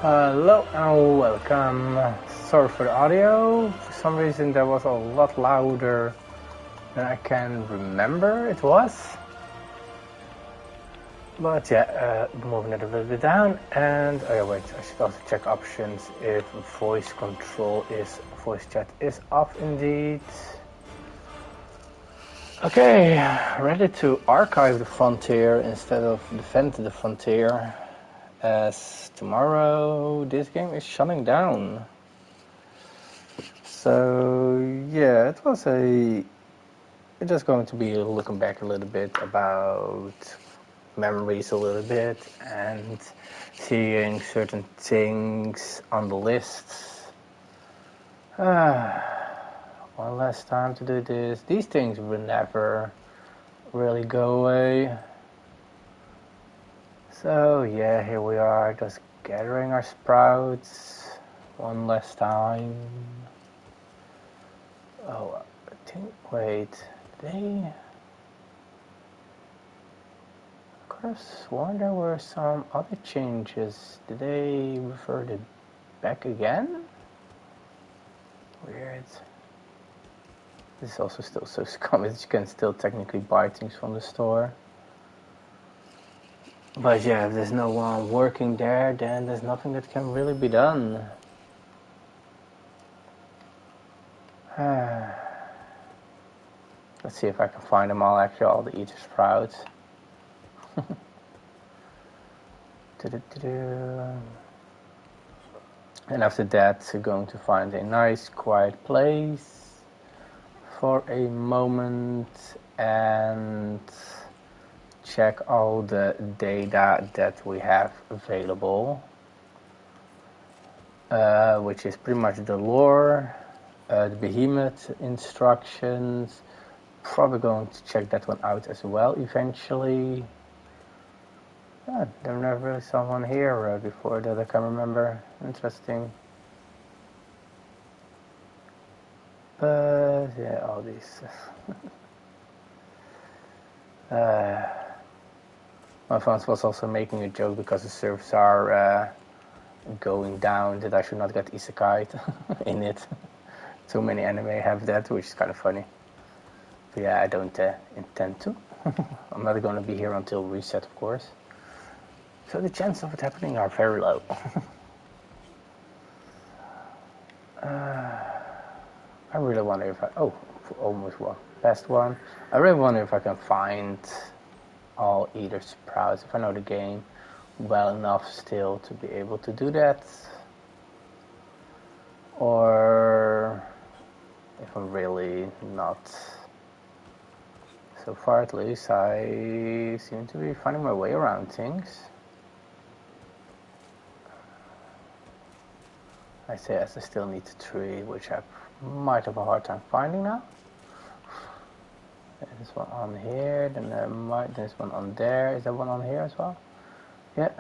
Hello and welcome. Sorry for the audio. For some reason that was a lot louder than I can remember it was. But yeah, moving it a little bit down. And oh yeah, wait, I should also check options if voice chat is off indeed. Okay, ready to archive the frontier instead of defend the frontier. As tomorrow this game is shutting down. So yeah, just going to be looking back a little bit about memories a little bit and seeing certain things on the lists. One last time to do this. These things will never really go away. So yeah, here we are, just gathering our sprouts one last time. Oh, I think, wait, they... I could have sworn there were some other changes. Did they revert it back again? Weird. This is also still so scummy that you can still technically buy things from the store. But yeah, if there's no one working there, then there's nothing that can really be done. Let's see if I can find them all, actually, all the Eater Sprouts. And after that, we're going to find a nice quiet place for a moment and check all the data that we have available, which is pretty much the lore, the behemoth instructions. Probably going to check that one out as well eventually. There never really saw one here before that I can remember. Interesting. But yeah, all these. My friend was also making a joke because the servers are going down that I should not get isekai'd in it. Too many anime have that, which is kind of funny. But yeah, I don't intend to. I'm not going to be here until reset, of course. So the chances of it happening are very low. I really wonder if I... Oh, almost one. Best one. I really wonder if I can find all Eater Sprouts, if I know the game well enough still to be able to do that. Or if I'm really not... So far at least, I seem to be finding my way around things. I say as I still need the tree, which I might have a hard time finding now. There's one on here, then there's one on there. Is there one on here as well? Yeah.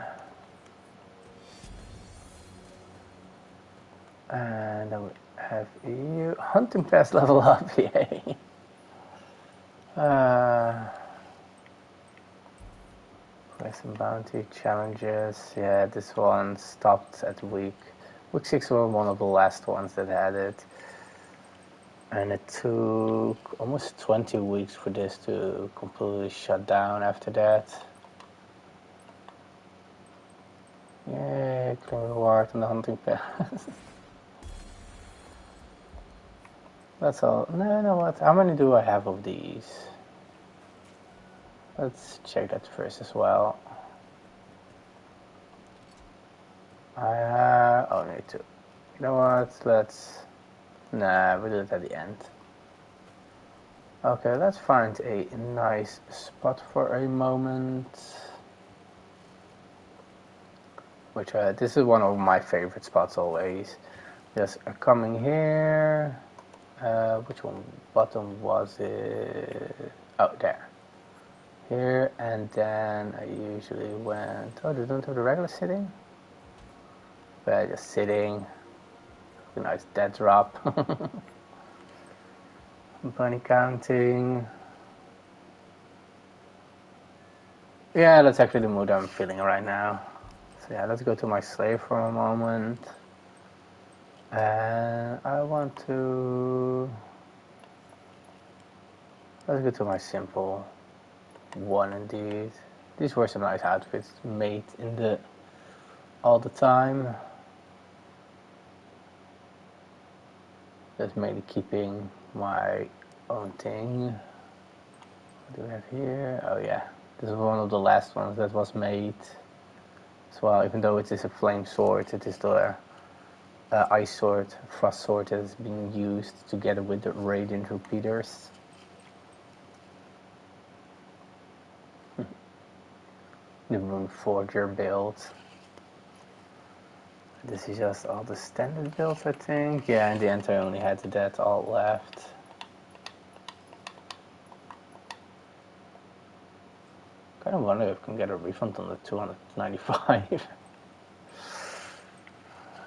And then we have you. Hunting pass level up, yay. Quest and bounty challenges. Yeah, this one stopped at week 6 was one of the last ones that had it. And it took almost 20 weeks for this to completely shut down after that. Yay, claim reward on the hunting pass. That's all. No, you know what? How many do I have of these? Let's check that first as well. I only 2. You know what? Nah, we'll do it at the end. Okay, let's find a nice spot for a moment. Which, this is one of my favorite spots always. Just coming here. Which one bottom was it? Oh, there. Here, and then I usually went... Oh, they don't have the regular sitting? But just sitting. A nice dead drop. Bunny counting. Yeah, that's actually the mood I'm feeling right now. yeah, let's go to my slave for a moment. And I want to... Let's go to my simple one indeed. These were some nice outfits made in the... all the time. Just mainly keeping my own thing. What do we have here? Oh yeah, this is one of the last ones that was made as well. Even though it is a flame sword, it is the ice sword, frost sword that is being used together with the radiant repeaters. The Rune Forger build. This is just all the standard builds, I think. Yeah, in the end I only had that all left. Kind of wonder if I can get a refund on the 295.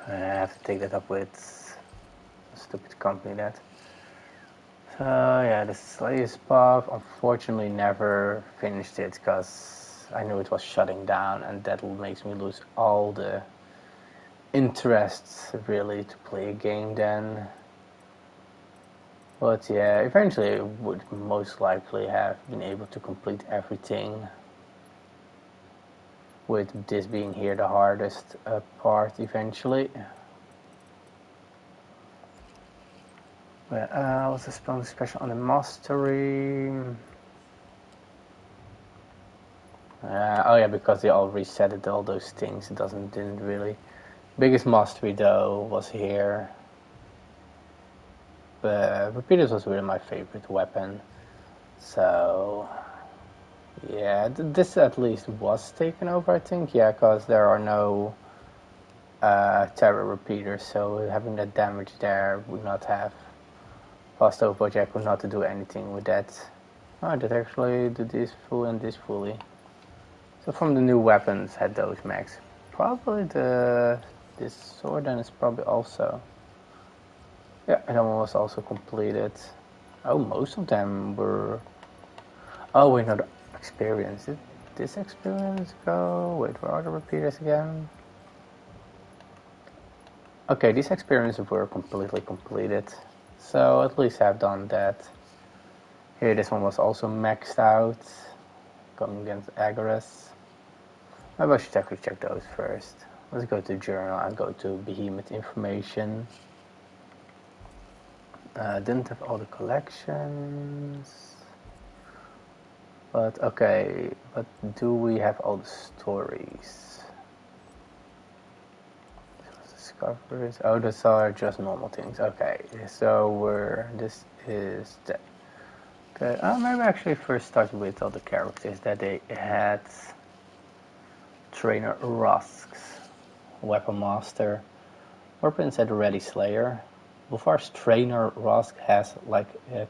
I have to take that up with a stupid company that. So yeah, the Slayer's Path, unfortunately never finished it because I knew it was shutting down, and that makes me lose all the interest really to play a game then. But yeah, eventually I would most likely have been able to complete everything, with this being here the hardest part eventually. But what's the special on the mastery? Oh yeah, because they all resetted all those things, it didn't really. Biggest mastery though was here. But repeaters was really my favorite weapon. So yeah, this at least was taken over, I think. Yeah, because there are no terror repeaters, so having that damage there would not have passed over. Jack would not do anything with that. Oh, that actually did this full and this fully. So from the new weapons had those max. Probably this sword then is probably also. Yeah, that one was also completed. Oh, most of them were. Oh wait, no, the experience. Did this experience go? Wait, where are the repeaters again? Okay, these experiences were completely completed. So at least I've done that. Here, this one was also maxed out. Going against Agares. Maybe I should actually check those first. Let's go to journal and go to behemoth information. Didn't have all the collections. But okay, but do we have all the stories? Discoveries. Oh, those are just normal things. Okay, so this is the. Okay, maybe actually first start with all the characters that they had. Trainer Rusk's Weapon Master. Weapons at Ready Slayer. Bulfar's Trainer Rusk has, like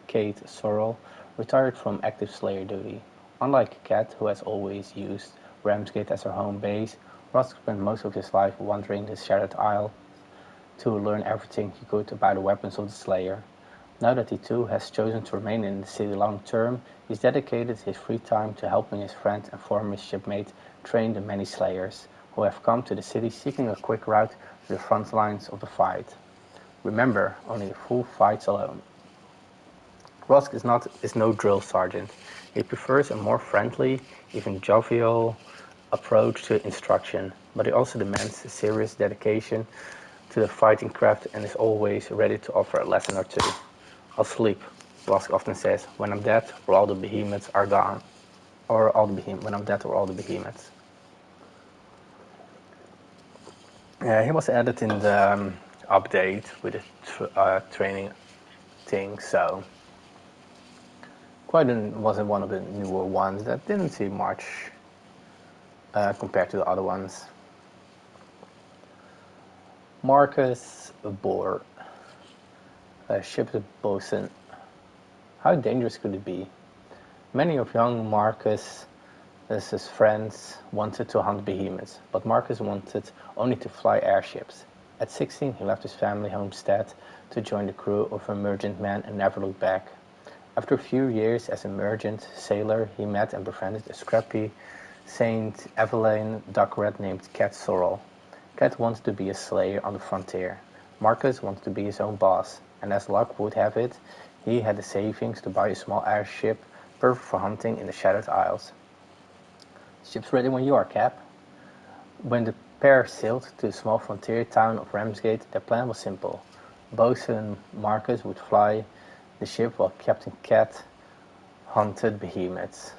Kate Sorrel, retired from active Slayer duty. Unlike Kat, who has always used Ramsgate as her home base, Rusk spent most of his life wandering the Shattered Isle to learn everything he could about the weapons of the Slayer. Now that he too has chosen to remain in the city long term, he's dedicated his free time to helping his friend and former shipmate train the many Slayers, who have come to the city seeking a quick route to the front lines of the fight. Remember, only a fool fights alone. Rusk is no drill sergeant. He prefers a more friendly, even jovial approach to instruction, but he also demands a serious dedication to the fighting craft and is always ready to offer a lesson or two. I'll sleep, Rusk often says. When I'm dead, or all the behemoths are gone. When I'm dead, or all the behemoths. Yeah, he was added in the update with the training thing, so wasn't one of the newer ones that didn't see much compared to the other ones. Marcus Bohr, ship's bosun. How dangerous could it be? Many of young Marcus' his friends wanted to hunt behemoths, but Marcus wanted only to fly airships. At 16, he left his family homestead to join the crew of a merchant man and never looked back. After a few years as a merchant sailor, he met and befriended a scrappy Saint Evelyn Duckred named Cat Sorrel. Cat wanted to be a slayer on the frontier. Marcus wanted to be his own boss, and as luck would have it, he had the savings to buy a small airship perfect for hunting in the Shadowed Isles. Ship's ready when you are, Cap. When the pair sailed to the small frontier town of Ramsgate, their plan was simple. Bosun Marcus would fly the ship while Captain Cat hunted behemoths.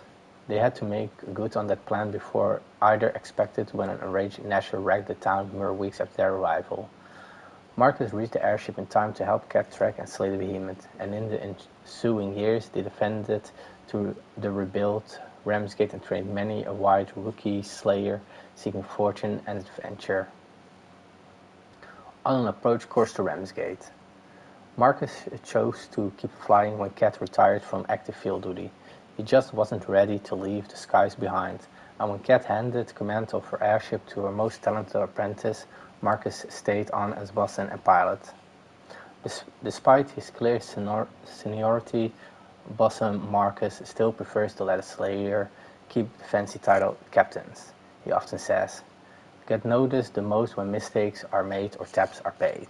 They had to make good on that plan before either expected when an enraged Gnasher wrecked the town mere weeks after their arrival. Marcus reached the airship in time to help Cat track and slay the behemoth, and in the ensuing years they defended to the rebuilt Ramsgate and trained many a white rookie slayer seeking fortune and adventure. On an approach course to Ramsgate, Marcus chose to keep flying when Cat retired from active field duty. He just wasn't ready to leave the skies behind, and when Cat handed command of her airship to her most talented apprentice, Marcus stayed on as bosun and pilot. Despite his clear seniority, bosun Marcus still prefers to let a slayer keep the fancy title captains. He often says, "Get noticed the most when mistakes are made or tabs are paid."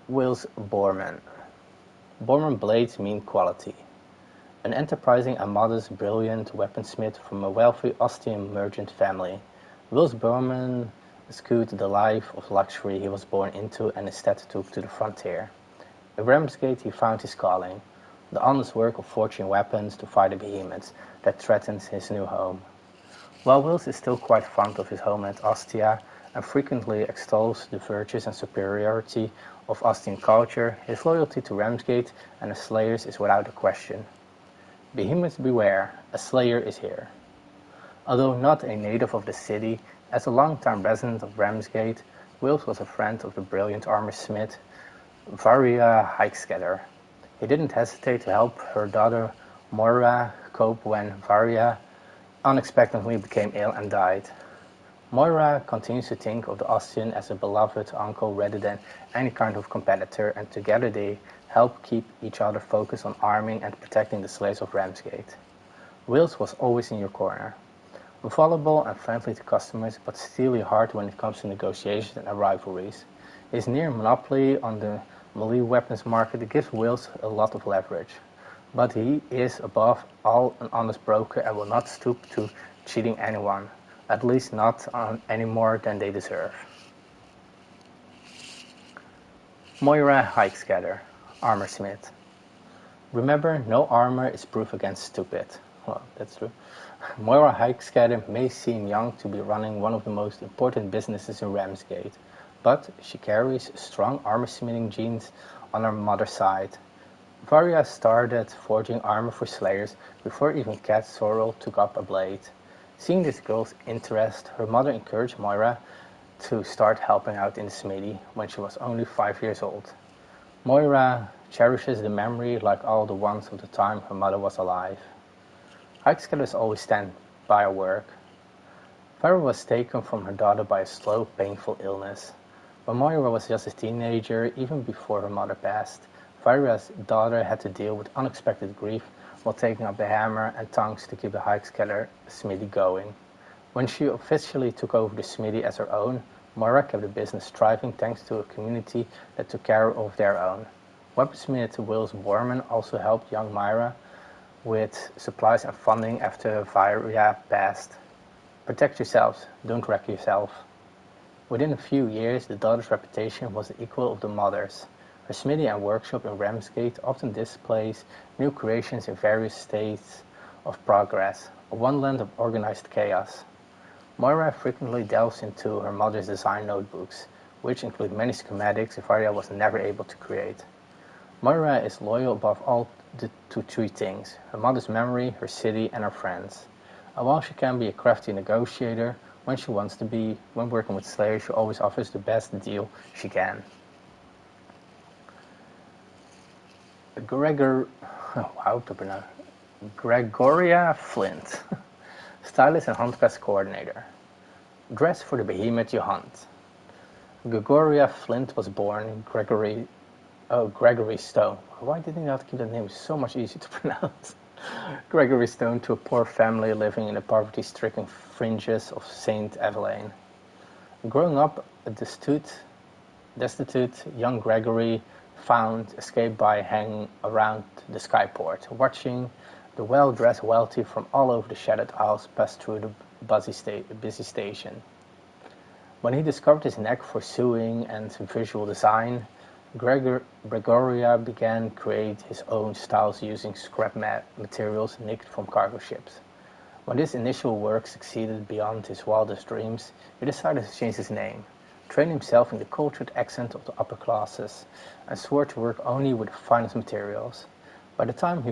Wils Bormann. Bormann blades mean quality. An enterprising and modest, brilliant weaponsmith from a wealthy Austrian merchant family, Wils Bormann eschewed the life of luxury he was born into and instead took to the frontier. At Ramsgate he found his calling, the honest work of forging weapons to fight the behemoths that threatened his new home. While Wils is still quite fond of his homeland Ostia and frequently extols the virtues and superiority of Austrian culture, his loyalty to Ramsgate and the Slayers is without a question. Behemoths beware, a Slayer is here. Although not a native of the city, as a long-time resident of Ramsgate, Wils was a friend of the brilliant armor-smith Varia Hikescatter. He didn't hesitate to help her daughter Moira cope when Varia unexpectedly became ill and died. Moira continues to think of the Austrian as a beloved uncle rather than any kind of competitor, and together they help keep each other focused on arming and protecting the slaves of Ramsgate. Wils was always in your corner. Infallible and friendly to customers, but steely hard when it comes to negotiations and rivalries. His near monopoly on the melee weapons market gives Wils a lot of leverage. But he is above all an honest broker and will not stoop to cheating anyone. At least not any more than they deserve. Moira Hikescatter, armorsmith. Remember, no armor is proof against stupid. Well, that's true. Moira Hikescatter may seem young to be running one of the most important businesses in Ramsgate, but she carries strong armorsmithing genes on her mother's side. Varia started forging armor for slayers before even Cat Sorrel took up a blade. Seeing this girl's interest, her mother encouraged Moira to start helping out in the smithy when she was only 5 years old. Moira cherishes the memory like all the ones of the time her mother was alive. Hikescatters always stand by her work. Varia was taken from her daughter by a slow, painful illness. When Moira was just a teenager, even before her mother passed, Varia's daughter had to deal with unexpected grief while taking up the hammer and tongs to keep the Hikescatter smithy going. When she officially took over the smithy as her own, Moira kept the business thriving thanks to a community that took care of their own. Weaponsmith Wils Bormann also helped young Moira with supplies and funding after Varia passed. Protect yourselves, don't wreck yourself. Within a few years, the daughter's reputation was the equal of the mother's. Her smithy and workshop in Ramsgate often displays new creations in various states of progress, a wonderland of organized chaos. Moira frequently delves into her mother's design notebooks, which include many schematics Varia was never able to create. Moira is loyal above all to three things: her mother's memory, her city, and her friends. And while she can be a crafty negotiator when she wants to be, when working with slayers she always offers the best deal she can. Gregoria Flint, stylist and hunt-quest coordinator. Dress for the behemoth you hunt. Gregoria Flint was born Gregory Stone. Why did they have to keep that name so much easier to pronounce? Gregory Stone to a poor family living in the poverty-stricken fringes of St. Evelyn. Growing up a destitute young Gregory found escape by hanging around the skyport, watching the well-dressed wealthy from all over the shattered aisles pass through the busy station. When he discovered his knack for sewing and visual design, Gregoria began to create his own styles using scrap materials nicked from cargo ships. When this initial work succeeded beyond his wildest dreams, he decided to change his name, train himself in the cultured accent of the upper classes, and swore to work only with the finest materials. By the time he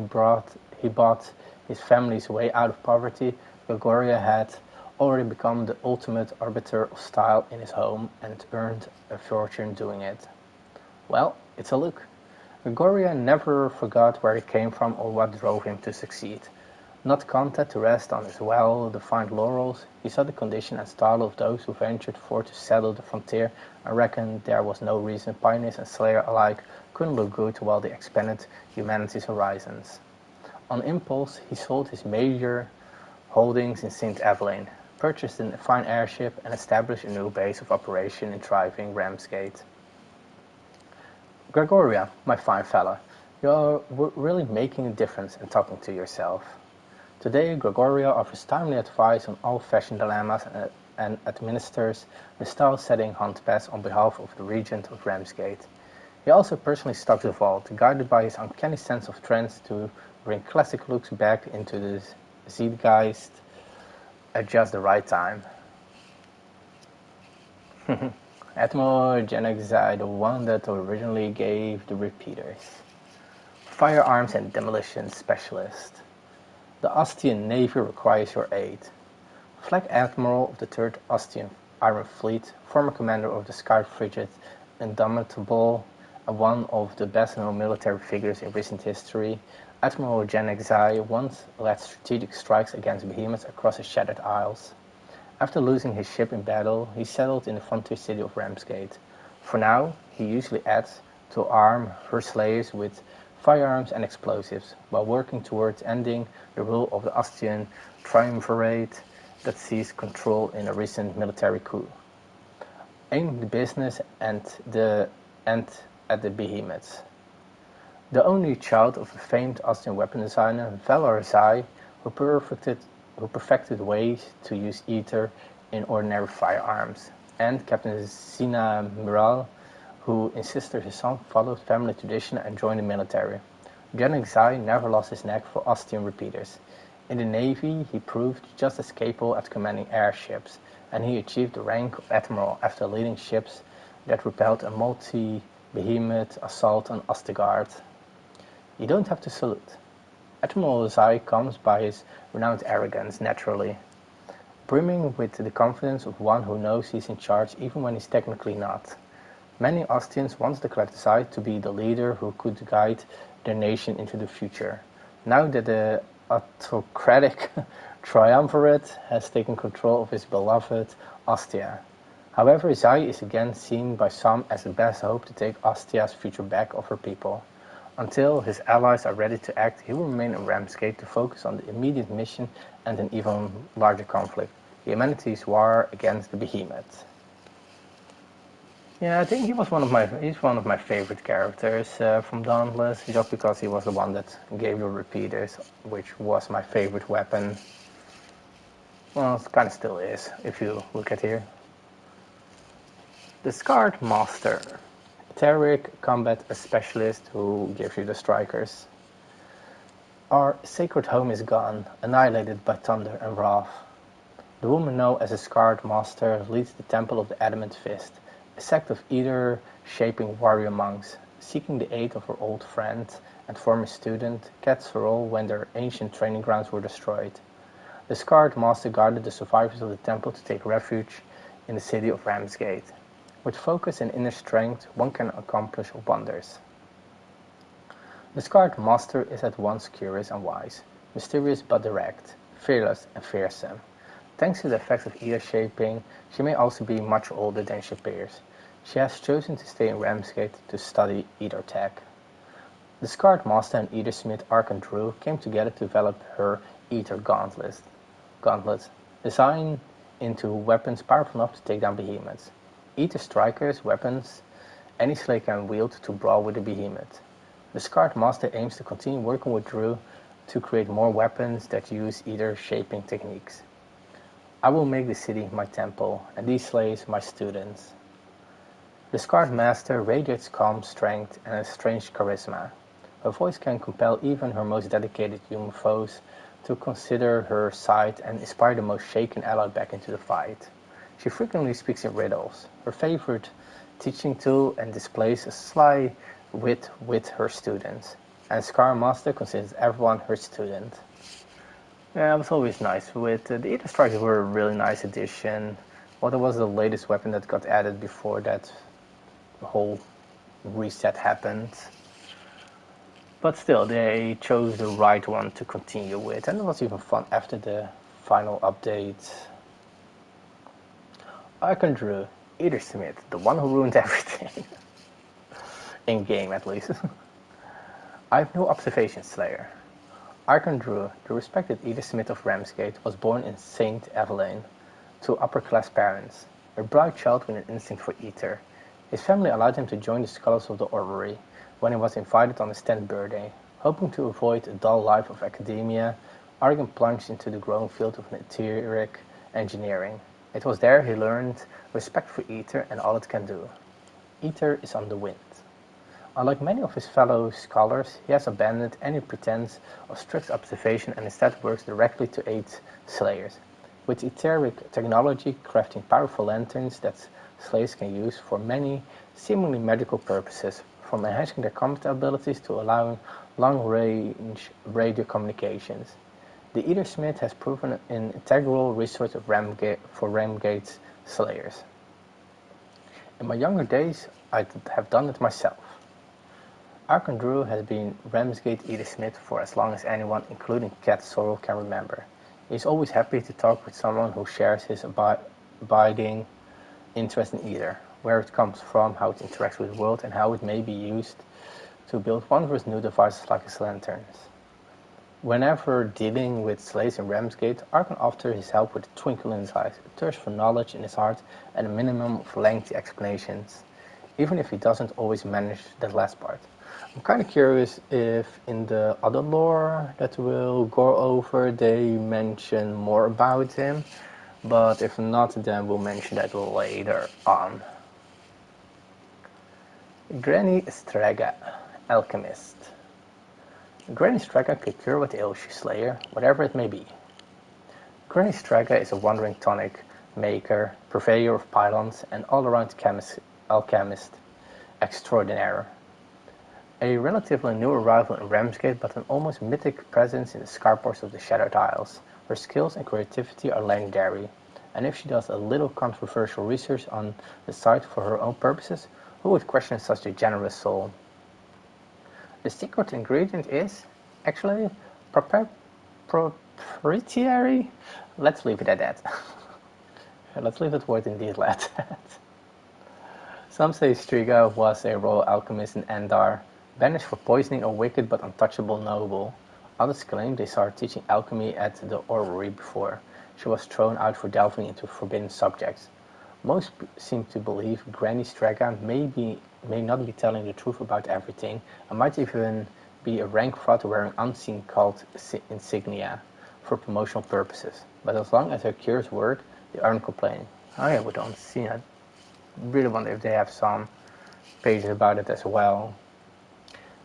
bought his family's way out of poverty, Gregoria had already become the ultimate arbiter of style in his home and earned a fortune doing it. Well, it's a look. Gregoria never forgot where he came from or what drove him to succeed. Not content to rest on his well-defined laurels, he saw the condition and style of those who ventured forth to settle the frontier and reckoned there was no reason pioneers and slayer alike couldn't look good while they expanded humanity's horizons. On impulse, he sold his major holdings in St. Evelyn, purchased a fine airship, and established a new base of operation in thriving Ramsgate. Gregoria, my fine fella, you're really making a difference in talking to yourself. Today, Gregoria offers timely advice on all fashion dilemmas and administers the style-setting hunt pass on behalf of the Regent of Ramsgate. He also personally stocks the vault, guided by his uncanny sense of trends to bring classic looks back into the zeitgeist at just the right time. Admiral Genexai, the one that originally gave the repeaters. Firearms and demolition specialist. The Ostian Navy requires your aid. Flag Admiral of the 3rd Ostian Iron Fleet, former commander of the Sky Frigate Indomitable, and one of the best-known military figures in recent history, Admiral Genexai once led strategic strikes against behemoths across the shattered isles. After losing his ship in battle, he settled in the frontier city of Ramsgate. For now, he usually adds to arm her slayers with firearms and explosives, while working towards ending the rule of the Ostian triumvirate that seized control in a recent military coup. Aiming the business and at the behemoths. The only child of a famed Ostian weapon designer, Valor Zai, who perfected ways to use ether in ordinary firearms, and Captain Zina Miral, who insisted his son followed family tradition and joined the military. Genexai never lost his knack for Ostian repeaters. In the Navy, he proved just as capable at commanding airships, and he achieved the rank of admiral after leading ships that repelled a multi-behemoth assault on Ostegard. You don't have to salute. Admiral Zai comes by his renowned arrogance naturally, brimming with the confidence of one who knows he's in charge even when he's technically not. Many Ostians once declared Zai to be the leader who could guide their nation into the future. Now that the autocratic triumvirate has taken control of his beloved Ostia. However, Zai is again seen by some as the best hope to take Ostia's future back of her people. Until his allies are ready to act, he will remain in Ramsgate to focus on the immediate mission and an even larger conflict, humanity's war against the behemoth. Yeah, I think he's one of my favorite characters from Dauntless, just because he was the one that gave the repeaters, which was my favorite weapon. Well, it kind of still is, if you look at here. The Scarred Master. Taric combat a specialist who gives you the strikers. Our sacred home is gone, annihilated by thunder and wrath. The woman known as a Scarred Master leads the Temple of the Adamant Fist, a sect of ether-shaping warrior monks, seeking the aid of her old friend and former student, Kat Sorrel, when their ancient training grounds were destroyed. The Scarred Master guided the survivors of the temple to take refuge in the city of Ramsgate. With focus and inner strength, one can accomplish wonders. The Scarred Master is at once curious and wise, mysterious but direct, fearless and fearsome. Thanks to the effects of ether shaping, she may also be much older than she appears. She has chosen to stay in Ramsgate to study ether tech. The Scarred Master and Eatersmith Arcandrew came together to develop her Ether Gauntlet, designed into weapons powerful enough to take down behemoths. Ether strikers, weapons any Slayer can wield to brawl with the behemoth. The Scarred Master aims to continue working with Drew to create more weapons that use Ether shaping techniques. I will make the city my temple, and these slaves my students. The Scarred Master radiates calm strength and a strange charisma. Her voice can compel even her most dedicated human foes to consider her side and inspire the most shaken ally back into the fight. She frequently speaks in riddles, her favorite teaching tool, and displays a sly wit with her students. And Scar Master considers everyone her student. Yeah, it was always nice. With the Ether Strikers were a really nice addition. What was the latest weapon that got added before that whole reset happened? But still, they chose the right one to continue with, and it was even fun after the final update. Arcandrew, Eatersmith, the one who ruined everything. In game, at least. I have no observation, Slayer. Arcandrew, the respected Eatersmith of Ramsgate, was born in St. Evelyn to upper-class parents, a bright child with an instinct for ether. His family allowed him to join the Scholars of the Orrery when he was invited on his 10th birthday. Hoping to avoid a dull life of academia, Argan plunged into the growing field of meteoric engineering. It was there he learned respect for ether and all it can do. Ether is on the wind. Unlike many of his fellow scholars, he has abandoned any pretense of strict observation and instead works directly to aid Slayers, with etheric technology crafting powerful lanterns that Slayers can use for many seemingly magical purposes, from enhancing their combat abilities to allowing long-range radio communications. The Eatersmith has proven an integral resource for Ramgate's Slayers. In my younger days, I have done it myself. Arcandrew has been Ramsgate Eatersmith for as long as anyone, including Cat Sorrel, can remember. He is always happy to talk with someone who shares his abiding interest in Ether, where it comes from, how it interacts with the world, and how it may be used to build wondrous new devices like his lanterns. Whenever dealing with slaves in Ramsgate, Arkan offers his help with a twinkle in his eyes, a thirst for knowledge in his heart, and a minimum of lengthy explanations, even if he doesn't always manage that last part. I'm kind of curious if in the other lore that we'll go over they mention more about him, but if not, then we'll mention that later on. Granny Straga, Alchemist. Granny Straga can cure what ails you, Slayer, whatever it may be. Granny Straga is a wandering tonic maker, purveyor of pylons, and all-around alchemist extraordinaire. A relatively new arrival in Ramsgate, but an almost mythic presence in the scarpors of the Shattered Isles. Her skills and creativity are legendary, and if she does a little controversial research on the site for her own purposes, who would question such a generous soul? The secret ingredient is, actually, proprietary. Let's leave it at that. Let's leave that word indeed at that. Some say Striga was a royal alchemist in Endar, banished for poisoning a wicked but untouchable noble. Others claim they saw her teaching alchemy at the orrery before she was thrown out for delving into forbidden subjects. Most seem to believe Granny Straga may not be telling the truth about everything, and might even be a rank fraud wearing unseen cult insignia for promotional purposes. But as long as her cures work, they aren't complaining. Oh yeah, we don't see it. Really wonder if they have some pages about it as well.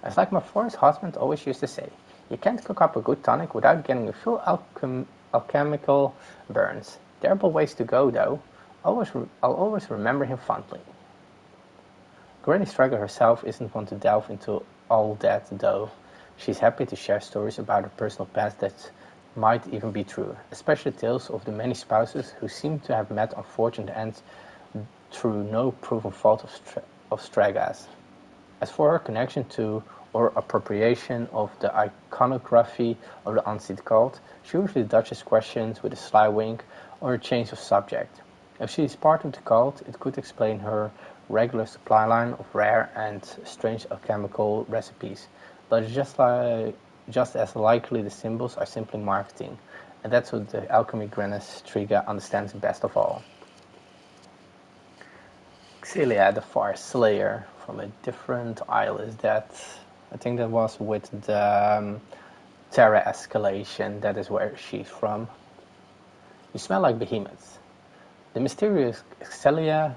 It's like my forest husband always used to say, you can't cook up a good tonic without getting a full alchemical burns. Terrible ways to go, though. I'll always remember him fondly. Granny Straga herself isn't one to delve into all that, though. She's happy to share stories about her personal past that might even be true, especially tales of the many spouses who seem to have met unfortunate ends through no proven fault of Straga's. As for her connection to or appropriation of the iconography of the unseen cult, she usually dodges questions with a sly wink or a change of subject. If she is part of the cult, it could explain her regular supply line of rare and strange alchemical recipes, but just as likely the symbols are simply marketing, and that's what the alchemy genius Striga understands best of all. Xelia, the Far Slayer, from a different isle, is that? I think that was with the Terra escalation. That is where she's from. You smell like behemoths. The mysterious Xelia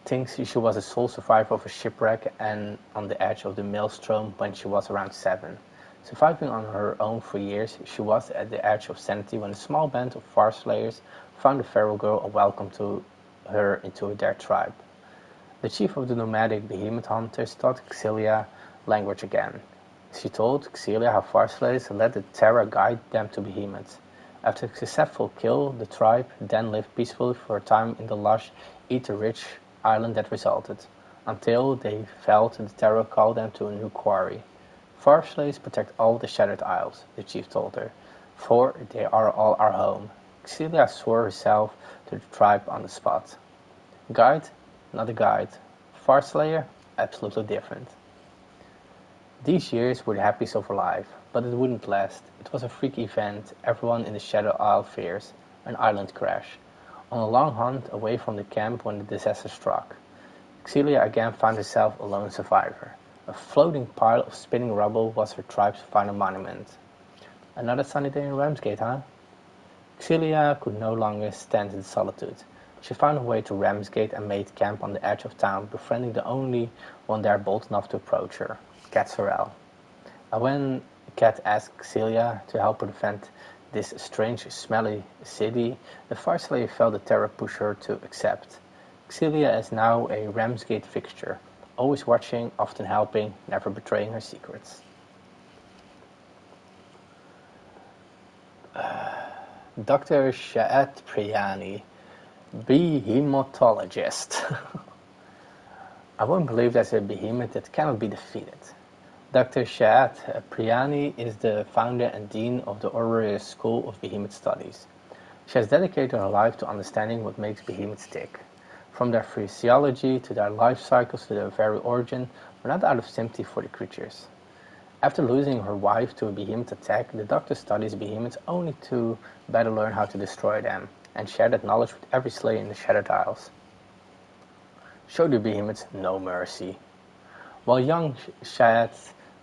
thinks she was a sole survivor of a shipwreck and on the edge of the maelstrom when she was around 7. Surviving on her own for years, she was at the edge of sanity when a small band of Far Slayers found the feral girl and welcomed her into their tribe. The chief of the nomadic behemoth hunters taught Xelia language again. She told Xelia how Far Slayers let the Terra guide them to behemoths. After a successful kill, the tribe then lived peacefully for a time in the lush, ether-rich island that resulted, until they felt the Terra call them to a new quarry. Far Slayers protect all the Shattered Isles, the chief told her, for they are all our home. Xelia swore herself to the tribe on the spot. Guide? Not a guide. Far Slayer? Absolutely different. These years were the happiest of her life, but it wouldn't last. It was a freak event everyone in the Shadow Isle fears, an island crash. On a long hunt away from the camp when the disaster struck, Xelia again found herself a lone survivor. A floating pile of spinning rubble was her tribe's final monument. Another sunny day in Ramsgate, huh? Xelia could no longer stand the solitude. She found her way to Ramsgate and made camp on the edge of town, befriending the only one there bold enough to approach her, Cat Sorrel. And when Cat asked Xelia to help her defend this strange, smelly city, the Far Slayer felt the terror push her to accept. Xelia is now a Ramsgate fixture, always watching, often helping, never betraying her secrets. Dr. Shaat Priyani, behemonthologist. I won't believe there's a behemoth that cannot be defeated. Dr. Shaat Priyani is the founder and dean of the Aureus School of Behemoth Studies. She has dedicated her life to understanding what makes behemoths tick. From their physiology to their life cycles to their very origin, we're not out of sympathy for the creatures. After losing her wife to a behemoth attack, the doctor studies behemoths only to better learn how to destroy them, and share that knowledge with every slayer in the Shattered Isles. Show the behemoths no mercy. While young Shaat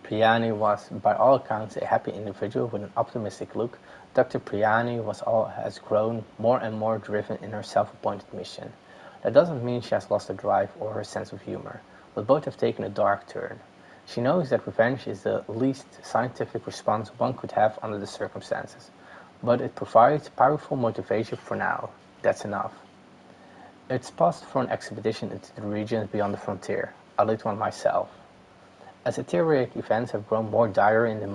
Priyani was, by all accounts, a happy individual with an optimistic look, Dr. Priyani has grown more and more driven in her self-appointed mission. That doesn't mean she has lost her drive or her sense of humor, but both have taken a dark turn. She knows that revenge is the least scientific response one could have under the circumstances, but it provides powerful motivation for now. That's enough. It's paused for an expedition into the regions beyond the frontier. I'll lead one myself. As ethereal events have grown more dire in the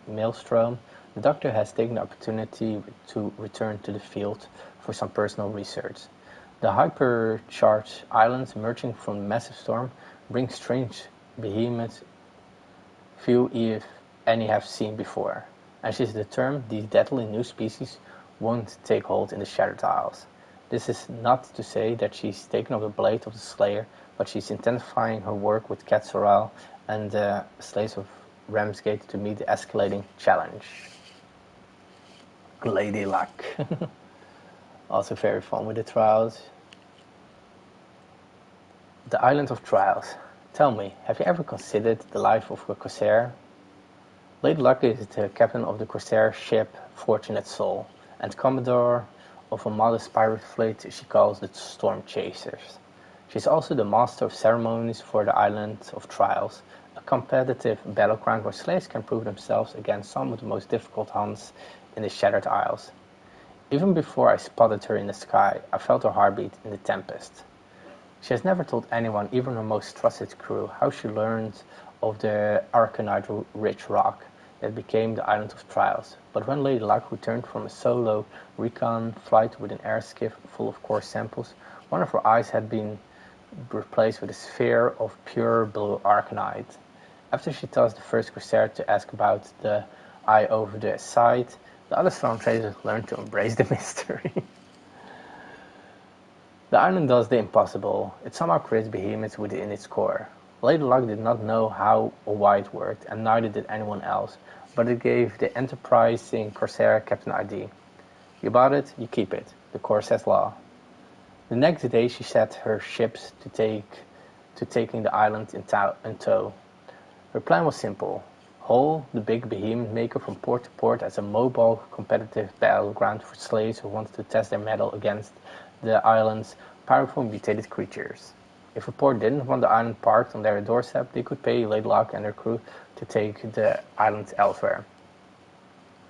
maelstrom, the doctor has taken the opportunity to return to the field for some personal research. The hypercharged islands emerging from the massive storm bring strange behemoths few, if any, have seen before, and she is determined these deadly new species won't take hold in the Shattered Isles. This is not to say that she's taken up the blade of the Slayer, but she's intensifying her work with Cat Sorrel and the Slayers of Ramsgate to meet the escalating challenge. Lady Luck. Also very fun with the trials. The Island of Trials. Tell me, have you ever considered the life of a Corsair? Lady Luck is the captain of the Corsair ship Fortunate Soul, and commodore of a modest pirate fleet she calls the Storm Chasers. She is also the master of ceremonies for the Island of Trials, a competitive battleground where slayers can prove themselves against some of the most difficult hunts in the Shattered Isles. Even before I spotted her in the sky, I felt her heartbeat in the tempest. She has never told anyone, even her most trusted crew, how she learned of the Arcanite-rich rock that became the Island of Trials. But when Lady Luck returned from a solo recon flight with an air skiff full of core samples, one of her eyes had been replaced with a sphere of pure blue Arcanite. After she tells the first Corsair to ask about the eye over the side, the other Storm Chasers learn to embrace the mystery. The island does the impossible. It somehow creates behemoths within its core. Lady Luck did not know how or why it worked, and neither did anyone else, but it gave the enterprising corsair Captain ID. You bought it, you keep it. The corsair's law. The next day she set her ships to taking the island in tow. Her plan was simple: Hull, the big behemoth maker from port to port as a mobile competitive battleground for slaves who wanted to test their mettle against the island's powerful mutated creatures. If a port didn't want the island parked on their doorstep, they could pay Lady Luck and her crew to take the island elsewhere.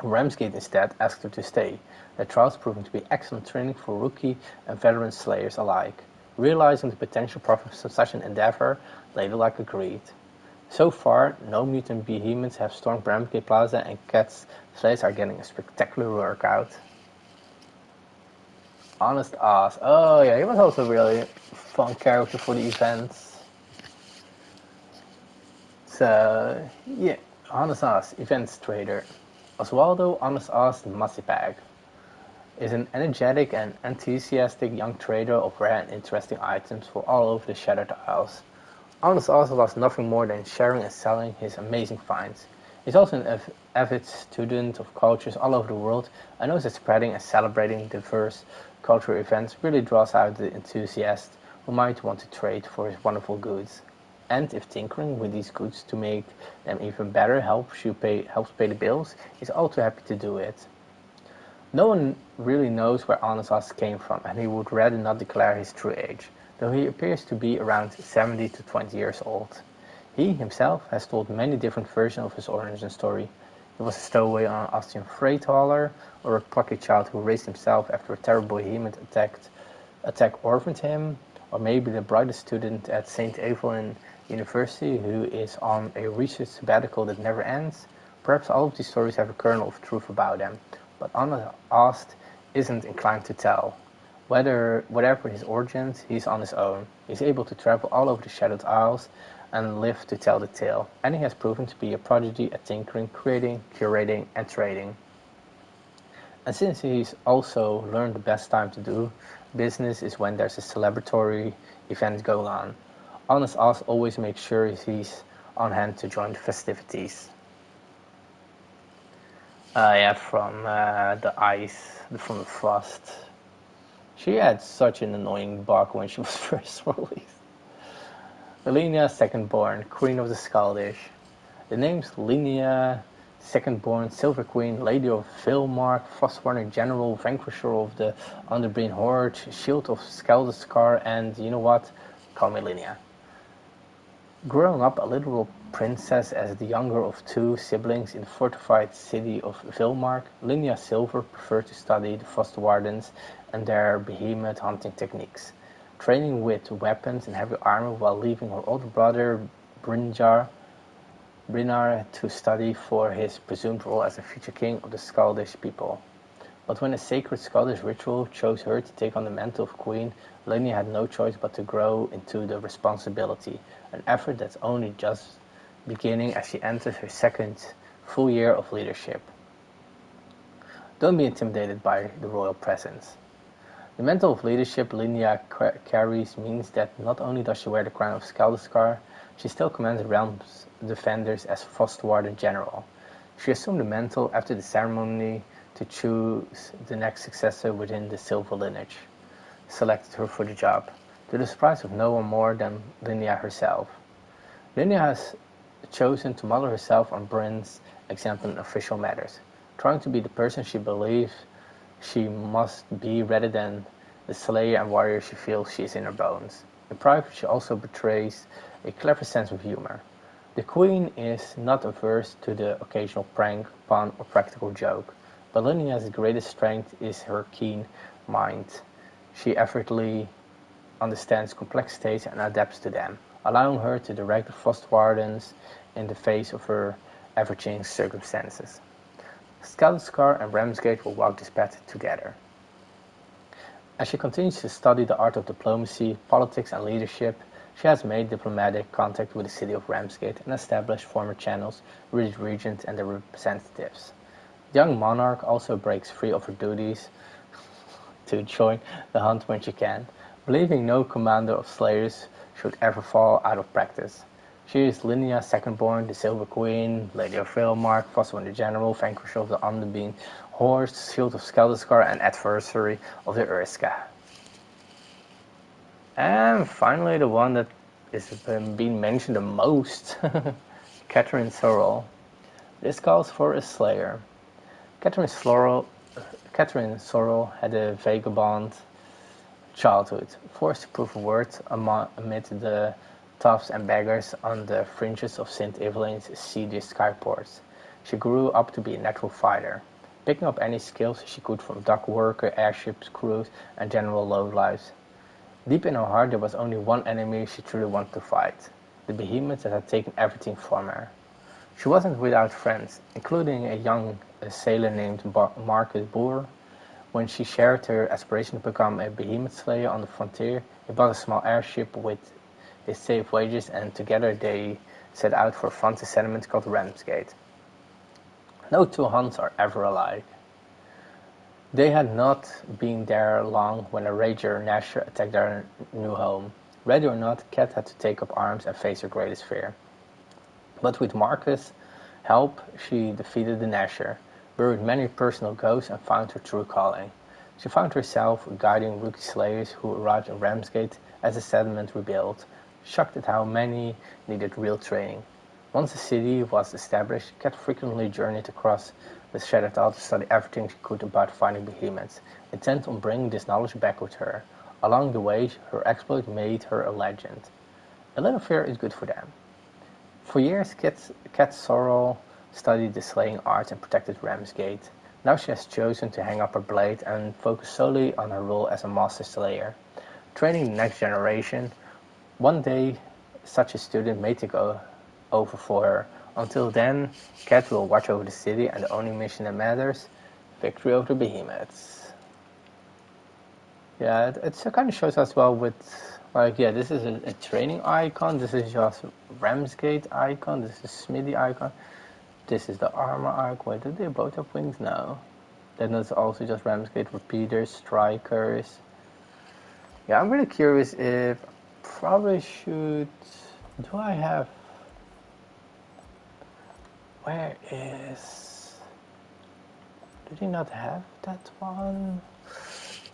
Ramsgate instead asked her to stay. The trials proving to be excellent training for rookie and veteran slayers alike. Realizing the potential profits of such an endeavor, Lady Luck agreed. So far, no mutant behemoths have stormed Ramsgate Plaza, and Cat's slaves are getting a spectacular workout. Honest Oz. Oh yeah, he was also a really fun character for the events. So yeah, Honest Oz, events trader. Oswaldo Honest Oz the Massipag is an energetic and enthusiastic young trader of rare and interesting items for all over the Shattered Isles. Honest Oz loves nothing more than sharing and selling his amazing finds. He's also an avid student of cultures all over the world and knows that spreading and celebrating diverse cultural events really draws out the enthusiast who might want to trade for his wonderful goods. And if tinkering with these goods to make them even better helps pay the bills, he's all too happy to do it. No one really knows where Honest Oz came from, and he would rather not declare his true age, though he appears to be around 70 to 20 years old. He himself has told many different versions of his origin story. He was a stowaway on an Austrian freight hauler, or a plucky child who raised himself after a terrible behemoth attack orphaned him, or maybe the brightest student at St. Evelyn University who is on a research sabbatical that never ends. Perhaps all of these stories have a kernel of truth about them, but Honest Oz isn't inclined to tell. Whatever his origins, he's on his own. He's able to travel all over the Shadowed Isles and live to tell the tale, and he has proven to be a prodigy at tinkering, creating, curating, and trading. And since he's also learned the best time to do business is when there's a celebratory event going on. Honest Oz always makes sure he's on hand to join the festivities. Yeah, from the ice, from the frost. She had such an annoying bug when she was first released. Linnea Secondborn, Queen of the Skaldish. The names Linnea Secondborn, Silver Queen, Lady of Vilmark, Frostwarner General, Vanquisher of the Underbreen Horde, Shield of Skaldeskar, and you know what? Call me Linnea. Growing up a literal princess as the younger of two siblings in the fortified city of Vilmark, Linnea Silver preferred to study the Frostwardens and their behemoth hunting techniques, training with weapons and heavy armor while leaving her older brother Brynjar to study for his presumed role as the future king of the Skaldish people. But when a sacred Skaldish ritual chose her to take on the mantle of queen, Linnea had no choice but to grow into the responsibility, an effort that's only just beginning as she enters her second full year of leadership. Don't be intimidated by the royal presence. The mantle of leadership Linnea carries means that not only does she wear the crown of Skaldeskar, she still commands the realm's defenders as Frostwarden General. She assumed the mantle after the ceremony to choose the next successor within the Silver lineage selected her for the job, to the surprise of no one more than Linnea herself. Linnea has chosen to model herself on Bryn's example in official matters, trying to be the person she believes she must be rather than the slayer and warrior she feels she is in her bones. In private, she also betrays a clever sense of humor. The Queen is not averse to the occasional prank, pun, or practical joke, but Linnea's greatest strength is her keen mind. She effortlessly understands complex states and adapts to them, allowing her to direct the Frostwardens in the face of her ever-changing circumstances. Skaldeskar and Ramsgate will walk this path together. As she continues to study the art of diplomacy, politics, and leadership, she has made diplomatic contact with the city of Ramsgate and established former channels with the regent and their representatives. The young monarch also breaks free of her duties to join the hunt when she can, believing no commander of slayers should ever fall out of practice. She is Linnea's second-born, the Silver Queen, Lady of Valemark, Fosswan the General, Vanquisher of the Underbeam, Horse, Shield of Skeldaskar, and Adversary of the Urska. And finally, the one that is being mentioned the most, Catherine Sorrel. This calls for a slayer. Catherine Sorrel had a vagabond childhood, forced to prove worth amid the toughs and beggars on the fringes of St. Evelyn's seedy skyports. She grew up to be a natural fighter, picking up any skills she could from dock worker, airship crews, and general lowlifes. Deep in her heart there was only one enemy she truly wanted to fight, the behemoths that had taken everything from her. She wasn't without friends, including a young sailor named Marcus Boer. When she shared her aspiration to become a behemoth slayer on the frontier, he bought a small airship with his safe wages, and together they set out for a frontier settlement called Ramsgate. No two hunts are ever alike. They had not been there long when a rager Nasher attacked their new home. Ready or not, Cat had to take up arms and face her greatest fear. But with Marcus' help, she defeated the Nasher, buried many personal ghosts, and found her true calling. She found herself guiding rookie slayers who arrived in Ramsgate as the settlement rebuilt, shocked at how many needed real training. Once the city was established, Cat frequently journeyed across the Shattered Isle to study everything she could about fighting behemoths, intent on bringing this knowledge back with her. Along the way, her exploit made her a legend. A little fear is good for them. For years, Cat Sorrel studied the slaying arts and protected Ramsgate. Now she has chosen to hang up her blade and focus solely on her role as a master slayer, training the next generation. One day, such a student may take over for her. Until then, Cat will watch over the city, and the only mission that matters, victory over the behemoths. Yeah, it kind of shows us well with, like, yeah, this is a training icon, this is just Ramsgate icon, this is Smithy icon, this is the armor icon. Wait, do they both have wings? No. Then there's also just Ramsgate repeaters, strikers. Yeah, I'm really curious if, probably should, do I have, where is, did he not have that one?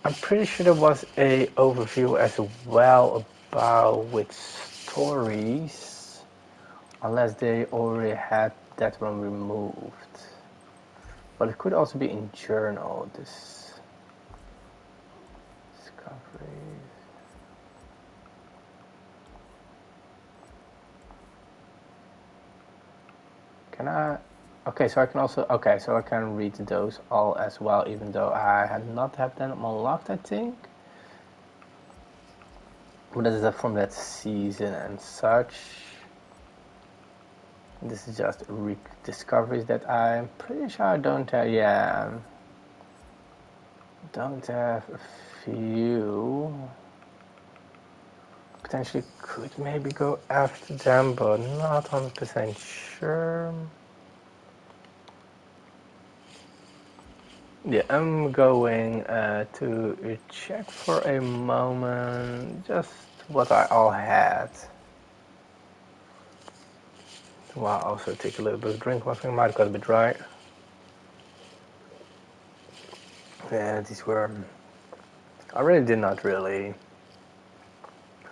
I'm pretty sure there was a overview as well about which stories, unless they already had that one removed. But it could also be in journal, this discovery. Can I? Okay, so I can also, okay, so I can read those all as well, even though I had not have them unlocked, I think. But this is from that season and such. This is just discoveries that I'm pretty sure I don't have. Yeah, don't have a few. Potentially could maybe go after them, but not 100% sure. Yeah, I'm going to check for a moment just what I all had. Well, I'll also take a little bit of drink. One thing might got a bit dry. Yeah, these were. I really did not really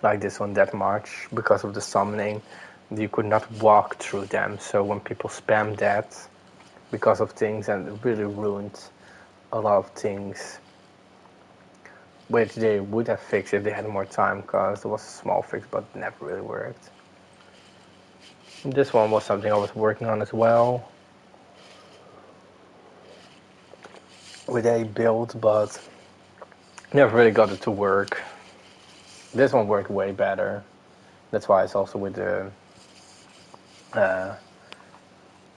like this one that much because of the summoning. You could not walk through them, so when people spam that because of things, and it really ruined a lot of things which they would have fixed if they had more time, because it was a small fix but it never really worked. This one was something I was working on as well with a build, but never really got it to work. This one worked way better. That's why it's also with the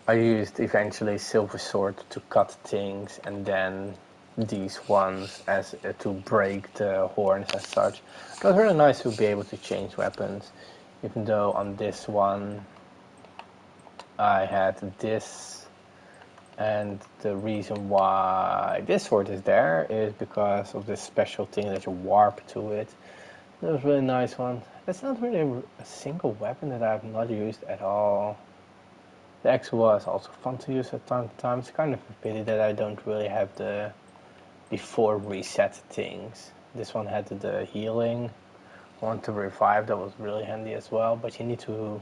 I used eventually Silver Sword to cut things, and then these ones as to break the horns as such. It was really nice to be able to change weapons, even though on this one I had this, and the reason why this sword is there is because of this special thing that you warp to it. That was a really nice one. It's not really a single weapon that I've not used at all. The axe was also fun to use at time to time. It's kind of a pity that I don't really have the before reset things. This one had the healing, one to revive, that was really handy as well, but you need to...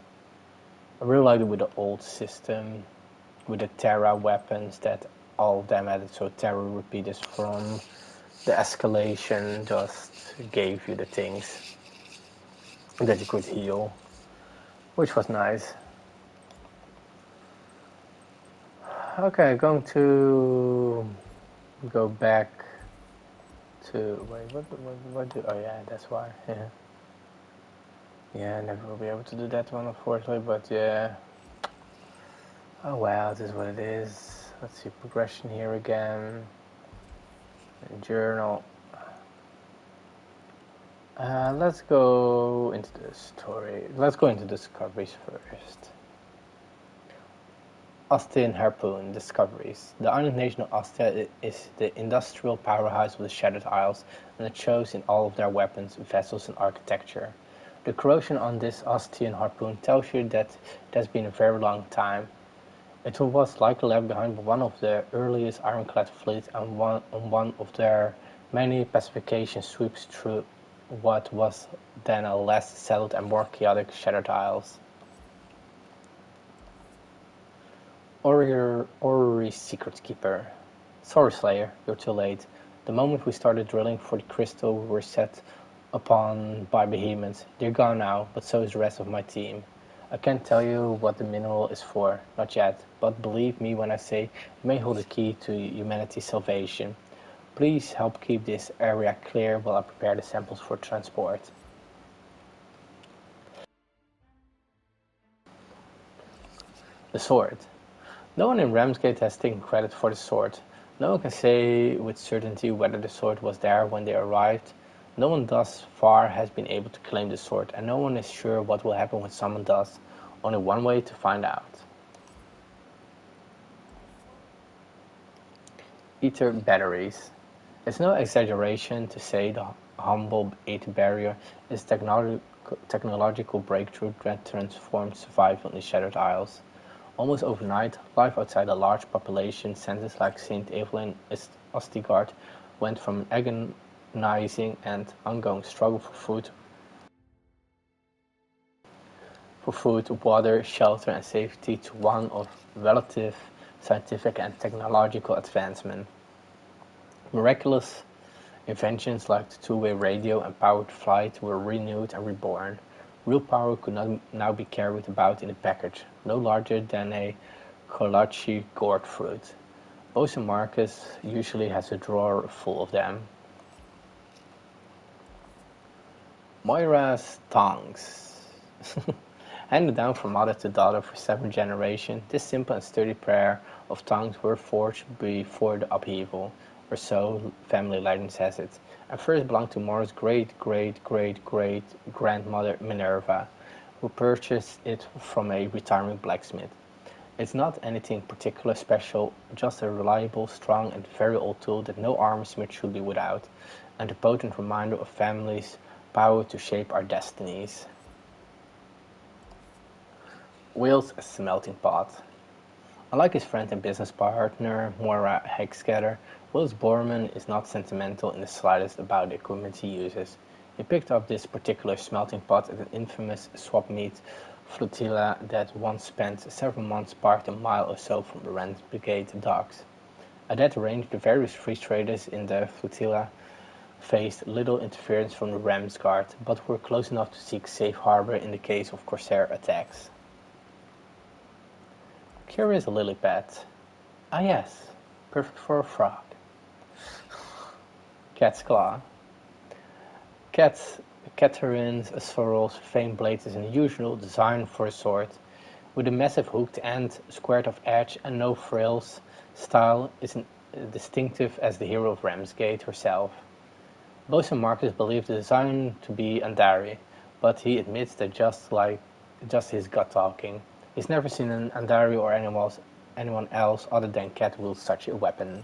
I really liked it with the old system, with the Terra weapons that all of them had. So Terra repeaters from the escalation just gave you the things that you could heal, which was nice. Okay, going to go back to... Wait, what do... Oh yeah, that's why. Yeah, I never will be able to do that one, unfortunately, but yeah. Oh well, this is what it is. Let's see, progression here again. Journal. Let's go into the story. Let's go into discoveries first. Ostia Harpoon discoveries. The island nation of Ostia is the industrial powerhouse of the Shattered Isles, and it shows in all of their weapons, vessels, and architecture. The corrosion on this Ostian harpoon tells you that it has been a very long time. It was likely left behind by one of the earliest ironclad fleets on one of their many pacification sweeps through what was then a less settled and more chaotic Shattered Isles. Orrery's Secret Keeper. Sorry, Slayer, you're too late. The moment we started drilling for the crystal we were set upon by behemoths. They're gone now, but so is the rest of my team. I can't tell you what the mineral is for, not yet, but believe me when I say it may hold the key to humanity's salvation. Please help keep this area clear while I prepare the samples for transport. The sword. No one in Ramsgate has taken credit for the sword. No one can say with certainty whether the sword was there when they arrived. No one thus far has been able to claim the sword, and no one is sure what will happen when someone does. Only one way to find out. Ether batteries. It's no exaggeration to say the humble ether barrier is a technological breakthrough that transformed survival in the Shattered Isles. Almost overnight, life outside a large population centers like St. Evelyn Ostigard went from an agonizing and ongoing struggle for food, water, shelter, and safety to one of relative scientific and technological advancement. Miraculous inventions like the two-way radio and powered flight were renewed and reborn. Real power could now be carried about in a package, no larger than a kolache gourd fruit. Bosun Marcus usually has a drawer full of them. Moira's tongs. Handed down from mother to daughter for 7 generations, this simple and sturdy pair of tongs were forged before the upheaval, or so family legend says it, and first belonged to Moira's great-great-great-great-grandmother Minerva, who purchased it from a retiring blacksmith. It's not anything particularly special, just a reliable, strong, and very old tool that no armorsmith should be without, and a potent reminder of family's power to shape our destinies. Will's smelting pot. Unlike his friend and business partner, Moira Hexgatter, Will's Borman is not sentimental in the slightest about the equipment he uses. He picked up this particular smelting pot at an infamous swap-meet flotilla that once spent several months parked a mile or so from the Renegade docks. At that range, the various free traders in the flotilla faced little interference from the Ram's Guard, but were close enough to seek safe harbor in the case of Corsair attacks. Curious lily pad. Ah yes, perfect for a frog. Cat's claw. Catherine Sorrel's famed blade is an unusual design for a sword. With a massive hooked end, squared off edge, and no frills, style is distinctive as the hero of Ramsgate herself. Bosun Marcus believed the design to be Andari, but he admits that just his gut talking. He's never seen an Andari or anyone else other than Cat wield such a weapon.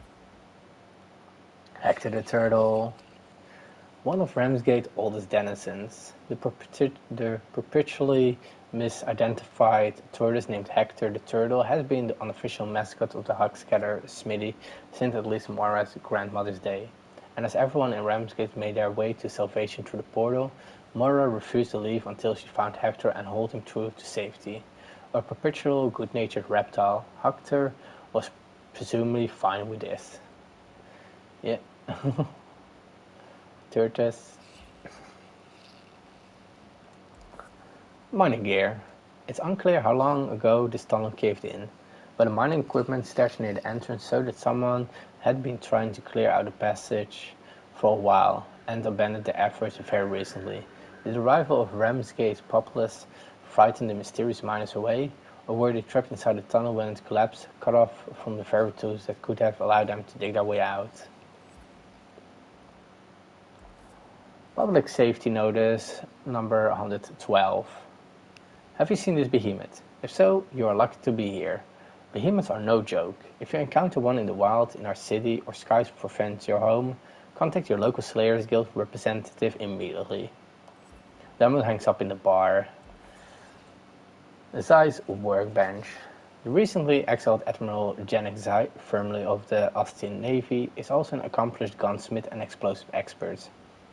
Hector the Turtle. One of Ramsgate's oldest denizens, the perpetually misidentified tortoise named Hector the Turtle, has been the unofficial mascot of the Huckscatter Smithy since at least Moira's grandmother's day. And as everyone in Ramsgate made their way to salvation through the portal, Moira refused to leave until she found Hector and hauled him through to safety. A perpetual good-natured reptile, Hector was presumably fine with this. Yeah. Tortoise. Mining gear. It's unclear how long ago this tunnel caved in, but the mining equipment stashed near the entrance showed that someone had been trying to clear out the passage for a while and abandoned the efforts very recently. Did the arrival of Ramsgate's populace frighten the mysterious miners away, or were they trapped inside the tunnel when it collapsed, cut off from the very tools that could have allowed them to dig their way out? Public Safety Notice number 112. Have you seen this behemoth? If so, you are lucky to be here. Behemoths are no joke. If you encounter one in the wild, in our city, or skies prevent your home, contact your local Slayers Guild representative immediately. Diamond hangs up in the bar. The Zeiss workbench. The recently exiled Admiral Janek Zai, formerly of the Ostian Navy, is also an accomplished gunsmith and explosive expert.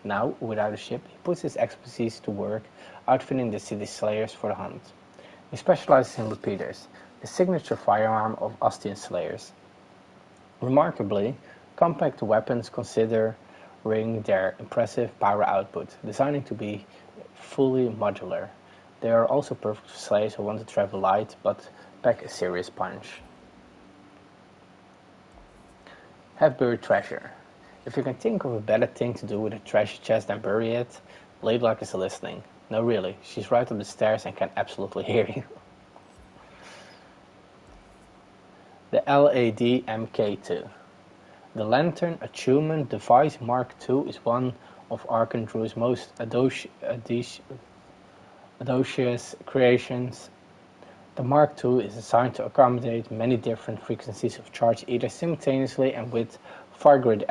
Now, without a ship, he puts his expertise to work, outfitting the city's slayers for the hunt. He specializes in repeaters, the signature firearm of Ostian slayers. Remarkably, compact weapons considering their impressive power output, designing to be fully modular. They are also perfect for slayers who want to travel light but pack a serious punch. Have buried treasure. If you can think of a better thing to do with a treasure chest than bury it, Lady Luck is listening. No, really, she's right up the stairs and can absolutely hear you. The LAD Mk2. The Lantern Attunement Device Mark II is one of Arcandrew's most audacious creations. The Mark II is designed to accommodate many different frequencies of charge either simultaneously and with far greater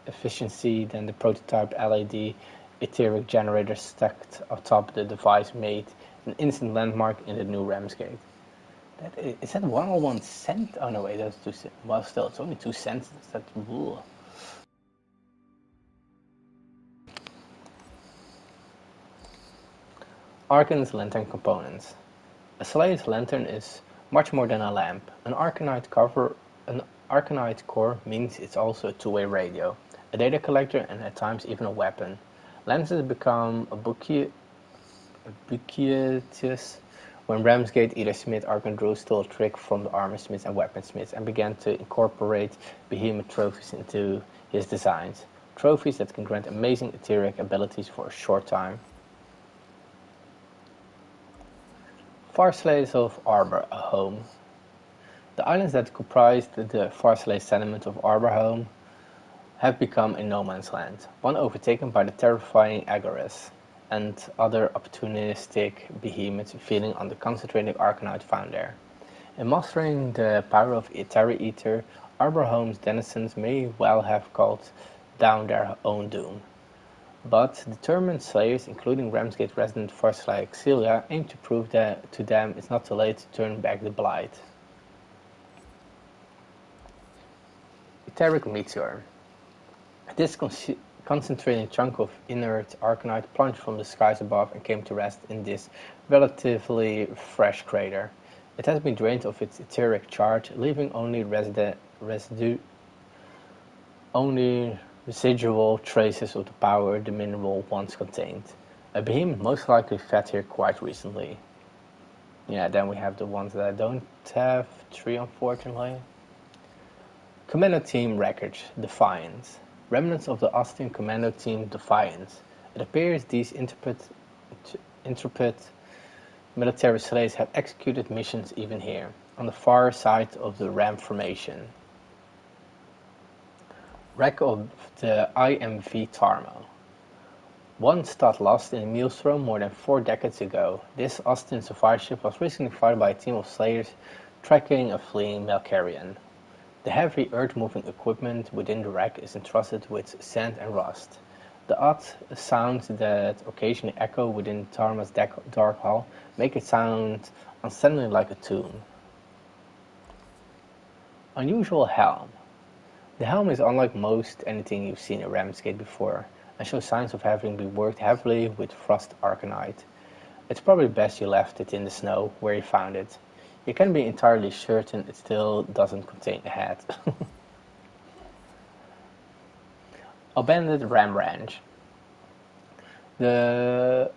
efficiency than the prototype LED etheric generator stacked atop the device made an instant landmark in the new Ramsgate. Is that 101 cent? Oh no, wait, that's 2 cents. Well, still, it's only 2 cents. That's ugh. Arcan's lantern components. A Slayer's lantern is much more than a lamp. An Arcanite core means it's also a two-way radio, a data collector, and at times even a weapon. Lenses become ubiquitous when Ramsgate either Smith or Arcandrew stole a trick from the armorsmiths and weaponsmiths and began to incorporate behemoth trophies into his designs. Trophies that can grant amazing etheric abilities for a short time. Farslays of Arborhome. The islands that comprise the Farslay settlement of Arborhome have become a no man's land, one overtaken by the terrifying Agorist and other opportunistic behemoths feeding on the concentrated Arcanite found there. In mastering the power of Eteri Ether, Arborhome's denizens may well have called down their own doom. But determined slayers, including Ramsgate resident Farslay Exilia, aim to prove that to them it's not too late to turn back the blight. Etheric Meteor. This concentrated chunk of inert Arcanite plunged from the skies above and came to rest in this relatively fresh crater. It has been drained of its etheric charge, leaving only residual traces of the power the mineral once contained. A behemoth most likely fed here quite recently. Yeah, then we have the ones that I don't have, 3 unfortunately. Commando Team Wreckage, Defiance. Remnants of the Ostian Commando Team Defiance. It appears these intrepid military slaves have executed missions even here, on the far side of the Ram Formation. Wreck of the IMV Tarmo. Once thought lost in a maelstrom more than 4 decades ago, this Ostian survivorship was recently fired by a team of slayers tracking a fleeing Malkarian. The heavy earth-moving equipment within the wreck is entrusted with sand and rust. The odd sounds that occasionally echo within Tarma's dark hall make it sound unsettling like a tomb. Unusual helm. The helm is unlike most anything you've seen in Ramsgate before, and shows signs of having been worked heavily with frost arcanite. It's probably best you left it in the snow, where you found it. You can be entirely certain it still doesn't contain a head. Abandoned Ram Ranch. The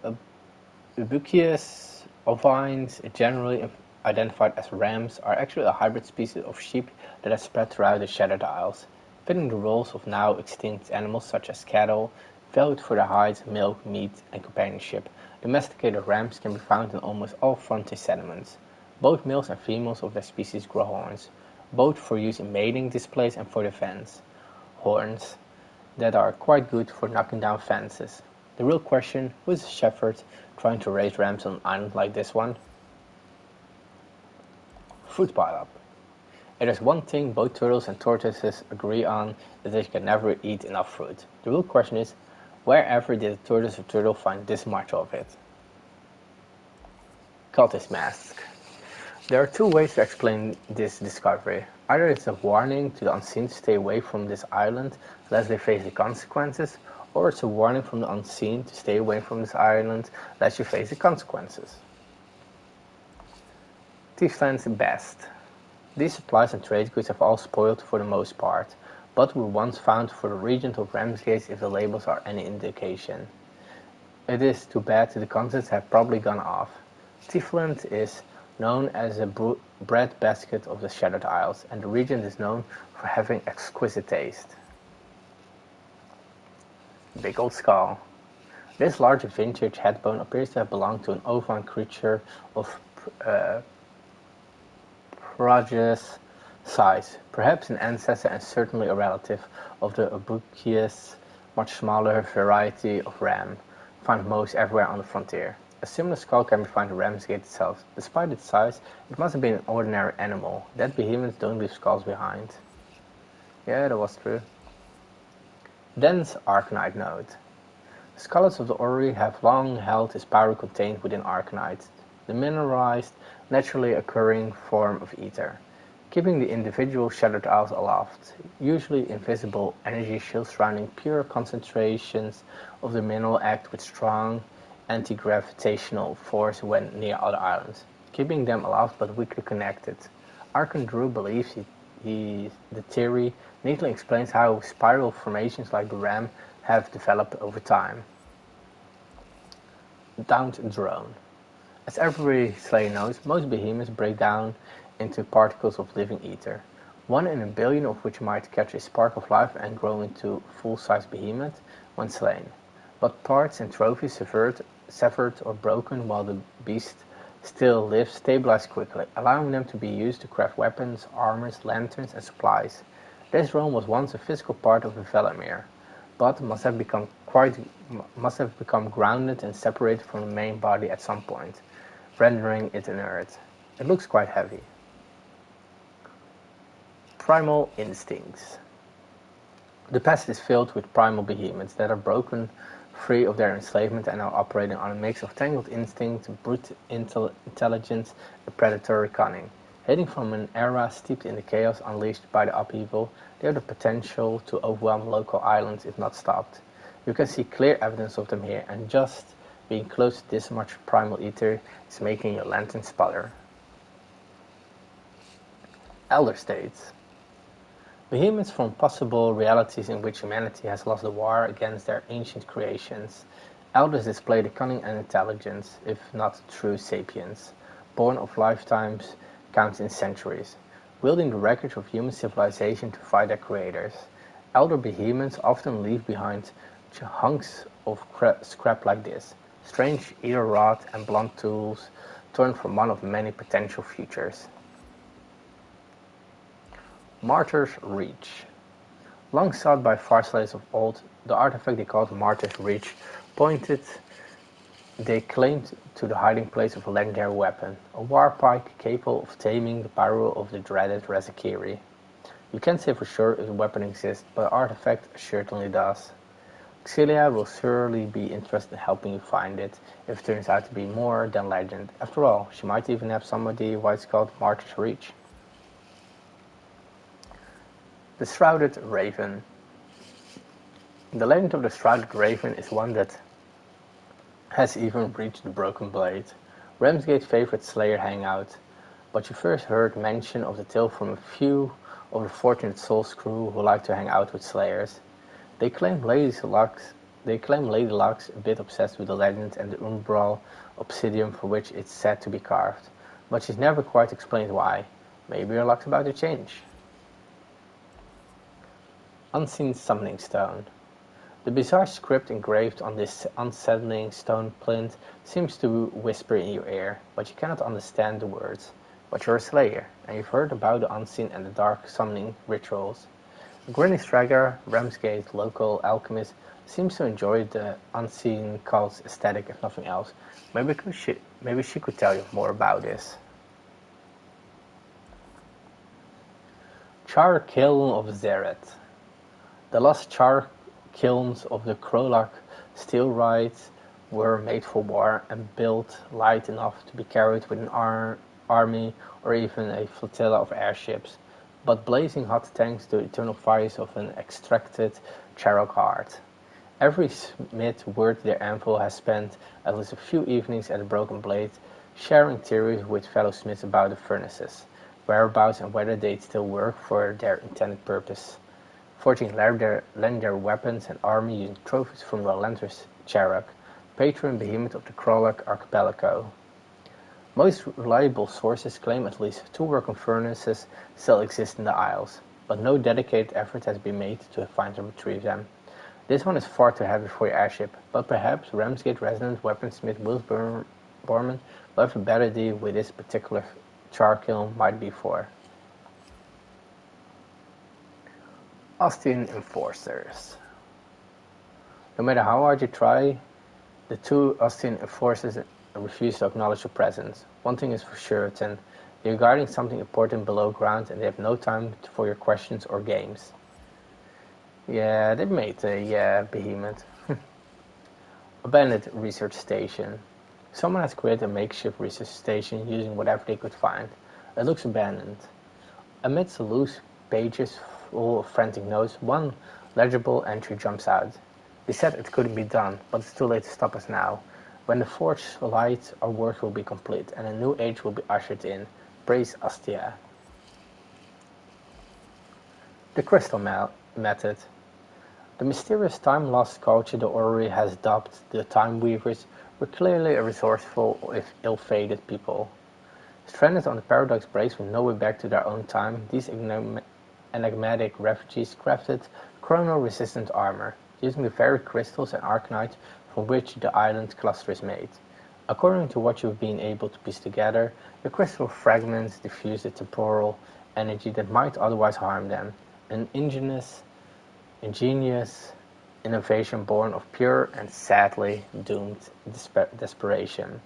Ubucus ovines, generally identified as rams, are actually a hybrid species of sheep that has spread throughout the Shattered Isles, filling the roles of now extinct animals such as cattle, valued for their hides, milk, meat, and companionship. Domesticated rams can be found in almost all frontier settlements. Both males and females of their species grow horns, both for use in mating displays and for defense. Horns that are quite good for knocking down fences. The real question, who is a shepherd trying to raise rams on an island like this one? Fruit pile-up. If there's one thing both turtles and tortoises agree on, is that they can never eat enough fruit. The real question is, wherever did the tortoise or turtle find this much of it? Cultist mask. There are two ways to explain this discovery. Either it's a warning to the unseen to stay away from this island lest they face the consequences, or it's a warning from the unseen to stay away from this island lest you face the consequences. Thiefland's best. These supplies and trade goods have all spoiled for the most part, but were once found for the region of Ramsgate if the labels are any indication. It is too bad the contents have probably gone off. Thiefland is known as a breadbasket of the Shattered Isles, and the region is known for having exquisite taste. Big Old Skull. This large vintage headbone appears to have belonged to an ovine creature of prodigious size, perhaps an ancestor and certainly a relative of the Ubucus, much smaller variety of ram, found most everywhere on the frontier. A similar skull can be found in Ramsgate itself. Despite its size, it must have been an ordinary animal. Dead behemoths don't leave skulls behind. Yeah, that was true. Dense arcanite node. The scholars of the orrery have long held this power contained within arcanite, the mineralized, naturally occurring form of ether, keeping the individual Shattered Isles aloft. Usually invisible energy shields surrounding pure concentrations of the mineral act with strong anti-gravitational force when near other islands, keeping them aloft but weakly connected. Archon Drew believes the theory neatly explains how spiral formations like the ram have developed over time. Downed drone. As every slayer knows, most behemoths break down into particles of living ether, 1 in a billion of which might catch a spark of life and grow into a full-size behemoth when slain. But parts and trophies severed or broken while the beast still lives stabilize quickly, allowing them to be used to craft weapons, armors, lanterns, and supplies. This realm was once a physical part of the Velamir, but must have become grounded and separated from the main body at some point, rendering it inert. It looks quite heavy. Primal instincts. The past is filled with primal behemoths that are broken free of their enslavement and are operating on a mix of tangled instinct, brute intelligence, and predatory cunning. Hailing from an era steeped in the chaos unleashed by the upheaval, they have the potential to overwhelm local islands if not stopped. You can see clear evidence of them here, and just being close to this much primal ether is making your lantern sputter. Elder States. Behemoths from possible realities in which humanity has lost the war against their ancient creations. Elders display the cunning and intelligence, if not true sapience, born of lifetimes counted in centuries, wielding the wreckage of human civilization to fight their creators. Elder behemoths often leave behind hunks of scrap like this, strange either wrought and blunt tools torn from one of many potential futures. Martyr's Reach. Long sought by Farslaves of old, the artifact they called Martyr's Reach pointed they claimed to the hiding place of a legendary weapon, a war pike capable of taming the power of the dreaded Rezakiri. You can't say for sure if the weapon exists, but the artifact certainly does. Celia will surely be interested in helping you find it if it turns out to be more than legend. After all, she might even have somebody what's called March's reach. The Shrouded Raven. The legend of the Shrouded Raven is one that has even reached the Broken Blade, Ramsgate's favorite Slayer hangout. But you first heard mention of the tale from a few of the Fortunate Souls crew who like to hang out with Slayers. They claim Lady Luck's a bit obsessed with the legend and the umbral obsidian for which it's said to be carved, but she's never quite explained why. Maybe her luck's about to change. Unseen Summoning Stone. The bizarre script engraved on this unsettling stone plinth seems to whisper in your ear, but you cannot understand the words. But you're a Slayer, and you've heard about the unseen and the dark summoning rituals. Granny Strager, Ramsgate's local alchemist, seems to enjoy the unseen cult's aesthetic if nothing else. Maybe she could tell you more about this. Char Kiln of Zeret. The lost char kilns of the Krolak steelrites were made for war and built light enough to be carried with an army or even a flotilla of airships, but blazing hot thanks to eternal fires of an extracted Charok heart. Every smith worth their anvil has spent at least a few evenings at the Broken Blade, sharing theories with fellow smiths about the furnaces, whereabouts and whether they'd still work for their intended purpose, forging legendary weapons and army using trophies from the relentless Charok, patron behemoth of the Krolak archipelago. Most reliable sources claim at least 2 working furnaces still exist in the Isles, but no dedicated effort has been made to find and retrieve them. This one is far too heavy for your airship, but perhaps Ramsgate resident weaponsmith Will Borman will have a better deal with this particular char kiln might be for. Ostian Enforcers. No matter how hard you try, the 2 Ostian Enforcers refuse to acknowledge your presence. One thing is for certain, they're guarding something important below ground and they have no time for your questions or games. Yeah, they made a behemoth. Abandoned research station. Someone has created a makeshift research station using whatever they could find. It looks abandoned. Amidst the loose pages full of frantic notes, one legible entry jumps out. They said it couldn't be done, but it's too late to stop us now. When the forge lights, our work will be complete, and a new age will be ushered in. Praise Astia. The Crystal Method. The mysterious time-lost culture the Orrery has dubbed the Time Weavers were clearly a resourceful, if ill-fated people. Stranded on the Paradox Breaks with no way back to their own time, these enigmatic refugees crafted chrono-resistant armor, using the very crystals and arcanite from which the island cluster is made. According to what you've been able to piece together, the crystal fragments diffuse the temporal energy that might otherwise harm them, an ingenious innovation born of pure and sadly doomed desperation.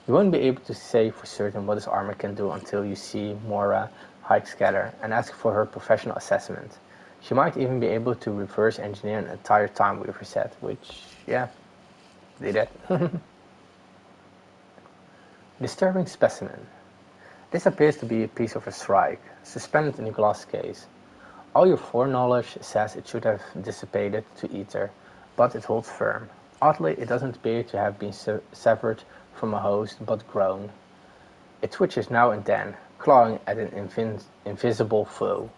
You won't be able to say for certain what this armor can do until you see Mora Hikescatter and ask for her professional assessment. She might even be able to reverse engineer an entire Time Weaver set, which, yeah, did it. Disturbing Specimen. This appears to be a piece of a shrike, suspended in a glass case. All your foreknowledge says it should have dissipated to ether, but it holds firm. Oddly, it doesn't appear to have been severed from a host, but grown. It twitches now and then, clawing at an invisible foe.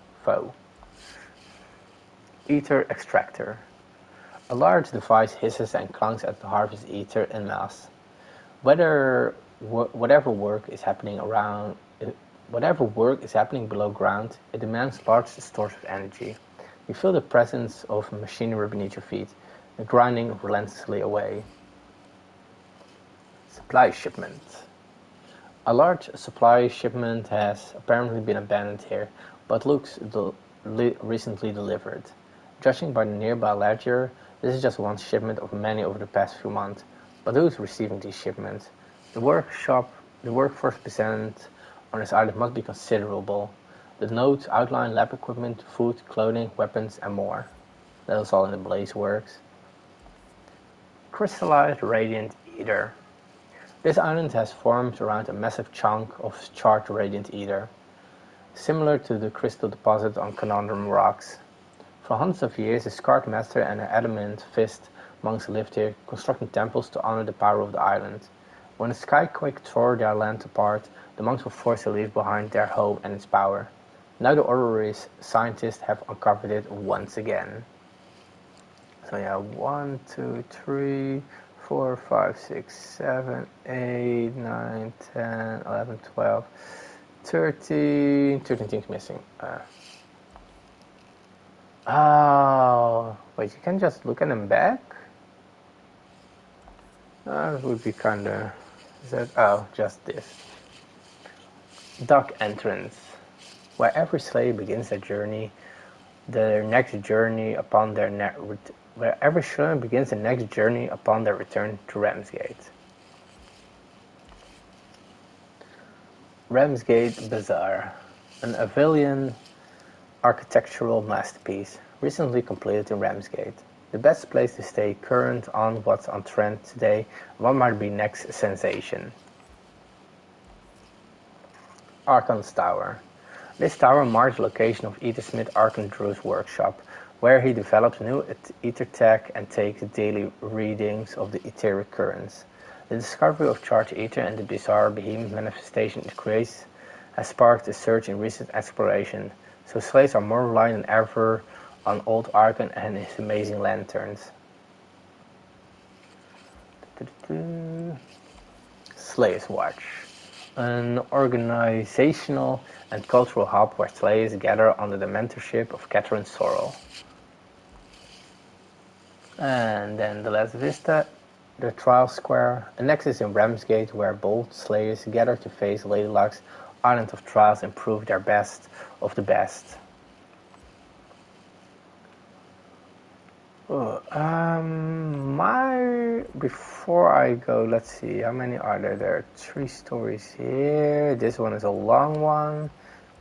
Ether Extractor. A large device hisses and clangs at the harvest ether en masse. Whatever work is happening below ground, it demands large stores of energy. You feel the presence of machinery beneath your feet, grinding relentlessly away. Supply shipment. A large supply shipment has apparently been abandoned here, but looks recently delivered. Judging by the nearby ledger, this is just one shipment of many over the past few months. But who's receiving these shipments? The workforce present on this island must be considerable. The notes outline lab equipment, food, clothing, weapons, and more. That is all in the Blaze works. crystallized radiant ether. This island has formed around a massive chunk of charged radiant ether, similar to the crystal deposit on Conundrum Rocks. For hundreds of years, the Scarred Master and the Adamant Fist monks lived here, constructing temples to honor the power of the island. When the skyquake tore their land apart, the monks were forced to leave behind their home and its power. Now the Orrery's scientists have uncovered it once again. So yeah, 1, 2, 3, 4, 5, 6, 7, 8, 9, 10, 11, 12, 13 things missing. Oh, wait, you can just look at them back? That would be kinda... Is that... Oh, just this. Dock entrance. Where every slave begins their journey, where every Sherman begins the next journey upon their return to Ramsgate. Ramsgate Bazaar, an Avilian architectural masterpiece, recently completed in Ramsgate. The best place to stay current on what's on trend today, what might be next sensation. Archon's Tower. This tower marks the location of Aethersmith Archon Drew's workshop, where he develops new ether tech and takes daily readings of the etheric currents. The discovery of charged ether and the bizarre behemoth manifestation it creates has sparked a surge in recent exploration, so slaves are more reliant than ever on old Archon and his amazing lanterns. Slaves Watch. An organizational and cultural hub where slaves gather under the mentorship of Catherine Sorrell. And then the last vista, the Trial Square, a nexus in Ramsgate where bold slaves gather to face Lady Luck's island of trials and prove their best of the best. Before I go, let's see, how many are there? There are 3 stories here. This one is a long one.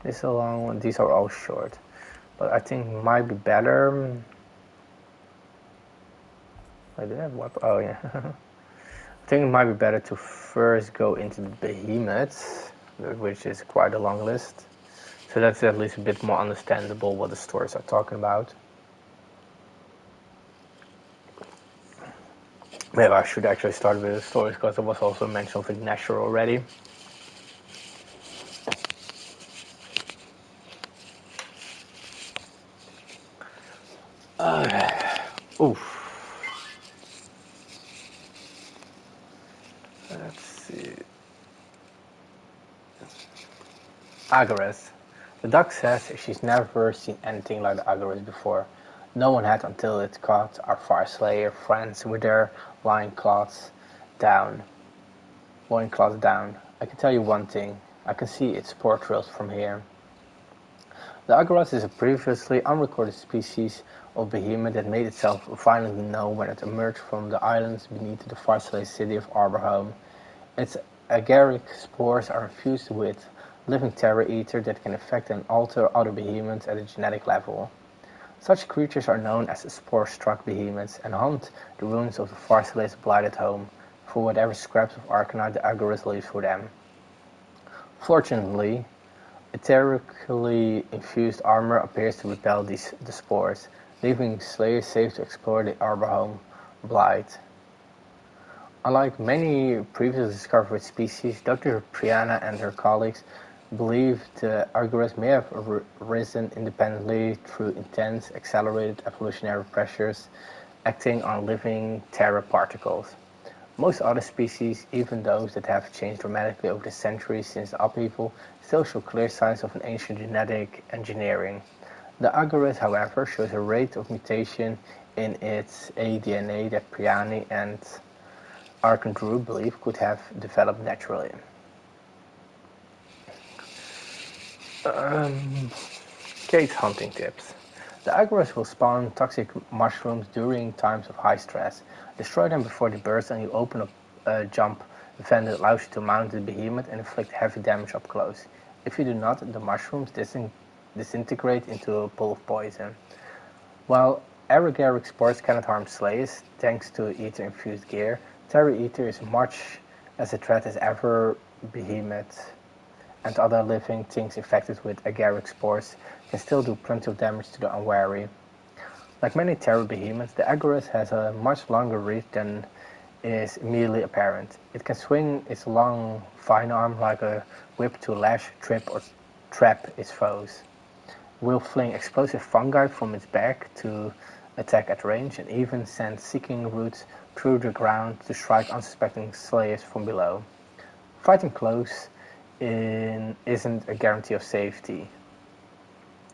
This is a long one. These are all short. But I think it might be better. I did have what? Oh yeah. I think it might be better to first go into the behemoths, which is quite a long list. So that's at least a bit more understandable what the stories are talking about. Maybe I should actually start with the stories because there was also mention of Ignatius already. Oof. Let's see. Agares. The duck says she's never seen anything like the Agares before. No one had until it caught our fire slayer friends with their loincloths down. I can tell you one thing. I can see its spore trails from here. The Agaras is a previously unrecorded species of behemoth that made itself violently known when it emerged from the islands beneath the far-slay city of Arborhome. Its agaric spores are infused with living terror ether that can affect and alter other behemoths at a genetic level. Such creatures are known as spore-struck behemoths and haunt the ruins of the Farslay's blighted home for whatever scraps of arcanite the Agaras leaves for them. Fortunately, etherically infused armor appears to repel the spores, leaving slayers safe to explore the Arborhome blight. Unlike many previously discovered species, Dr. Priana and her colleagues believe the Agaras may have risen independently through intense, accelerated evolutionary pressures acting on living terra particles. Most other species, even those that have changed dramatically over the centuries since the upheaval, still show clear signs of an ancient genetic engineering. The Agaras, however, shows a rate of mutation in its aDNA that Priani and Arcandrew believe could have developed naturally. Kate's hunting tips. The Agaras will spawn toxic mushrooms during times of high stress. Destroy them before they burst and you open a jump vent that allows you to mount the behemoth and inflict heavy damage up close. If you do not, the mushrooms disintegrate into a pool of poison. While aerogaric spores cannot harm slaves thanks to ether-infused gear. Terra Ether is much as a threat as ever. Behemoths and other living things infected with agaric spores can still do plenty of damage to the unwary. Like many terror behemoths, the Agarus has a much longer reach than is immediately apparent. It can swing its long vine arm like a whip to lash, trip, or trap its foes. It will fling explosive fungi from its back to attack at range, and even send seeking roots through the ground to strike unsuspecting slaves from below. Fighting close isn't a guarantee of safety.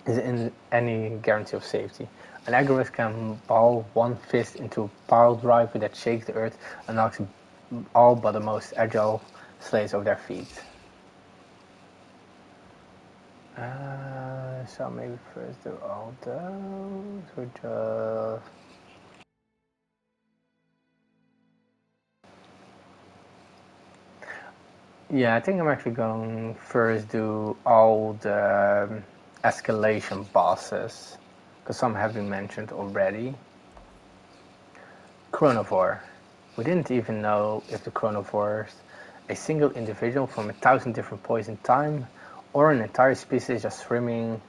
Isn't any guarantee of safety. An Agarus can ball one fist into a pile driver that shakes the earth and knocks all but the most agile slaves off their feet. So maybe first do all those, or just... Yeah, I think I'm actually going first do all the escalation bosses, because some have been mentioned already. Chronovore. We didn't even know if the chronovores, a single individual from 1,000 different points in time, or an entire species just swimming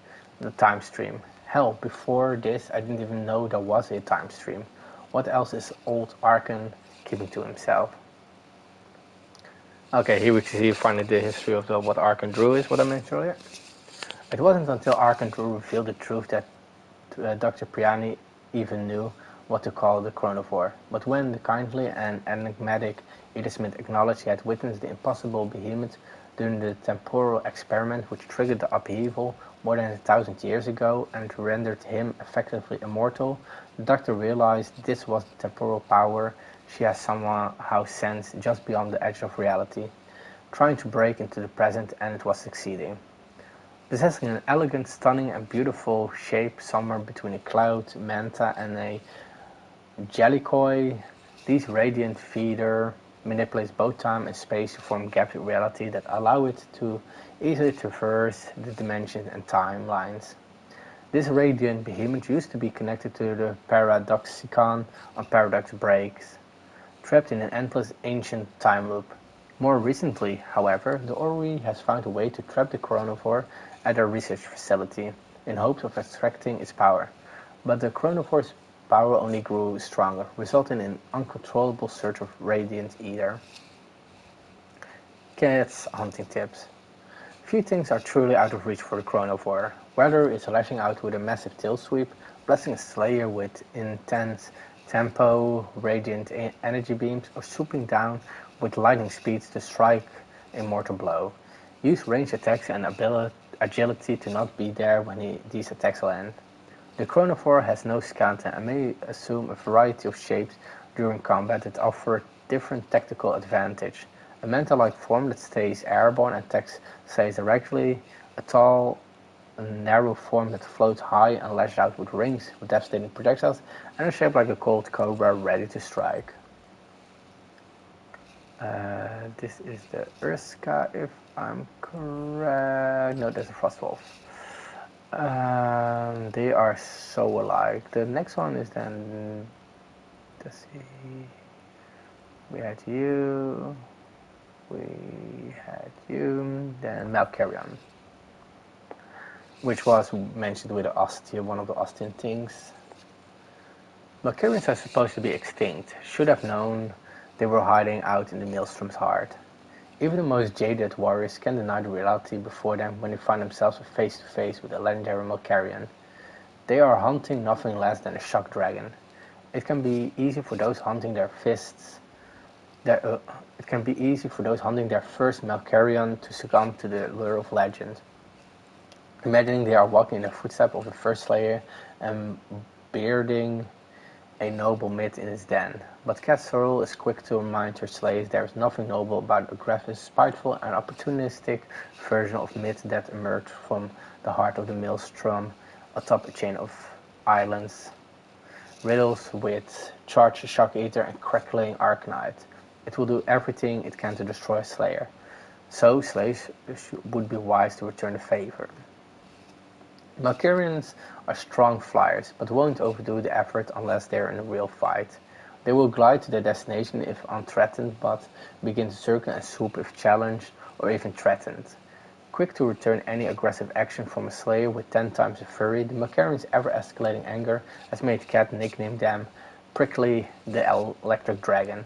the time stream. Hell, before this I didn't even know there was a time stream. What else is old Arkan keeping to himself? Okay, here we see finally the history of what Arkan Drew is, what I mentioned earlier. It wasn't until Arkan Drew revealed the truth that Dr. Priani even knew what to call the chronovore. But when the kindly and enigmatic Edismith acknowledged he had witnessed the impossible behemoth during the temporal experiment which triggered the upheaval more than 1,000 years ago and rendered him effectively immortal, the doctor realized this was the temporal power she has somehow sensed just beyond the edge of reality, trying to break into the present, and it was succeeding. Possessing an elegant, stunning, and beautiful shape somewhere between a cloud, manta, and a jellicoy, this radiant feeder manipulates both time and space to form gaps in reality that allow it to easily traverse the dimensions and timelines. This radiant behemoth used to be connected to the Paradoxicon on paradox breaks, trapped in an endless ancient time loop. More recently, however, the Orrery has found a way to trap the chronovore at their research facility, in hopes of extracting its power. But the chronovore's power only grew stronger, resulting in an uncontrollable surge of radiant ether. Cat's hunting tips. Few things are truly out of reach for the chronovore, whether it's lashing out with a massive tail sweep, blasting a slayer with intense tempo, radiant energy beams, or swooping down with lightning speeds to strike a mortal blow. Use ranged attacks and agility to not be there when these attacks land. The chronovore has no skeleton and may assume a variety of shapes during combat that offer different tactical advantage. A manta-like form that stays airborne and attacks slays directly, a tall, narrow form that floats high and lashes out with rings with devastating projectiles, and a shape like a cold cobra ready to strike. This is the Urska, if I'm correct. No, that's a Frostwolf. They are so alike. The next one is then, let's see, we had you, then Malkarion, which was mentioned with the Ostia, one of the Ostian things. Malkarians are supposed to be extinct, should have known they were hiding out in the Maelstrom's heart. Even the most jaded warriors can deny the reality before them when they find themselves face to face with a legendary Malkarian. They are hunting nothing less than a shock dragon. It can be easy for those hunting their first Malkarian to succumb to the lure of legend. Imagining they are walking in the footsteps of the first slayer and bearding a noble myth in his den. But Cat Sorrel is quick to remind her slaves there is nothing noble about a aggressive, spiteful, and opportunistic version of myth that emerged from the heart of the Maelstrom atop a chain of islands, riddles with charged shock eater and crackling arcanite. It will do everything it can to destroy a slayer, so slaves would be wise to return the favor. Valkyrians are strong flyers, but won't overdo the effort unless they are in a real fight. They will glide to their destination if unthreatened, but begin to circle and swoop if challenged or even threatened. Quick to return any aggressive action from a slayer with 10 times the fury, the Macarian's ever-escalating anger has made Cat nickname them Prickly the Electric Dragon.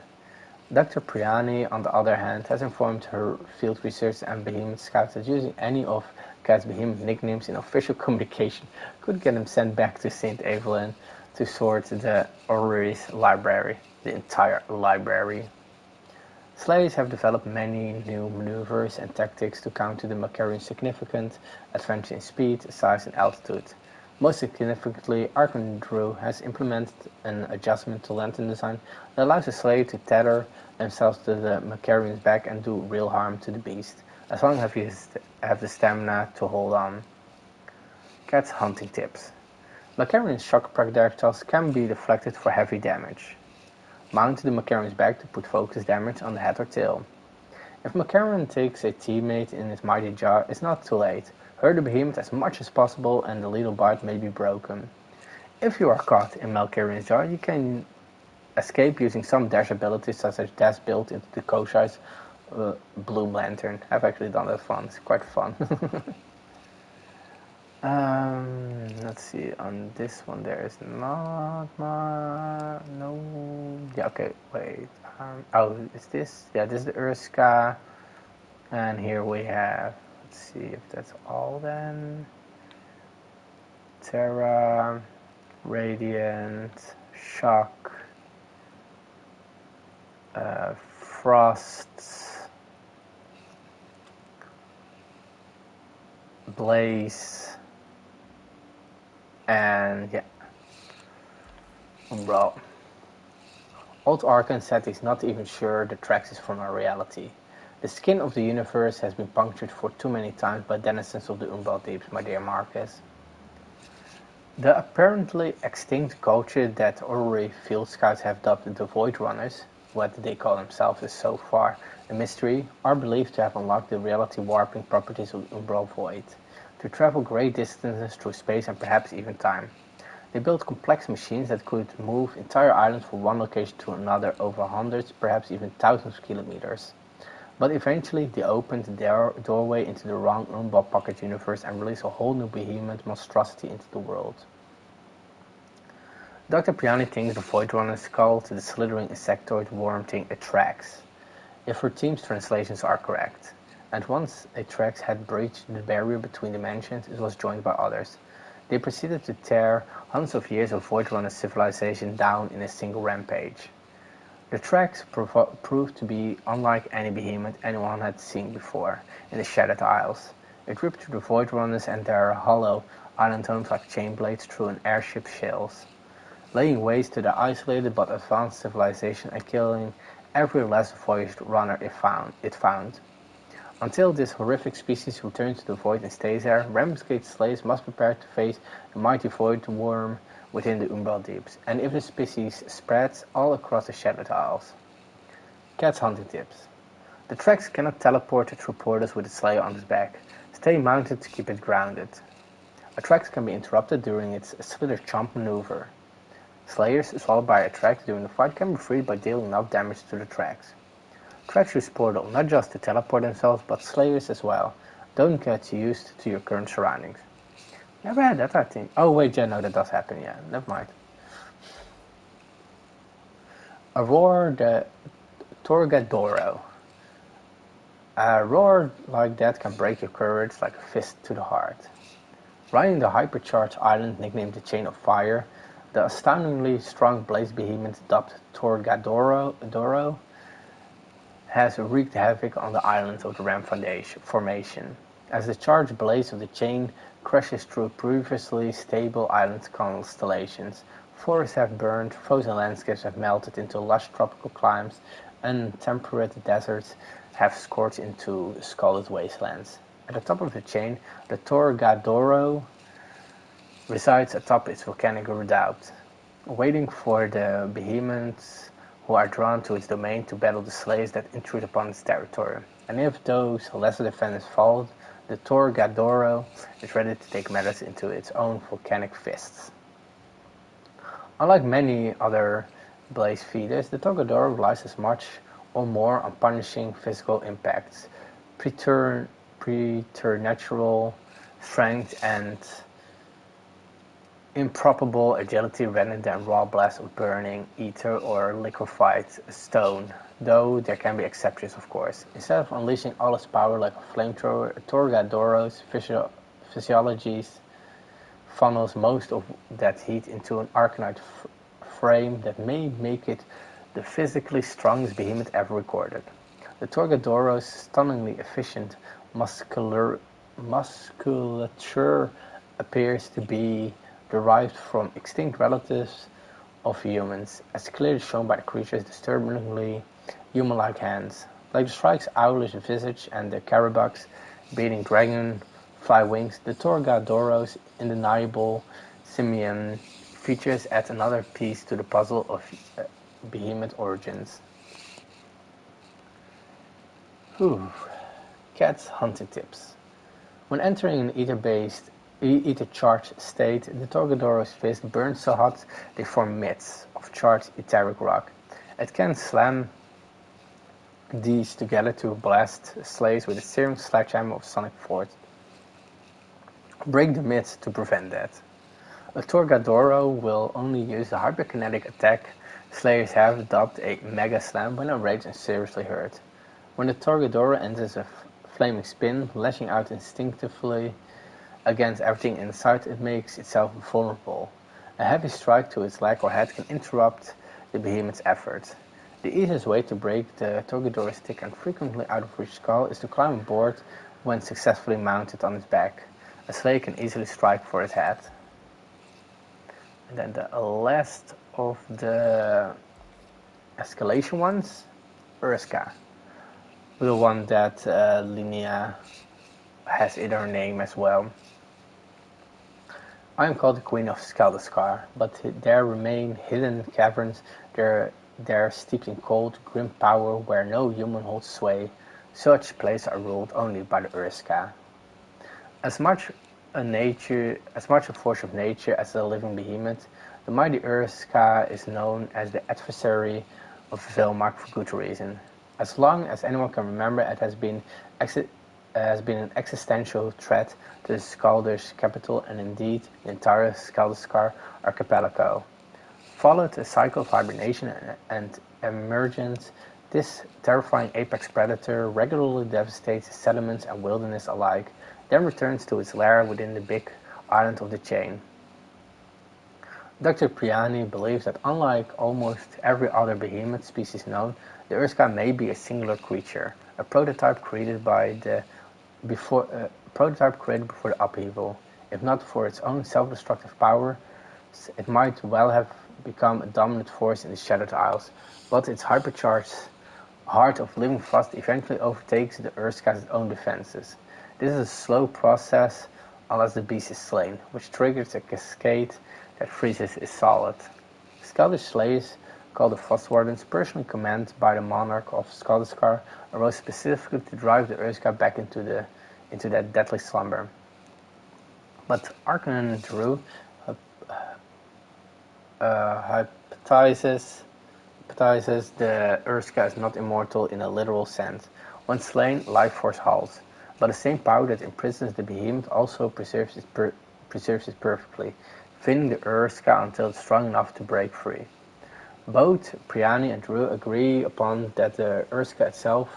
Dr. Priani, on the other hand, has informed her field research and behemoth scouts that using any of Cat's behemoth nicknames in official communication could get him sent back to St. Evelyn to sort the Orrery's library, the entire library. Slayers have developed many new maneuvers and tactics to counter the Macarian's significant advantage in speed, size and altitude. Most significantly, Arcandrew has implemented an adjustment to lantern design that allows the Slayer to tether themselves to the Macarian's back and do real harm to the beast, as long as you have the stamina to hold on. Cat's hunting tips. Macarian's shock projectiles can be deflected for heavy damage. Mount the Macarian's back to put focus damage on the head or tail. If Macarian takes a teammate in his mighty jaw, it's not too late. Hurt the behemoth as much as possible and the lethal bite may be broken. If you are caught in Macarian's jaw, you can escape using some dash abilities such as dash built into the Koshai's Bloom Lantern. I've actually done that fun, it's quite fun. Let's see, on this one there is not much, no, yeah, okay, wait, oh, is this, yeah, this is the Urska, and here we have, let's see if that's all then, Terra, Radiant, Shock, Frost, Blaze, and yeah, Umbral. Old Arkan said he's not even sure the tracks is from a reality. The skin of the universe has been punctured for too many times by denizens of the Umbral Deeps, my dear Marcus. The apparently extinct culture that Orrery field scouts have dubbed the Void Runners, what they call themselves is so far a mystery, are believed to have unlocked the reality warping properties of the Umbral Void, to travel great distances through space and perhaps even time. They built complex machines that could move entire islands from one location to another over hundreds, perhaps even thousands of kilometers. But eventually they opened their doorway into the wrong Umbral pocket universe and released a whole new behemoth monstrosity into the world. Dr. Priani thinks the Void Runners called the slithering insectoid worm thing Atrax, if her team's translations are correct. And once Atrax had breached the barrier between dimensions, it was joined by others. They proceeded to tear hundreds of years of Void Runner civilization down in a single rampage. The Atrax proved to be unlike any behemoth anyone had seen before in the Shattered Isles. It ripped through the Void Runners and their hollow island homes like chain blades through an airship's shells, laying waste to the isolated but advanced civilization and killing every last voyaged runner it found. Until this horrific species returns to the void and stays there, Ramsgate slaves must prepare to face the mighty void worm within the Umbral Deeps, and if the species spreads all across the Shattered Isles. Cat's hunting tips. The Trax cannot teleport through portals with its slayer on its back. Stay mounted to keep it grounded. A Trax can be interrupted during its Slither Chomp maneuver. Slayers swallowed by a Trax during the fight can be freed by dealing enough damage to the Trax. Trax use Portal not just to teleport themselves, but Slayers as well. Don't get used to your current surroundings. Never had that, I think. Oh wait, yeah, no, that does happen, yeah, never mind. Aurora the Torgadoro. A roar like that can break your courage like a fist to the heart. Riding the hypercharged island nicknamed the Chain of Fire, the astoundingly strong blaze behemoth dubbed Torgadoro has wreaked havoc on the islands of the Ram Formation. As the charged blaze of the chain crashes through previously stable island constellations, forests have burned, frozen landscapes have melted into lush tropical climes, and temperate deserts have scorched into scarlet wastelands. At the top of the chain, the Torgadoro resides atop its volcanic redoubt, waiting for the behemoths who are drawn to its domain to battle the slaves that intrude upon its territory. And if those lesser defenders fall, The Torgadoro is ready to take matters into its own volcanic fists. Unlike many other blaze feeders, the Torgadoro relies as much or more on punishing physical impacts, preternatural strength, and improbable agility rather than raw blasts of burning ether or liquefied stone, though there can be exceptions, of course. Instead of unleashing all its power like a flamethrower, Torgadoro's physiology funnels most of that heat into an arcanite frame that may make it the physically strongest behemoth ever recorded. The Torgadoro's stunningly efficient musculature appears to be derived from extinct relatives of humans, as clearly shown by the creature's disturbingly human-like hands. Like the Strike's owlish visage and the Carabuc's beating dragonfly wings, the Torgadoro's undeniable simian features add another piece to the puzzle of behemoth origins. Cat's hunting tips. When entering an ether-charged state, the Torgadoro's fist burns so hot they form mitts of charged etheric rock. It can slam these together to blast slaves with a searing sledgehammer of sonic force. Break the mitts to prevent that. A Torgadoro will only use the hyperkinetic attack slayers have dubbed a Mega Slam when enraged and seriously hurt. When the Torgadoro enters a flaming spin, lashing out instinctively against everything in sight, it makes itself vulnerable. A heavy strike to its leg or head can interrupt the behemoth's efforts. The easiest way to break the Torgadoro's thick and frequently out-of-reach skull is to climb aboard when successfully mounted on its back. A slayer can easily strike for its head. And then the last of the escalation ones, Urska. The one that Linnea has in her name as well. I am called the Queen of Skaldeskar, but there remain hidden caverns there steeped in cold, grim power where no human holds sway. Such places are ruled only by the Urska. As much a force of nature as a living behemoth, the mighty Urska is known as the adversary of Velmark for good reason. As long as anyone can remember, it has been an existential threat to the Skaldish capital and indeed the entire Skaldeskar archipelago. Followed a cycle of hibernation and emergence, this terrifying apex predator regularly devastates settlements and wilderness alike, then returns to its lair within the big island of the chain. Dr. Priani believes that unlike almost every other behemoth species known, the Urska may be a singular creature, a prototype created before the upheaval. If not for its own self-destructive power, it might well have become a dominant force in the Shattered Isles, but its hypercharged heart of living frost eventually overtakes the Urska's own defenses. This is a slow process unless the beast is slain, which triggers a cascade that freezes its solid. Skaldish slayers, called the Frostwardens, personally commanded by the monarch of Skaldeskar, arose specifically to drive the Urska back into that deadly slumber. But Arcanon Drew hypothesizes the Urska is not immortal in a literal sense. Once slain, life force halts, but the same power that imprisons the behemoth also preserves it perfectly, freeing the Urska until it's strong enough to break free. Both Priani and Drew agree upon that the Urska itself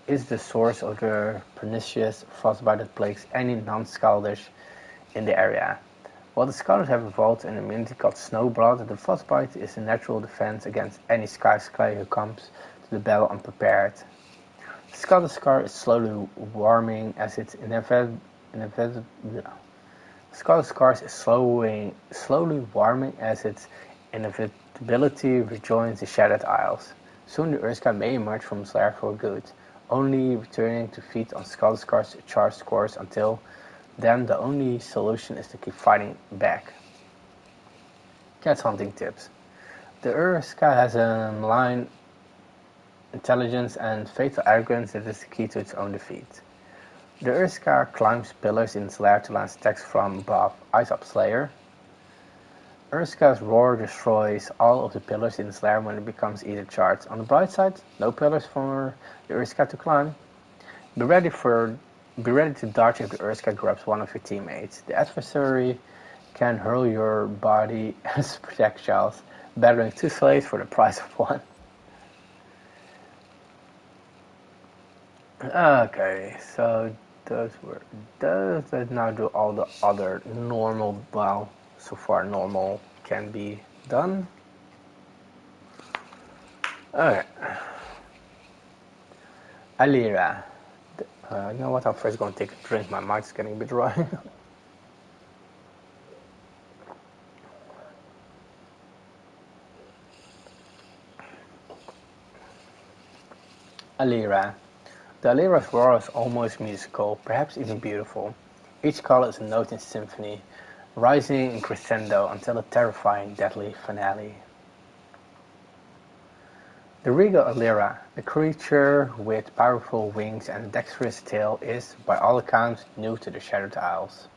is the source of the pernicious frostbite that plagues any non-Skaldish in the area. While the Skaldish have evolved an immunity called Snowblood, the frostbite is a natural defense against any Sky Slayer who comes to the battle unprepared. Skaldeskar is slowly warming as its inevitability rejoins the Shattered Isles. Soon the Urska may emerge from its lair for good, only returning to feed on Skaldeskar's charged course. Until then, the only solution is to keep fighting back. Cat's hunting tips. The Urska has a malign intelligence and fatal arrogance that is the key to its own defeat. The Urska climbs pillars in its lair to land attacks from above. Eyes up, Slayer. Urska's roar destroys all of the pillars in its lair when it becomes either charged. On the bright side, no pillars for the Urska to climb. Be ready to dodge if the Urska grabs one of your teammates. The adversary can hurl your body as projectiles, battering 2 slaves for the price of 1. Okay, so does that now do all the other normal, well, so far normal can be done? Okay. Alira. You know what, I'm first going to take a drink, my mouth's getting a bit dry. Alira. The Alira's roar is almost musical, perhaps even beautiful. Each call is a note in symphony, rising in crescendo until a terrifying, deadly finale. The regal Alira, a creature with powerful wings and a dexterous tail, is, by all accounts, new to the Shattered Isles.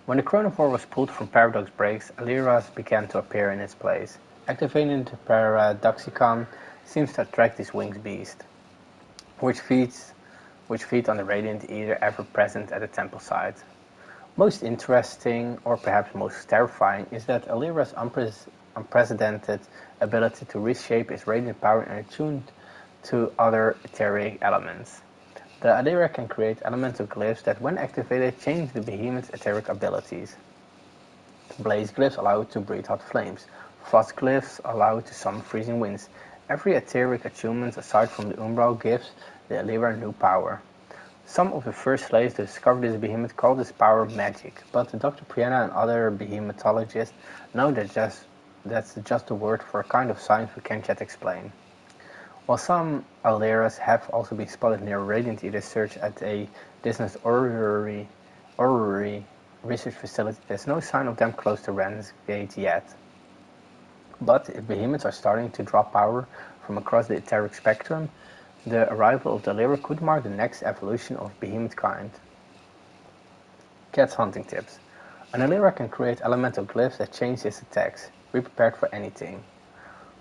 When the chronophore was pulled from Paradox Breaks, Aliras began to appear in its place. Activating the Paradoxicon seems to attract this winged beast, which feeds on the radiant ether ever present at the temple site. Most interesting, or perhaps most terrifying, is that Alira's unprecedented ability to reshape its radiant power and attune to other etheric elements. The Alira can create elemental glyphs that, when activated, change the behemoth's etheric abilities. Blaze glyphs allow it to breathe hot flames. Frost glyphs allow it to summon freezing winds. Every etheric attunement aside from the Umbral gives the Alira new power. Some of the first slaves to discover this behemoth called this power magic, but Dr. Priena and other behemothologists know that that's just a word for a kind of science we can't yet explain. While some Aliras have also been spotted near Radiant Ether Search at a distant orrery research facility, there's no sign of them close to Renegade yet. But if behemoths are starting to draw power from across the etheric spectrum, the arrival of the Alira could mark the next evolution of behemoth kind. Cat's hunting tips. An Alira can create elemental glyphs that change its attacks. Be prepared for anything.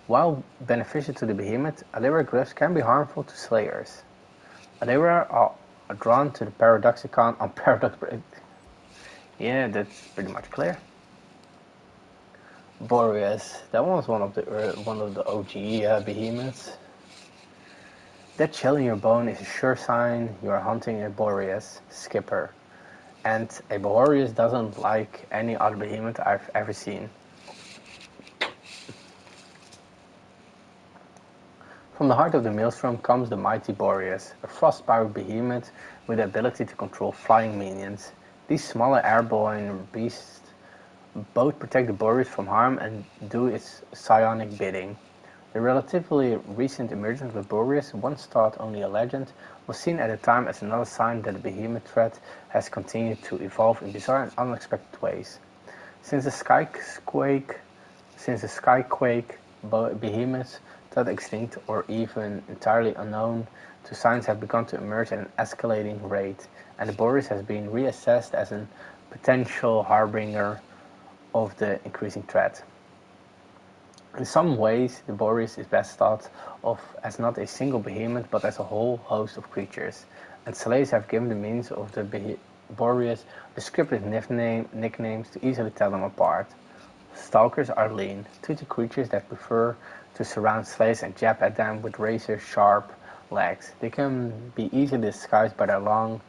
While beneficial to the behemoth, Alira glyphs can be harmful to slayers. Alira are drawn to the Paradoxicon on Paradox Break. Yeah, that's pretty much clear. Boreas, that one was one of the OG behemoths. That chill in your bone is a sure sign you are hunting a Boreas, Skipper. And a Boreas doesn't like any other behemoth I've ever seen. From the heart of the Maelstrom comes the mighty Boreas, a frost-powered behemoth with the ability to control flying minions. These smaller airborne beasts both protect the Boreas from harm and do its psionic bidding. The relatively recent emergence of the Boreas, once thought only a legend, was seen at the time as another sign that the behemoth threat has continued to evolve in bizarre and unexpected ways. Since the Skyquake, behemoths, thought extinct or even entirely unknown to science, have begun to emerge at an escalating rate, and the Boreas has been reassessed as a potential harbinger of the increasing threat. In some ways, the Boreas is best thought of as not a single behemoth, but as a whole host of creatures, and slaves have given the meanings of the Boreas descriptive nicknames to easily tell them apart. Stalkers are lean, toothy creatures that prefer to surround slaves and jab at them with razor-sharp legs. They can be easily disguised by their long,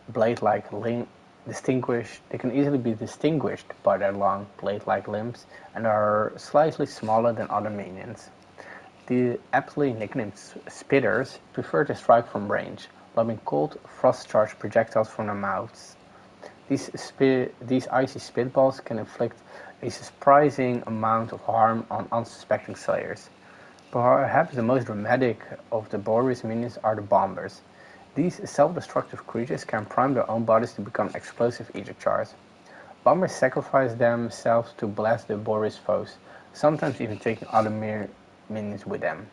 blade-like limbs. They can easily be distinguished by their long, blade-like limbs and are slightly smaller than other minions. The aptly nicknamed Spitters prefer to strike from range, lobbing cold, frost-charged projectiles from their mouths. These icy spitballs can inflict a surprising amount of harm on unsuspecting slayers. Perhaps the most dramatic of the Boreas minions are the Bombers. These self-destructive creatures can prime their own bodies to become explosive ether charts. Bombers sacrifice themselves to blast the Boreas foes, sometimes even taking other minions with them.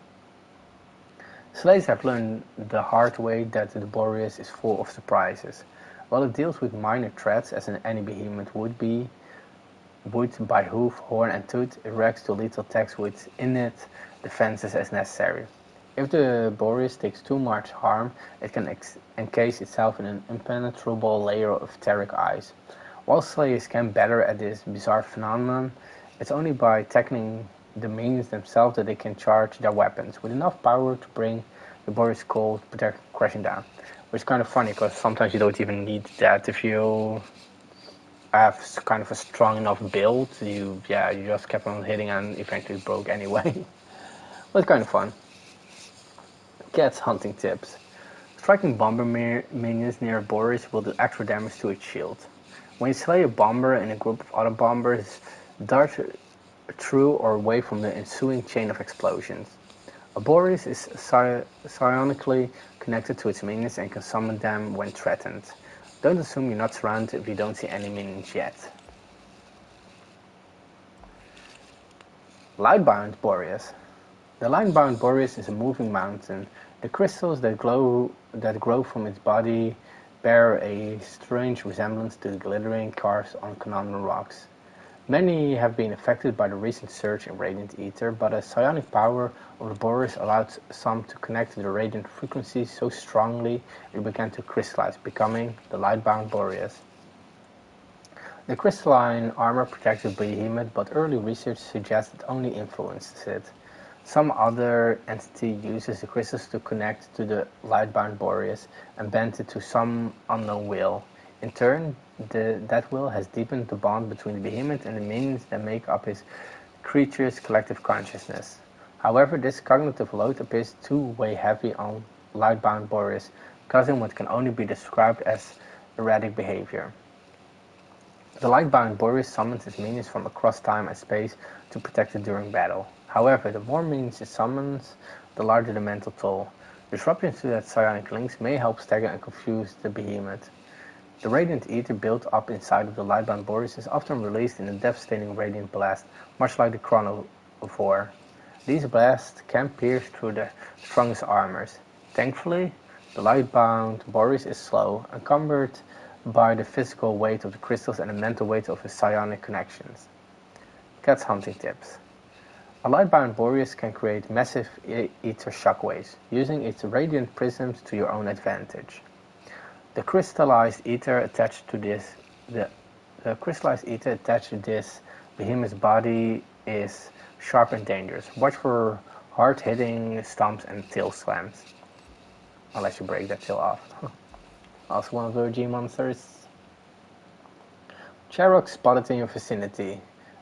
Slaves have learned the hard way that the Boreas is full of surprises. While it deals with minor threats as any behemoth would by hoof, horn and tooth, it reacts to lethal attacks with innate defenses as necessary. If the Boreas takes too much harm, it can encase itself in an impenetrable layer of etheric ice. While Slayers can better at this bizarre phenomenon, it's only by tackling the minions themselves that they can charge their weapons with enough power to bring the Boreas cold protect crashing down. Which is kind of funny because sometimes you don't even need that if you have kind of a strong enough build. You just kept on hitting and eventually broke anyway. But it's kind of fun. Cat's hunting tips. Striking bomber minions near Boreas will do extra damage to its shield. When you slay a bomber in a group of other bombers, dart through or away from the ensuing chain of explosions. A Boreas is psionically connected to its minions and can summon them when threatened. Don't assume you're not surrounded if you don't see any minions yet. Lightbound Boreas. The lightbound Boreas is a moving mountain. The crystals that grow from its body bear a strange resemblance to the glittering cars on Conundrum rocks. Many have been affected by the recent surge in radiant ether, but the psionic power of the Boreas allowed some to connect to the radiant frequency so strongly it began to crystallize, becoming the Lightbound Boreas. The crystalline armor protected Behemoth, but early research suggests it only influences it. Some other entity uses the crystals to connect to the Lightbound Boreas and bend it to some unknown will. In turn, that will has deepened the bond between the Behemoth and the minions that make up his creature's collective consciousness. However, this cognitive load appears to weigh heavy on Lightbound Boreas, causing what can only be described as erratic behavior. The Lightbound Boreas summons its minions from across time and space to protect it during battle. However, the more minions it summons, the larger the mental toll. Disruptions to that psionic links may help stagger and confuse the Behemoth. The radiant ether built up inside of the Lightbound Boreas is often released in a devastating radiant blast, much like the chronovore. These blasts can pierce through the strongest armors. Thankfully, the Lightbound Boreas is slow, encumbered by the physical weight of the crystals and the mental weight of his psionic connections. Cat's hunting tips. A Lightbound Boreas can create massive ether shockwaves, using its radiant prisms to your own advantage. The crystallized ether attached to this behemoth's body is sharp and dangerous. Watch for hard-hitting stomps and tail slams, unless you break that tail off. Also one of the OG monsters. Charoks spotted in your vicinity.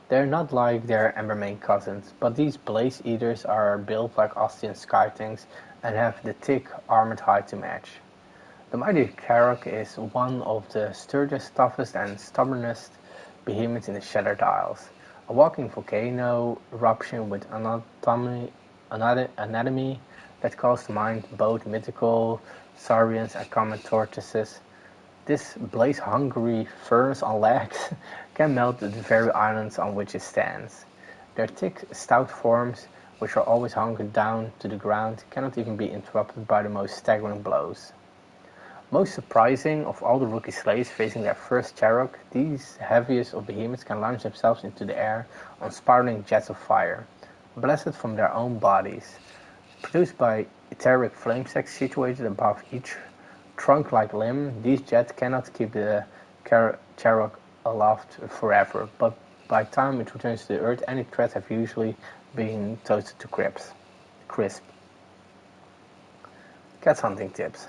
They're not like their Embermane cousins, but these Blaze Eaters are built like Ostian Skytanks and have the thick armored hide to match. The mighty Charok is one of the sturdiest, toughest, and stubbornest behemoths in the Shattered Isles. A walking volcano eruption with anatomy that calls to mind both mythical saurians and common tortoises. This blaze-hungry furnace on legs can melt the very islands on which it stands. Their thick, stout forms, which are always hunkered down to the ground, cannot even be interrupted by the most staggering blows. Most surprising of all the rookie slaves facing their first Charok, these heaviest of behemoths can launch themselves into the air on spiraling jets of fire, blasted from their own bodies. Produced by etheric flame sacs situated above each trunk-like limb, these jets cannot keep the Charok aloft forever, but by the time it returns to the earth, any threats have usually been toasted to crisp. Cat's hunting tips.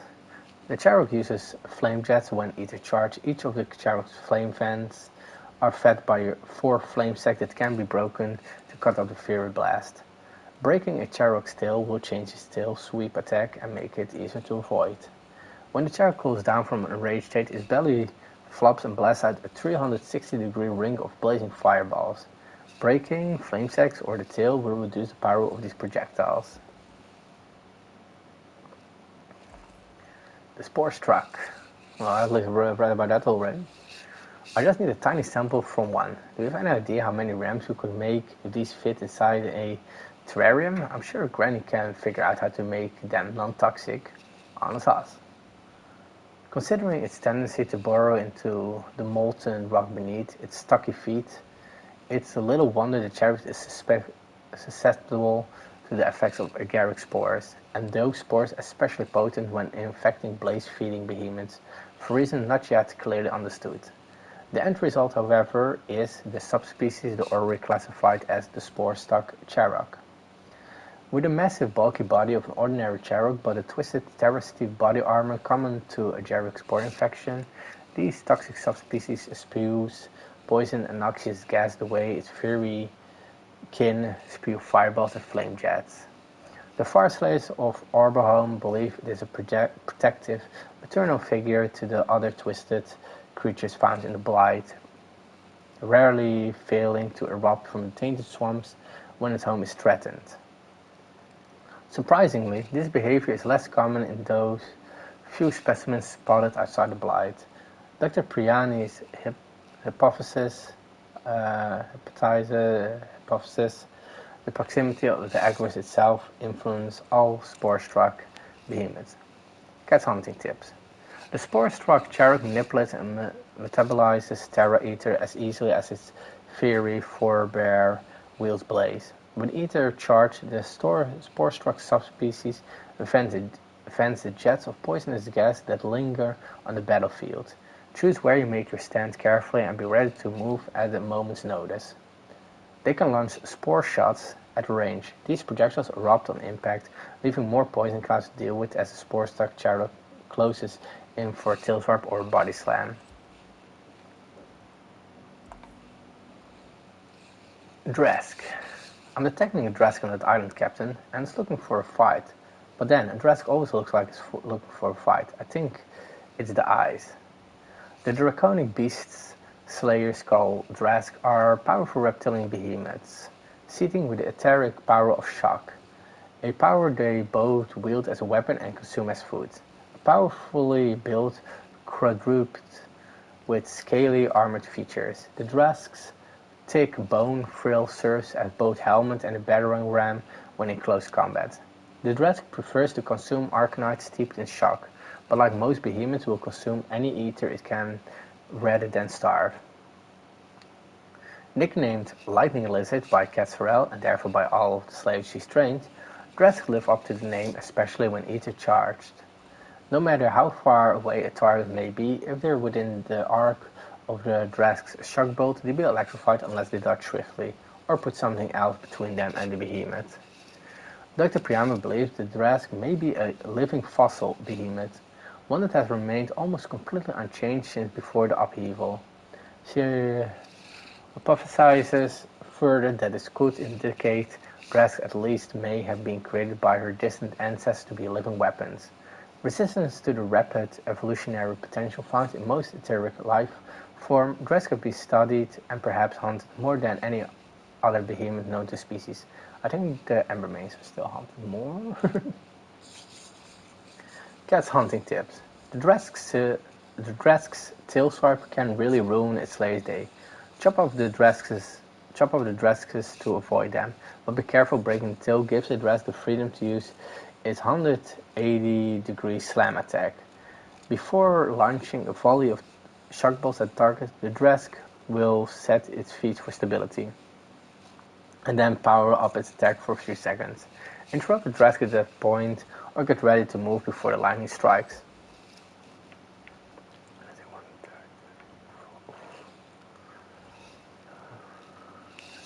The Charok uses flame jets when ether charged. Each of the Charok's flame vents are fed by 4 flame sacs that can be broken to cut off the fiery blast. Breaking a Charok's tail will change its tail sweep attack and make it easier to avoid. When the Charok cools down from an enraged state, its belly flops and blasts out a 360-degree ring of blazing fireballs. Breaking flame sacs or the tail will reduce the power of these projectiles. The Spore Struck. Well, I've read about that already. I just need a tiny sample from one. Do you have any idea how many ramps we could make if these fit inside a Terrarium? I'm sure Granny can figure out how to make them non-toxic on a sauce. Considering its tendency to burrow into the molten rock beneath its stocky feet, it's a little wonder the cherub is susceptible to the effects of agaric spores, and those spores especially potent when infecting blaze-feeding behemoths, for reasons not yet clearly understood. The end result, however, is the subspecies the author classified as the spore-stuck charrock. With a massive bulky body of an ordinary charrock but a twisted terracite body armor common to agaric spore infection, these toxic subspecies spews poison and noxious gas the way its fiery kin spew fireballs and flame jets. The Farslayers of Arborholm believe it is a protective, maternal figure to the other twisted creatures found in the Blight, rarely failing to erupt from the tainted swamps when its home is threatened. Surprisingly, this behavior is less common in those few specimens spotted outside the Blight. Dr. Priani's hypothesis, the proximity of the aggros itself influences all spore-struck behemoths. Cat hunting tips. The spore-struck charrock manipulates and metabolizes Terra Ether as easily as its fiery forebear wields blaze. When Ether charged, the spore-struck subspecies vents the jets of poisonous gas that linger on the battlefield. Choose where you make your stand carefully and be ready to move at a moment's notice. They can launch spore shots at range. These projectiles erupt on impact, leaving more poison clouds to deal with as the spore-stuck charrock closes in for a tail swipe or a body slam. Drask. I'm detecting a Drask on that island, Captain, and it's looking for a fight. But then, a Drask always looks like it's looking for a fight. I think it's the eyes. The draconic beasts slayers called Drask are powerful reptilian behemoths, seething with the etheric power of shock, a power they both wield as a weapon and consume as food. A powerfully built quadruped with scaly armored features, the Drask's thick bone frill serves as both helmet and a battering ram when in close combat. The Drask prefers to consume arcanite steeped in shock, but like most behemoths will consume any ether it can rather than starve. Nicknamed Lightning Lizard by Catfarel and therefore by all of the slaves she's trained, Drask live up to the name, especially when ether charged. No matter how far away a target may be, if they're within the arc of the Drask's shock bolt, they be electrified unless they dodge swiftly, or put something else between them and the behemoth. Dr. Priama believes the Drask may be a living fossil behemoth, one that has remained almost completely unchanged since before the upheaval. She hypothesizes further that this could indicate Drask at least may have been created by her distant ancestors to be living weapons. Resistance to the rapid evolutionary potential found in most etheric life form, Drask could be studied and perhaps hunted more than any other behemoth known to species. I think the Embermanes are still hunted more. Cat's hunting tips. The Drask's tail swipe can really ruin its slayer's day. Chop off the Drasks to avoid them, but be careful breaking the tail gives the Drask the freedom to use its 180-degree slam attack. Before launching a volley of shock bolts at target, the Drask will set its feet for stability, and then power up its attack for a few seconds. Interrupt the Drask at that point, or get ready to move before the lightning strikes.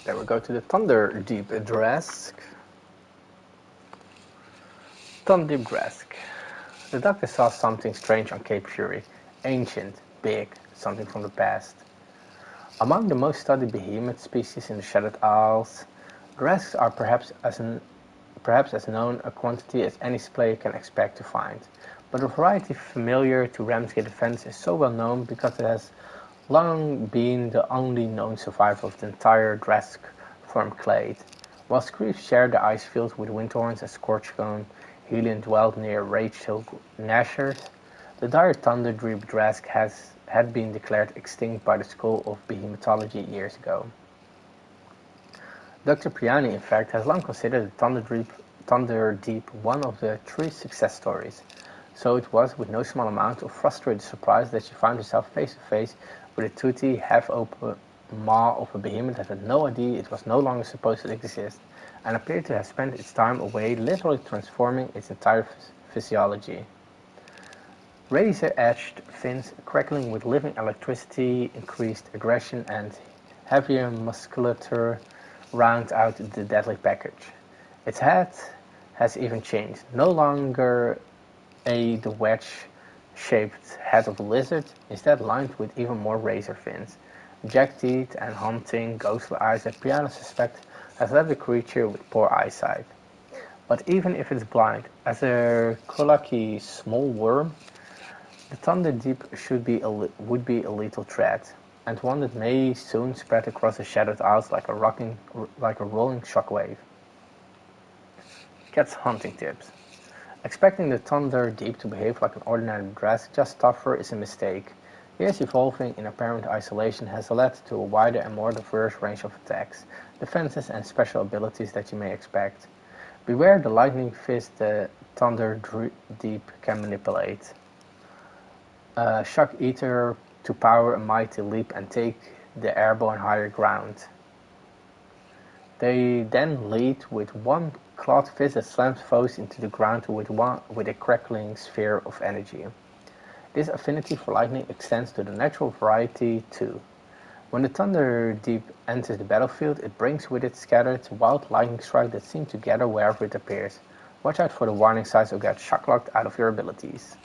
Then we go to the Thunder Deep Drask. Thunder Deep Drask. The doctor saw something strange on Cape Fury. Ancient, big, something from the past. Among the most studied behemoth species in the Shattered Isles, Drasks are perhaps as known a quantity as any player can expect to find. But a variety familiar to Ramsgate Defense is so well known because it has long been the only known survivor of the entire Drask form clade. While Screeves shared the ice fields with Windhorns and Scorchcone, Helion dwelled near Rage Hill Nashers, the dire Thunder Deep Drask had been declared extinct by the School of Behemothology years ago. Dr. Priani, in fact, has long considered Thunder Deep one of the 3 success stories. So it was with no small amount of frustrated surprise that she found herself face to face with a toothy, half-open maw of a behemoth that had no idea it was no longer supposed to exist, and appeared to have spent its time away literally transforming its entire physiology. Razor-edged fins crackling with living electricity, increased aggression, and heavier musculature round out the deadly package. Its head has even changed, no longer the wedge-shaped head of a lizard, instead lined with even more razor fins, jagged teeth, and haunting, ghostly eyes that Piano suspects has left the creature with poor eyesight. But even if it's blind, as a colicky small worm, the Thunder Deep would be a lethal threat, and one that may soon spread across the Shadowed Isles like a rolling shockwave. Cat's hunting tips. Expecting the Thunder Deep to behave like an ordinary Drask, just tougher, is a mistake. Years evolving in apparent isolation has led to a wider and more diverse range of attacks, defenses, and special abilities that you may expect. Beware the lightning fist the Thunder Deep can manipulate. Shock Eater to power a mighty leap and take the airborne higher ground. They then lead with one clawed fist that slams foes into the ground with a crackling sphere of energy. This affinity for lightning extends to the natural variety too. When the Thunder Deep enters the battlefield, it brings with it scattered, wild lightning strikes that seem to gather wherever it appears. Watch out for the warning signs or get shock-locked out of your abilities.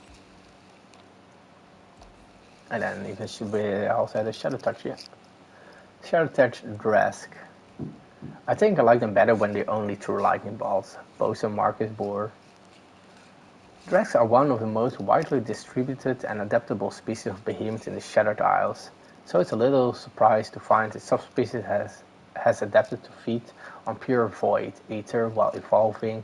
And then even should be also the Shadow Touch, yeah. Shadow Touch Drask. I think I like them better when they only threw lightning bolts. Bosa Marcus Bohr. Drasks are one of the most widely distributed and adaptable species of behemoth in the Shattered Isles, so it's a little surprise to find the subspecies has adapted to feed on pure void ether while evolving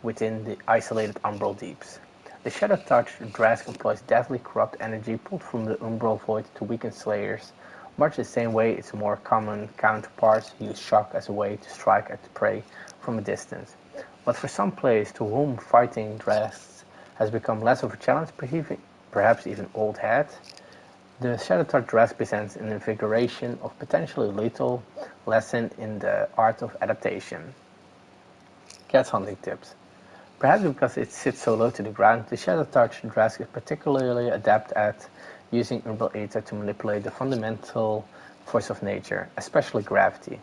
within the isolated umbral deeps. The Shadow Touch Drask employs deadly corrupt energy pulled from the umbral void to weaken slayers, much the same way its more common counterparts use shock as a way to strike at prey from a distance. But for some players to whom fighting Drasks has become less of a challenge, perhaps even old hat, the Shadow Touch Drask presents an invigoration of potentially lethal lesson in the art of adaptation. Cat hunting tips. Perhaps because it sits so low to the ground, the Shadow Touch Drask is particularly adept at using umbral ether to manipulate the fundamental force of nature, especially gravity.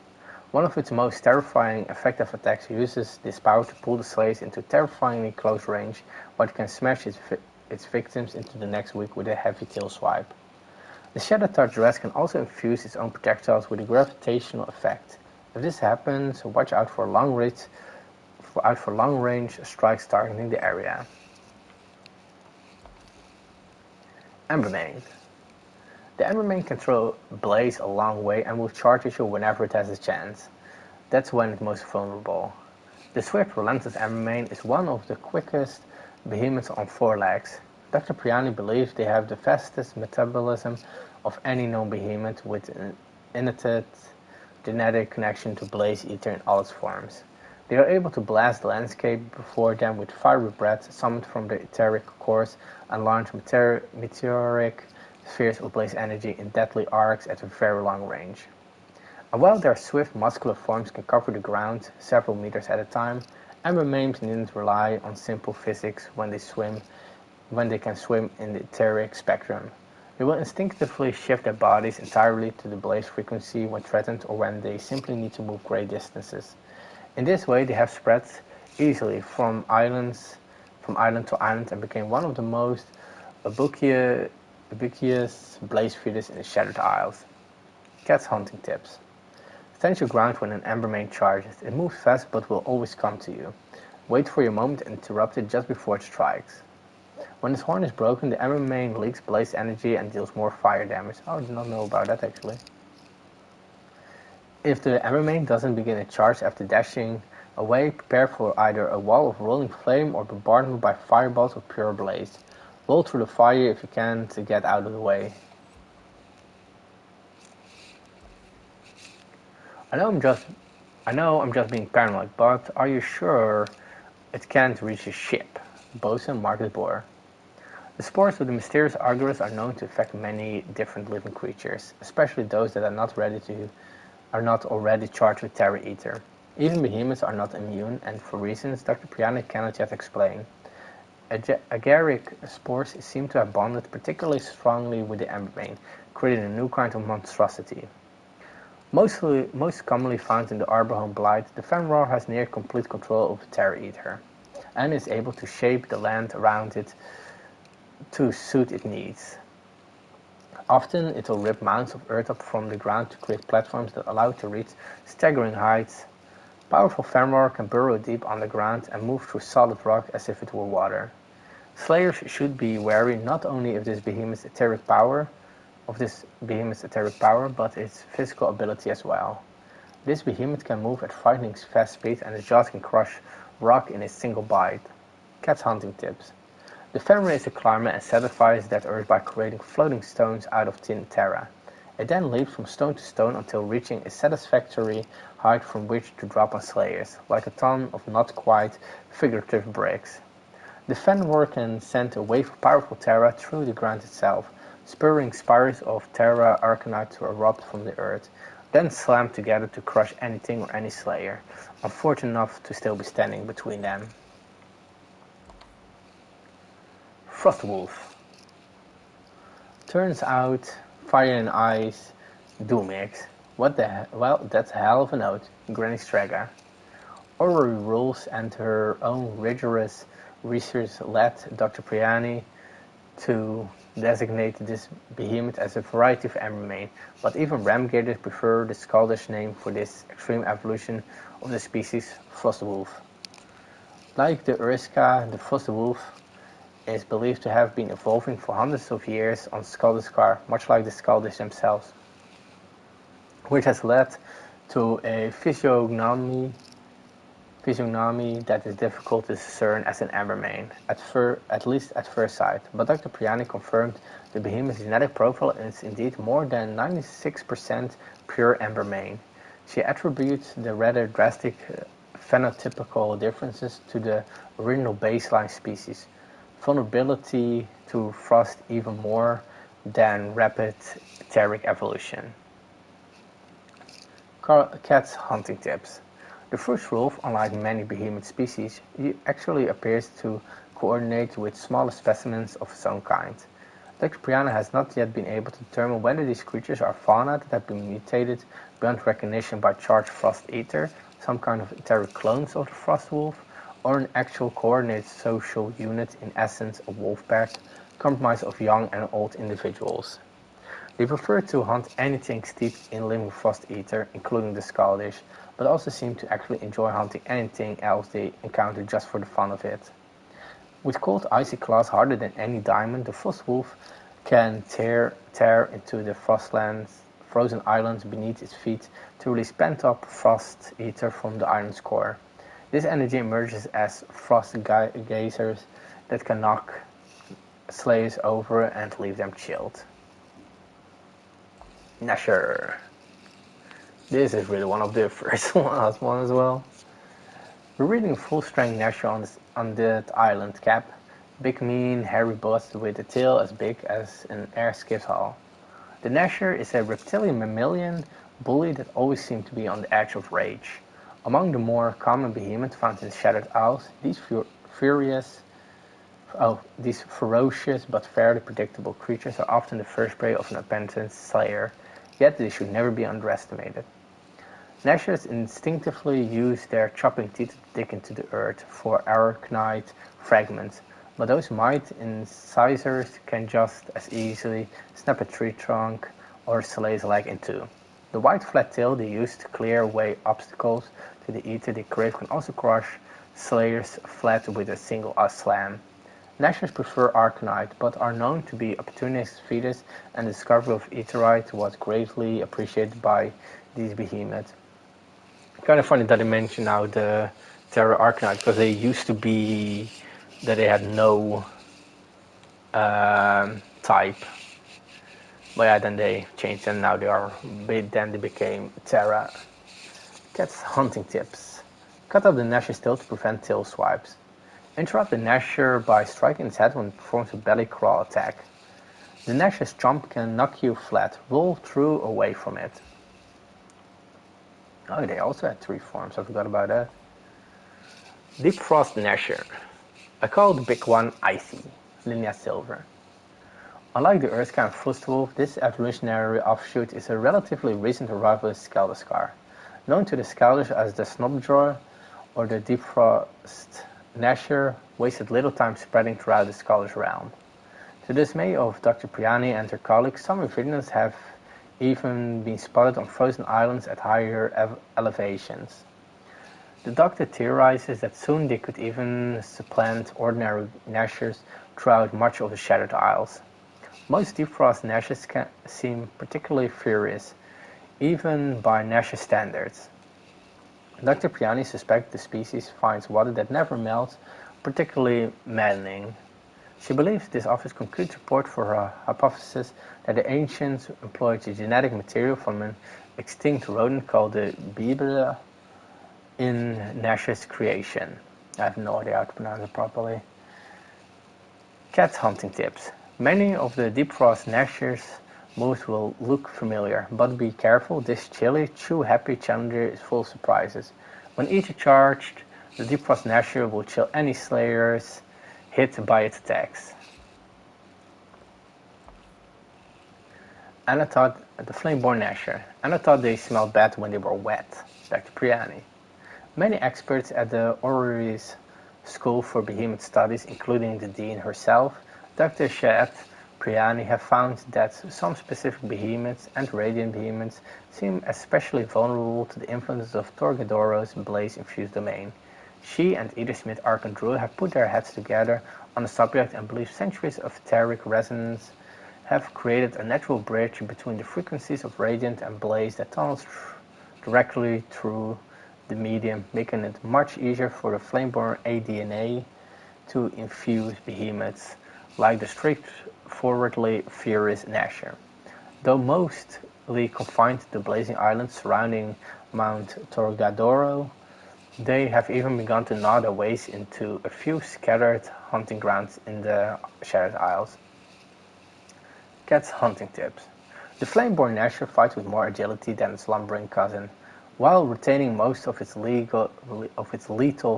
One of its most terrifying effective attacks uses this power to pull the slaves into terrifyingly close range, where it can smash its victims into the next week with a heavy tail swipe. The Shadow Touch Drask can also infuse its own projectiles with a gravitational effect. If this happens, watch out for long-range strikes targeting the area. Embermane. The Embermane can throw blaze a long way and will charge at you whenever it has a chance. That's when it's most vulnerable. The swift, relentless Embermane is one of the quickest behemoths on 4 legs. Dr. Priani believes they have the fastest metabolism of any known behemoth with an innate genetic connection to blaze ether in all its forms. They are able to blast the landscape before them with fiery breath summoned from their etheric cores and launch meteoric spheres of blaze energy in deadly arcs at a very long range. And while their swift muscular forms can cover the ground several meters at a time, Embermanes needn't rely on simple physics when they can swim in the etheric spectrum. They will instinctively shift their bodies entirely to the blaze frequency when threatened or when they simply need to move great distances. In this way, they have spread easily from island to island and became one of the most ubiquitous blaze feeders in the Shattered Isles. Cat's hunting tips. Stand your ground when an Embermane charges. It moves fast but will always come to you. Wait for your moment and interrupt it just before it strikes. When its horn is broken, the Embermane leaks blaze energy and deals more fire damage. I did not know about that actually. If the Embermane doesn't begin a charge after dashing away, prepare for either a wall of rolling flame or bombardment by fireballs of pure blaze. Roll through the fire if you can to get out of the way. I know I'm just I know I'm just being paranoid, but are you sure it can't reach a ship? Bosun Marcus Bohr. The spores of the mysterious Argyrus are known to affect many different living creatures, especially those that are not already charged with terror ether. Even behemoths are not immune, and for reasons Dr. Priani cannot yet explain. Agaric spores seem to have bonded particularly strongly with the Emberbane, creating a new kind of monstrosity. Most commonly found in the Arborhome Blight, the Fenrir has near complete control over Terror Eater, and is able to shape the land around it to suit its needs. Often it will rip mounds of earth up from the ground to create platforms that allow it to reach staggering heights. Powerful Fenrir can burrow deep underground and move through solid rock as if it were water. Slayers should be wary not only of this behemoth's etheric power, but its physical ability as well. This behemoth can move at frightening fast speed, and its jaws can crush rock in a single bite. Cat's hunting tips. The Fenrir is a climber and satisfies that earth by creating floating stones out of thin terra. It then leaps from stone to stone until reaching a satisfactory height from which to drop on slayers, like a ton of not quite figurative bricks. The Fenrir can send a wave of powerful terra through the ground itself, spurring spires of terra arcanite to erupt from the earth, then slam together to crush anything or any slayer, unfortunate enough to still be standing between them. Frostwolf. Turns out, Fire and Ice do mix. What the hell? Well, that's a hell of a note, Granny Straga. Orrery rules and her own rigorous research led Dr. Priani to designate this behemoth as a variety of Embermane, but even Ramgaters prefer the Scaldish name for this extreme evolution of the species, Frostwolf. Like the Uriska, the Frostwolf is believed to have been evolving for hundreds of years on Skaldishkar, much like the Scaldish themselves, which has led to a physiognomy that is difficult to discern as an Embermane, at least at first sight, but Dr. Priani confirmed the behemoth's genetic profile is indeed more than 96% pure Embermane. She attributes the rather drastic phenotypical differences to the original baseline species, vulnerability to frost even more than rapid etheric evolution. Cat's hunting tips. The first wolf, unlike many behemoth species, actually appears to coordinate with smaller specimens of its own kind. Dr. Priana has not yet been able to determine whether these creatures are fauna that have been mutated beyond recognition by charged frost eater, some kind of etheric clones of the frost wolf, or an actual coordinated social unit, in essence a wolf pack, comprised of young and old individuals. They prefer to hunt anything steeped in living frost eater, including the Scaldish, but also seem to actually enjoy hunting anything else they encounter just for the fun of it. With cold icy claws harder than any diamond, the Frostwolf can tear into the frozen islands beneath its feet to release pent-up frost ether from the island's core. This energy emerges as frost geysers that can knock slayers over and leave them chilled. Nasher. This is really one of the first last one as well. We're reading a full-strength Nasher on that island cap. Big mean, hairy bust with a tail as big as an air skiff's hull. The Nasher is a reptilian mammalian bully that always seems to be on the edge of rage. Among the more common behemoths found in Shattered Isles, these ferocious but fairly predictable creatures are often the first prey of an impenitent slayer, yet they should never be underestimated. Nashers instinctively use their chopping teeth to dig into the earth for arachnite fragments, but those mighty incisors can just as easily snap a tree trunk or slay's leg in two. The wide flat tail they use to clear away obstacles to the ether they crave can also crush slayers flat with a single slam. Nashers prefer arcanite, but are known to be opportunistic feeders, and the discovery of etherite was greatly appreciated by these behemoths. Kind of funny that I mentioned now the Terra Arcanite, because they used to be that they had no type. But yeah, then they changed and now they became Terra. Cat's hunting tips. Cut off the Nash's tail to prevent tail swipes. Interrupt the Nasher by striking its head when it performs a belly crawl attack. The Nash's chomp can knock you flat. Roll through away from it. Oh, they also had 3 forms. I forgot about that. Deep Frost Nasher. I call the big one Icy. Linear Silver. Unlike the Earth-kind Frostwolf, this evolutionary offshoot is a relatively recent arrival in Skelderskar. Known to the Skelders as the Snobdraw or the Deep Frost Nasher, wasted little time spreading throughout the Skelders realm. To the dismay of Dr. Priani and her colleagues, some revidents have even been spotted on frozen islands at higher elevations. The Doctor theorizes that soon they could even supplant ordinary Nashers throughout much of the Shattered Isles. Most Deep Frost Nashers can seem particularly furious, even by Nasher standards. Dr. Priani suspects the species finds water that never melts particularly maddening. She believes this offers concrete support for her hypothesis that the ancients employed the genetic material from an extinct rodent called the behemoths in Nash's creation. I have no idea how to pronounce it properly. Cat hunting tips. Many of the Deep Frost Nashers' moves will look familiar, but be careful, this chilly, chew-happy challenger is full of surprises. When each charged, the Deep Frost Nasher will chill any slayers hit by its attacks. Anna thought the Flameborn Nasher. Anna thought they smelled bad when they were wet. Dr. Priani. Many experts at the Orrery's School for Behemoth Studies, including the Dean herself, Dr. Shet Priani, have found that some specific behemoths and radiant behemoths seem especially vulnerable to the influences of Torgadoro's blaze-infused domain. She and Edith Smith Arkandrew have put their heads together on the subject and believe centuries of etheric resonance have created a natural bridge between the frequencies of radiant and blaze that tunnels directly through the medium, making it much easier for the Flameborn ADNA to infuse behemoths like the straightforwardly furious Nasher. Though mostly confined to the blazing islands surrounding Mount Torgadoro, they have even begun to gnaw their ways into a few scattered hunting grounds in the Shattered Isles. Cat's hunting tips. The Flameborn Nasher fights with more agility than its lumbering cousin, while retaining most of its lethal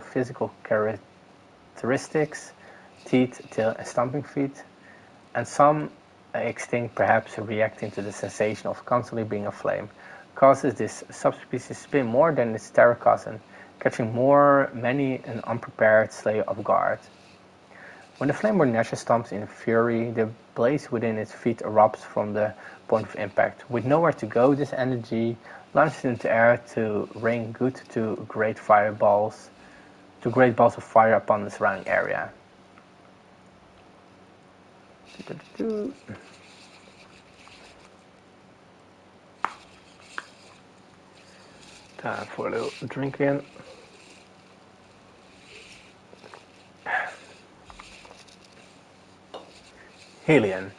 physical characteristics, teeth, tail, and stomping feet, and some extinct, perhaps reacting to the sensation of constantly being aflame, causes this subspecies to spin more than its terror cousin, catching many an unprepared slayer off guard. When the Flameborn Nasher stomps in fury, the blaze within its feet erupts from the point of impact. With nowhere to go, this energy launches into the air to rain good to great balls of fire upon the surrounding area. Time for a little drink again. Helion.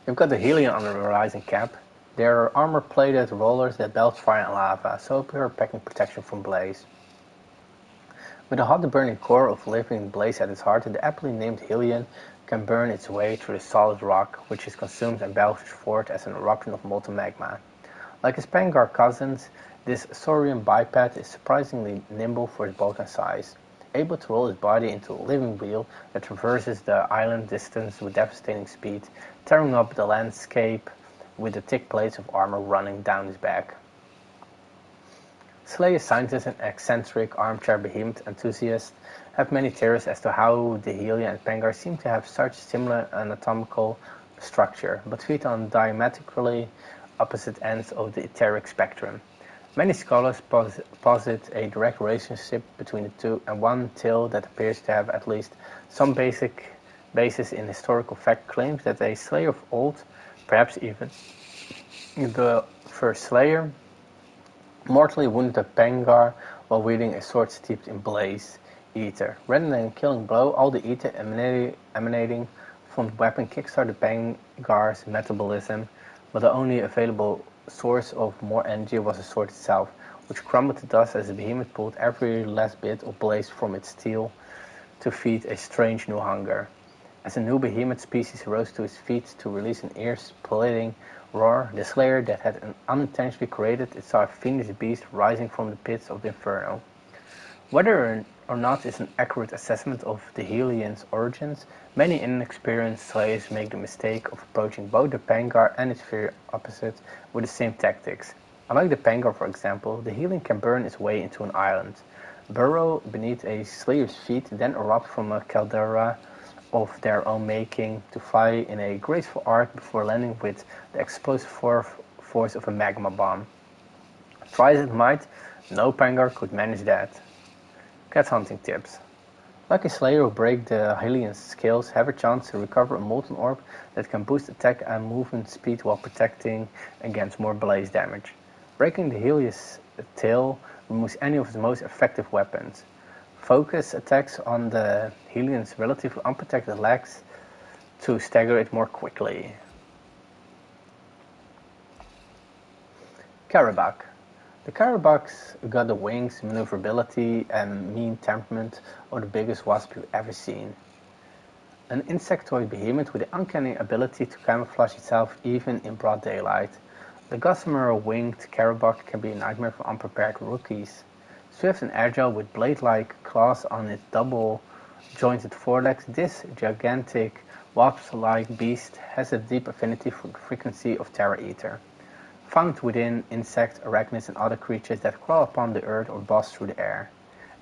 You've got the Helion on the horizon cap. They are armor-plated rollers that belch fire and lava, so pure packing protection from blaze. With a hot burning core of living blaze at its heart, the aptly named Helion can burn its way through the solid rock, which is consumed and belches forth as an eruption of molten magma. Like its Pangar cousins, this saurian biped is surprisingly nimble for its bulk and size, able to roll its body into a living wheel that traverses the island distance with devastating speed, tearing up the landscape with the thick plates of armor running down its back. Slayer scientists and eccentric armchair behemoth enthusiasts have many theories as to how the Helion and Pangar seem to have such similar anatomical structure, but feed on diametrically opposite ends of the etheric spectrum. Many scholars posit a direct relationship between the two, and one tale that appears to have at least some basis in historical fact claims that a slayer of old, perhaps even the first slayer, mortally wounded a Pangar while wielding a sword steeped in blaze ether. Rather than a killing blow, all the ether emanating from the weapon kickstarted Pangar's metabolism, but the only available source of more energy was the sword itself, which crumbled to dust as the behemoth pulled every last bit of blaze from its steel to feed a strange new hunger. As a new behemoth species rose to its feet to release an ear-splitting roar, the slayer that had unintentionally created it saw a fiendish beast rising from the pits of the inferno. Whether or not is an accurate assessment of the Hellions' origins, many inexperienced slayers make the mistake of approaching both the Pangar and its fierce opposite with the same tactics. Unlike the Pangar, for example, the Hellion can burn its way into an island, burrow beneath a slayer's feet, then erupt from a caldera of their own making to fly in a graceful arc before landing with the explosive force of a magma bomb. Try as it might, no Pangar could manage that. Cat hunting tips. Lucky Slayer who break the Hellions' scales have a chance to recover a molten orb that can boost attack and movement speed while protecting against more blaze damage. Breaking the Helios' tail removes any of its most effective weapons. Focus attacks on the Hellions' relatively unprotected legs to stagger it more quickly. Karabak. The Karabaks got the wings, maneuverability, and mean temperament of the biggest wasp you've ever seen. An insectoid behemoth with the uncanny ability to camouflage itself even in broad daylight. The gossamer winged Karabak can be a nightmare for unprepared rookies. Swift and agile with blade-like claws on its double-jointed forelegs, this gigantic wasp-like beast has a deep affinity for the frequency of Terra Ether. Found within insects, arachnids, and other creatures that crawl upon the earth or buzz through the air.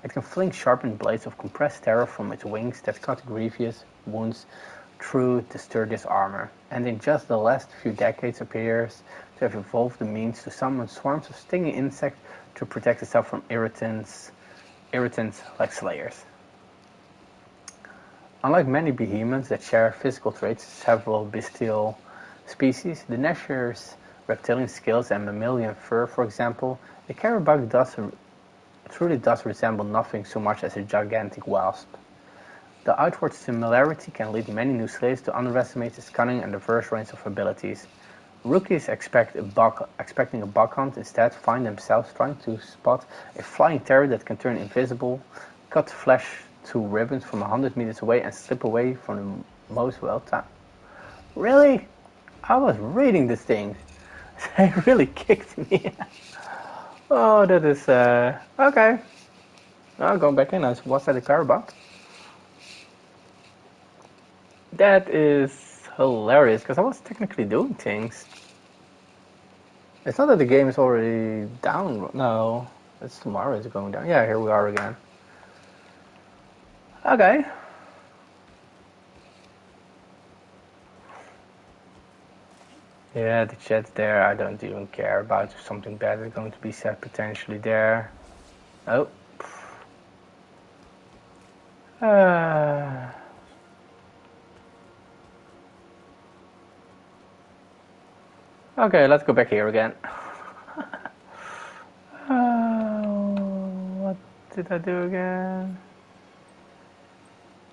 It can fling sharpened blades of compressed terror from its wings that cut grievous wounds through the sturdiest armor, and in just the last few decades appears to have evolved the means to summon swarms of stinging insects to protect itself from irritants like slayers. Unlike many behemoths that share physical traits with several bestial species, the Nashor's reptilian scales and mammalian fur, for example, the Karabak truly does resemble nothing so much as a gigantic wasp. The outward similarity can lead many new slayers to underestimate its cunning and diverse range of abilities. Rookies expecting a bug hunt instead find themselves trying to spot a flying terror that can turn invisible, cut flesh to ribbons from 100 meters away, and slip away from the most well-timed. Really? I was reading this thing. They really kicked me. Oh, that is okay. I'll go back in. Was that a Karabak? That is hilarious because I was technically doing things. It's not that the game is already down. No, it's tomorrow. It's going down. Yeah, here we are again. Okay. Yeah, the chat there, I don't even care about if something bad is going to be said potentially there. Oh. Okay, let's go back here again. What did I do again?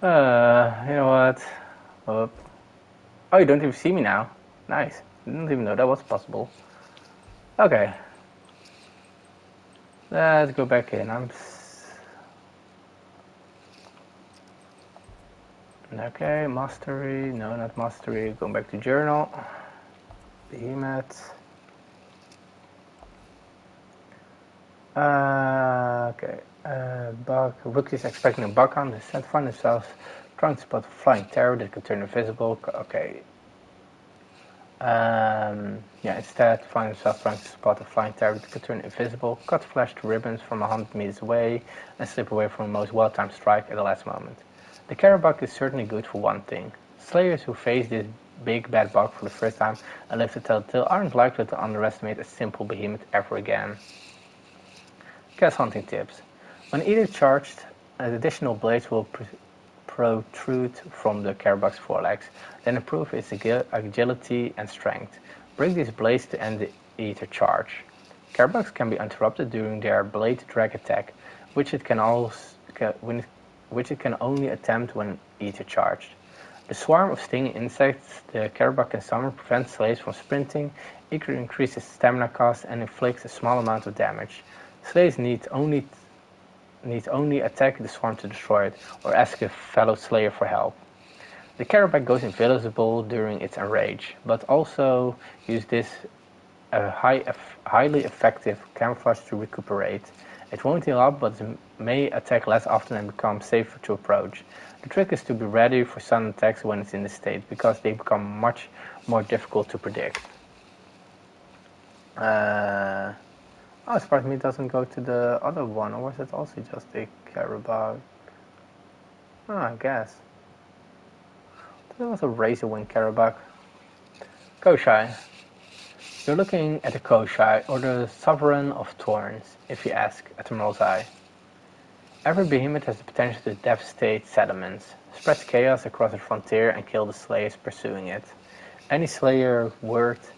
You know what? Oh, you don't even see me now. Nice. Didn't even know that was possible. Okay. Let's go back in. Okay, mastery. No, not mastery. Going back to journal. Behemoth. Okay. Bug. Rookies expecting a bug hunt. Instead, find themselves trying to spot a flying terror that can turn invisible. Okay. Instead, find himself trying to spot a flying terror that could turn invisible, cut flesh to ribbons from 100 meters away, and slip away from the most well-timed strike at the last moment. The Karabak is certainly good for one thing. Slayers who face this big bad bug for the first time and live to tell the tale aren't likely to underestimate a simple behemoth ever again. Cat hunting tips. When either charged, additional blades will protrude from the Karabak's forelegs, then improve its agility and strength. Break these blades to end the ether charge. Karabaks can be interrupted during their blade drag attack, which it can only attempt when ether charged. The swarm of stinging insects the Karabak can summon prevents slaves from sprinting, increases stamina cost, and inflicts a small amount of damage. Slaves need only attack the swarm to destroy it, or ask a fellow slayer for help. The Carraback goes invisible during its enrage, but also use this highly effective camouflage to recuperate. It won't heal up, but may attack less often and become safer to approach. The trick is to be ready for sudden attacks when it's in this state, because they become much more difficult to predict. Oh, Spartan Meat doesn't go to the other one, or was it also just a Carraback? Oh, I guess. There was a razor wing Carraback. Koshai. You're looking at the Koshai, or the Sovereign of Thorns, if you ask Admiral's Eye. Every behemoth has the potential to devastate settlements, spread chaos across the frontier and kill the slaves pursuing it. Any slayer worth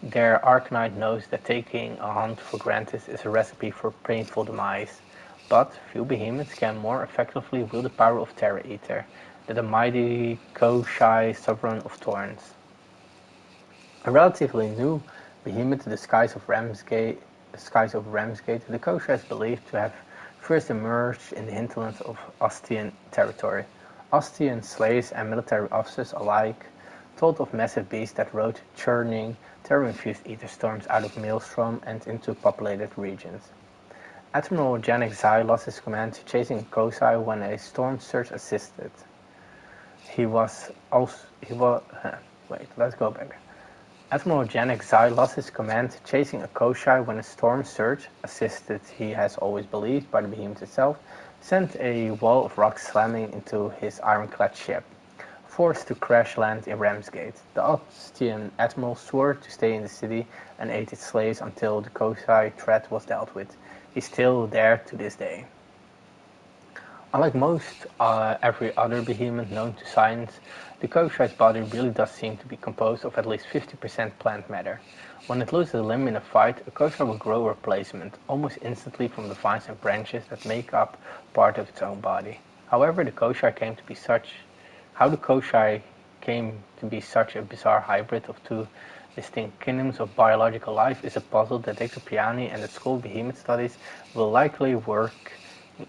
their Arcanite knows that taking a hunt for granted is a recipe for painful demise, but few behemoths can more effectively wield the power of Terror Eater than the mighty Koshai Sovereign of Thorns. A relatively new behemoth, the Skies of Ramsgate, the Koshai is believed to have first emerged in the hinterlands of Ostian territory. Ostian slaves and military officers alike told of massive beasts that rode churning, terror-infused ether storms out of Maelstrom and into populated regions. Admiral Janek Zai lost his command to chasing Koshai when a storm surge assisted. Admiral Janek Zai lost his command chasing a Koshai when a storm surge, assisted he has always believed by the behemoth itself, sent a wall of rocks slamming into his ironclad ship. Forced to crash land in Ramsgate, the Ostian admiral swore to stay in the city and aid its slaves until the Koshai threat was dealt with. He's still there to this day. Unlike most every other behemoth known to science, the Koshai's body really does seem to be composed of at least 50% plant matter. When it loses a limb in a fight, a Koshai will grow a replacement, almost instantly from the vines and branches that make up part of its own body. However, the Koshai came to be such a bizarre hybrid of two distinct kingdoms of biological life is a puzzle that Exopiani and the School of Behemoth Studies will likely work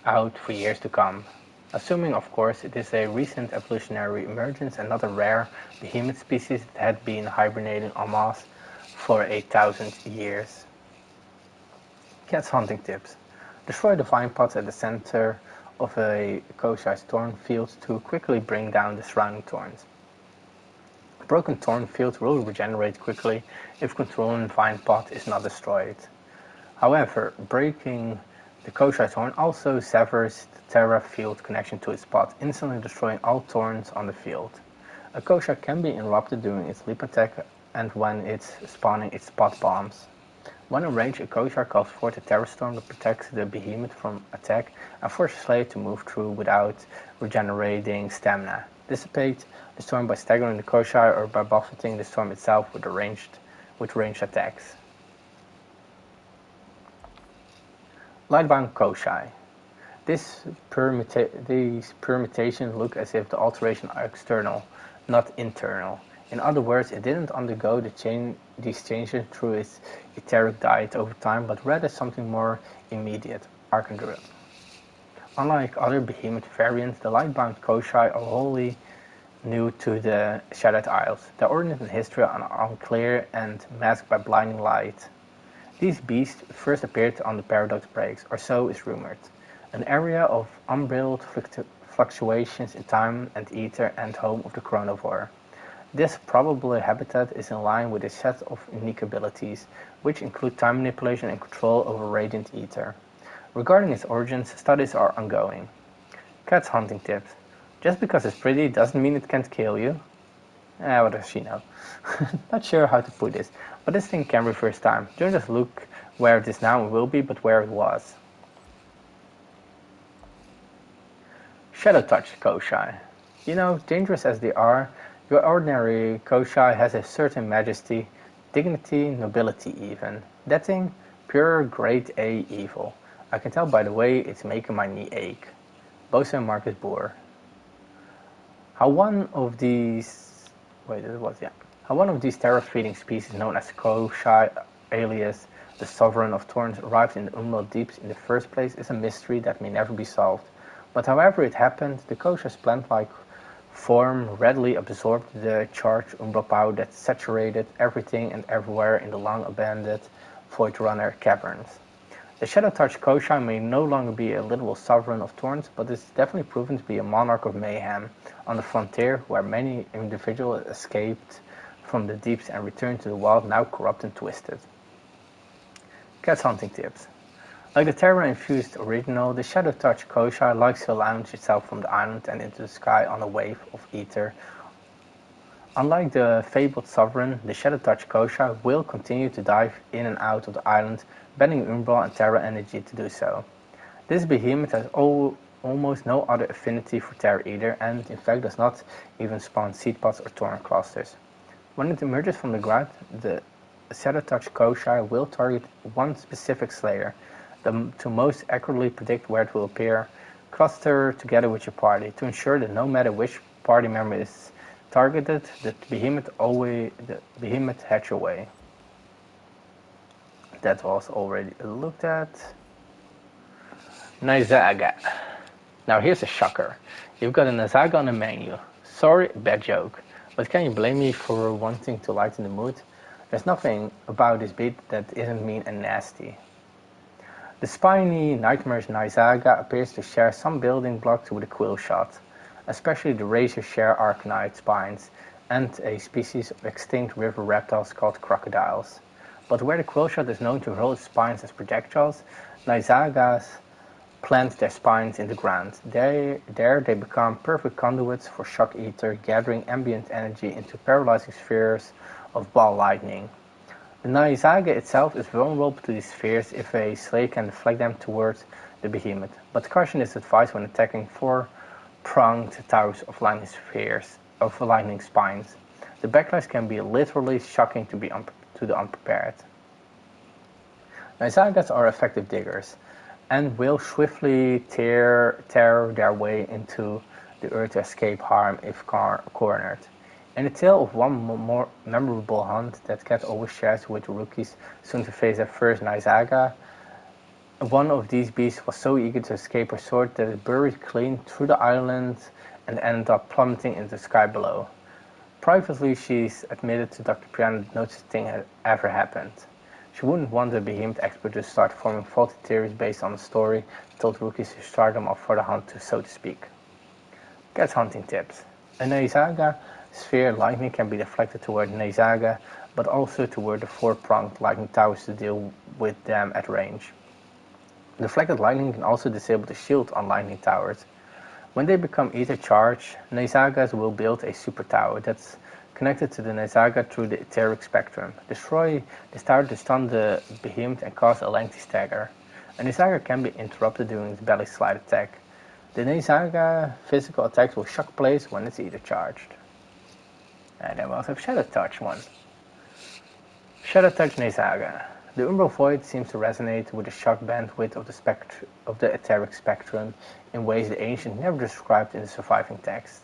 out for years to come. Assuming, of course, it is a recent evolutionary emergence and not a rare behemoth species that had been hibernating en masse for 1,000 years. Cat's hunting tips. Destroy the vine pots at the center of a Koshai's thorn field to quickly bring down the surrounding thorns. A broken thorn field will regenerate quickly if controlling vine pot is not destroyed. However, breaking the Koshai thorn also severs the Terra field connection to its pot, instantly destroying all thorns on the field. A Koshai can be interrupted during its leap attack and when it's spawning its pot bombs. When in range, a Koshai calls forth a Terra storm that protects the behemoth from attack and forces slaves to move through without regenerating stamina. Dissipate the storm by staggering the Koshai or by buffeting the storm itself with ranged attacks. Lightbound Koshai. These permutations look as if the alterations are external, not internal. In other words, it didn't undergo these changes through its etheric diet over time, but rather something more immediate, Arcandrill. Unlike other behemoth variants, the Lightbound Koshai are wholly new to the Shadowed Isles. Their origins and history are unclear and masked by blinding light. These beasts first appeared on the Paradox Breaks, or so is rumored, an area of unbridled fluctuations in time and ether and home of the Chronovore. This probable habitat is in line with a set of unique abilities, which include time manipulation and control over radiant ether. Regarding its origins, studies are ongoing. Cat's hunting tips. Just because it's pretty doesn't mean it can't kill you. What does she know? Not sure how to put this, but this thing can reverse time. Don't just look where it is now and will be, but where it was. Shadow Touch Koshai. You know, dangerous as they are, your ordinary Koshai has a certain majesty, dignity, nobility even. That thing, pure grade A evil. I can tell by the way it's making my knee ache. Bosun Marcus Boer. How one of these terror-feeding species known as Koshai alias the Sovereign of Thorns, arrived in the Umbral Deeps in the first place is a mystery that may never be solved. But however it happened, the Kosha's plant-like form readily absorbed the charged Umbral power that saturated everything and everywhere in the long-abandoned Void Runner caverns. The Shadow-Touch Kosha may no longer be a literal Sovereign of Thorns, but is definitely proven to be a monarch of mayhem on the frontier where many individuals escaped from the deeps and returned to the wild, now corrupt and twisted. Cat's hunting tips. Like the terror-infused original, the Shadow-Touch Kosha likes to launch itself from the island and into the sky on a wave of ether. Unlike the fabled Sovereign, the Shadow-Touch Kosha will continue to dive in and out of the island, bending Umbral and Terra energy to do so. This behemoth has almost no other affinity for Terra either, and in fact does not even spawn seed pods or thorn clusters. When it emerges from the ground, the Shadow-Touch Kosha will target one specific slayer. To most accurately predict where it will appear, cluster together with your party to ensure that no matter which party member is targeted, the behemoth heads away. That was already looked at. Nizaga. Now here's a shocker. You've got a Nizaga on the menu. Sorry, bad joke. But can you blame me for wanting to lighten the mood? There's nothing about this beat that isn't mean and nasty. The spiny, nightmarish Nizaga appears to share some building blocks with a Quillshot, especially the razor-share arcanite spines and a species of extinct river reptiles called crocodiles. But where the Quillshot is known to roll its spines as projectiles, Nizagas plant their spines in the ground. There they become perfect conduits for shock ether, gathering ambient energy into paralyzing spheres of ball lightning. The Nizaga itself is vulnerable to these spheres if a slayer can deflect them towards the behemoth, but caution is advised when attacking four-pronged towers of lightning spines. The backlash can be literally shocking to the unprepared. Nizagas are effective diggers, and will swiftly tear their way into the earth to escape harm if cornered. In the tale of one more memorable hunt that Cat always shares with rookies soon to face their first Nizaga, one of these beasts was so eager to escape her sword that it buried clean through the island and ended up plummeting into the sky below. Privately, she's admitted to Dr. Piano that no such thing had ever happened. She wouldn't want the behemoth expert to start forming faulty theories based on a story that told rookies to start them off for the hunt, so to speak. Cat's hunting tips. A Nizaga sphere lightning can be deflected toward Nizaga, but also toward the four-pronged lightning towers to deal with them at range. Deflected lightning can also disable the shield on lightning towers. When they become ether charged, Nizagas will build a super tower that's connected to the Nizaga through the etheric spectrum. Destroy this tower to stun the behemoth and cause a lengthy stagger. A Nizaga can be interrupted during its belly slide attack. The Nizaga physical attacks will shock players when it's ether charged. And then we also have Shadow Touch one. Shadow Touch Nizaga. The Umbral Void seems to resonate with the shock bandwidth of the etheric spectrum in ways the ancients never described in the surviving text.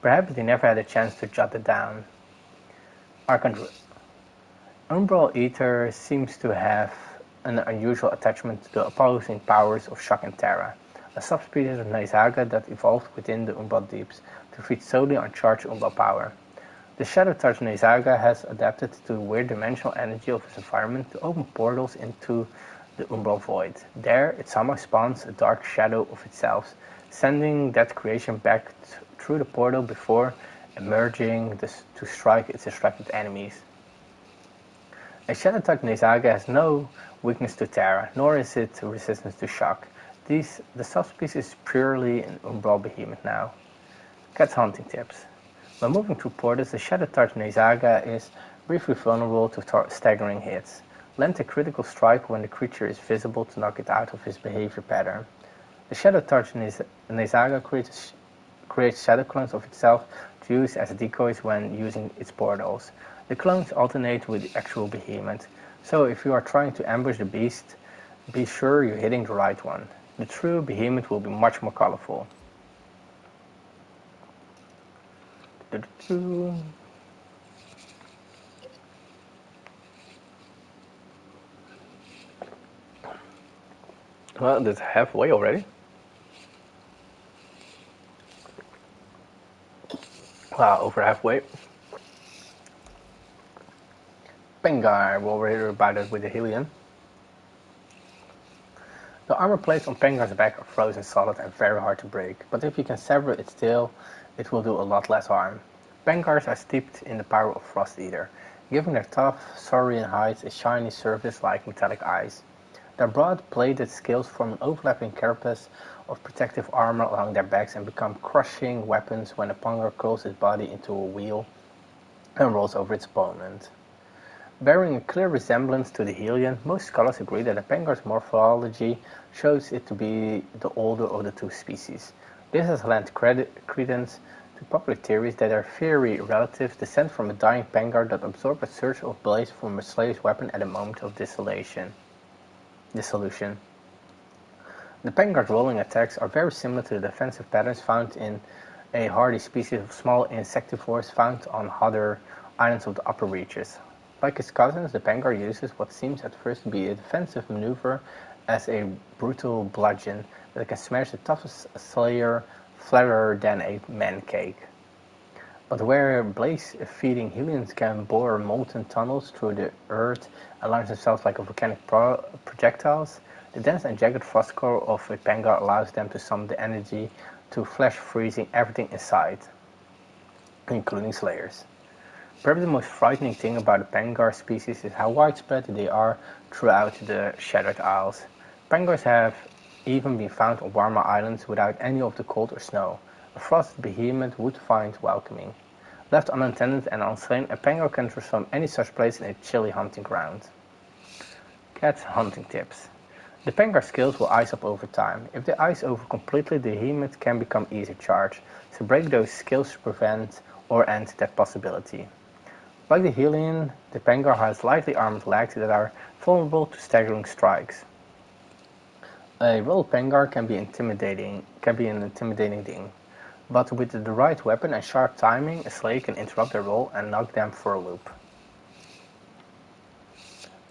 Perhaps they never had a chance to jot it down. Umbral Ether seems to have an unusual attachment to the opposing powers of Shock and Terra, a subspecies of Nizaga that evolved within the Umbral Deeps to feed solely on charged Umbral power. The Shadow-Touch Nizaga has adapted to the weird dimensional energy of its environment to open portals into the Umbral Void. There, it somehow spawns a dark shadow of itself, sending that creation back through the portal before emerging to strike its distracted enemies. A Shadow-Touch Nizaga has no weakness to Terra, nor is it resistant to shock. The subspecies is purely an Umbral behemoth now. Cat's hunting tips. When moving through portals, the Shadow-Touch Nizaga is briefly vulnerable to staggering hits. Land a critical strike when the creature is visible to knock it out of his behavior pattern. The Shadow-Touch Nizaga creates shadow clones of itself to use as decoys when using its portals. The clones alternate with the actual behemoth, so if you are trying to ambush the beast, be sure you're hitting the right one. The true behemoth will be much more colorful. Well, that's halfway already. Wow, over halfway. Pengar, we already heard about it with the Hylian. The armor plates on Pengar's back are frozen solid and very hard to break, but if you can sever its tail, it will do a lot less harm. Pengars are steeped in the power of Frost Eater, giving their tough, saurian hides a shiny surface like metallic ice. Their broad-bladed scales form an overlapping carapace of protective armor along their backs and become crushing weapons when a Pengar curls its body into a wheel and rolls over its opponent. Bearing a clear resemblance to the Hylian, most scholars agree that the Pengar's morphology shows it to be the older of the two species. This has lent credence to popular theories that their fiery relatives descend from a dying Pengar that absorbed a surge of blaze from a slave's weapon at a moment of dissolution. The Pengar's rolling attacks are very similar to the defensive patterns found in a hardy species of small insectivores found on other islands of the upper reaches. Like its cousins, the Pengar uses what seems at first to be a defensive maneuver as a brutal bludgeon that can smash the toughest slayer flatter than a man-cake. But where blaze-feeding Hylians can bore molten tunnels through the earth and launch themselves like volcanic projectiles, the dense and jagged frost core of a Pengar allows them to summon the energy to flash freezing everything in sight, including slayers. Perhaps the most frightening thing about the Pengar species is how widespread they are throughout the Shattered Isles. Pengars have even been found on warmer islands without any of the cold or snow. A frosted behemoth would find welcoming. Left unattended and unslain, a Pengar can transform any such place in a chilly hunting ground. Cat's hunting tips. The Pengar scales will ice up over time. If they ice over completely, the behemoth can become easy charge, so break those scales to prevent or end that possibility. Like the Hylian, the Pengar has lightly armored legs that are vulnerable to staggering strikes. A rolled Pengar can be an intimidating thing, but with the right weapon and sharp timing, a Slayer can interrupt their roll and knock them for a loop.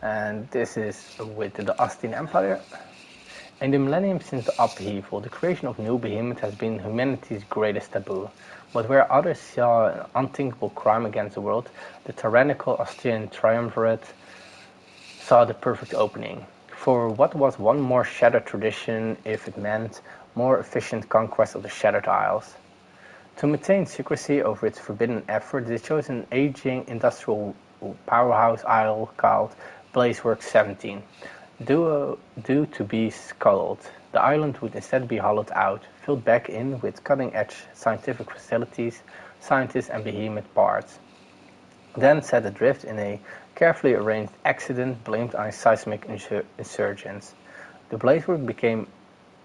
And this is with the Ostine Empire. In the millennium since the upheaval, the creation of new behemoths has been humanity's greatest taboo. But where others saw an unthinkable crime against the world, the tyrannical Austrian triumvirate saw the perfect opening. For what was one more shattered tradition if it meant more efficient conquest of the Shattered Isles? To maintain secrecy over its forbidden effort, they chose an aging industrial powerhouse isle called Blazeworks 17. Due to be scuttled, the island would instead be hollowed out, filled back in with cutting-edge scientific facilities, scientists and behemoth parts, then set adrift in a carefully arranged accident blamed on seismic insurgents. The Blazework became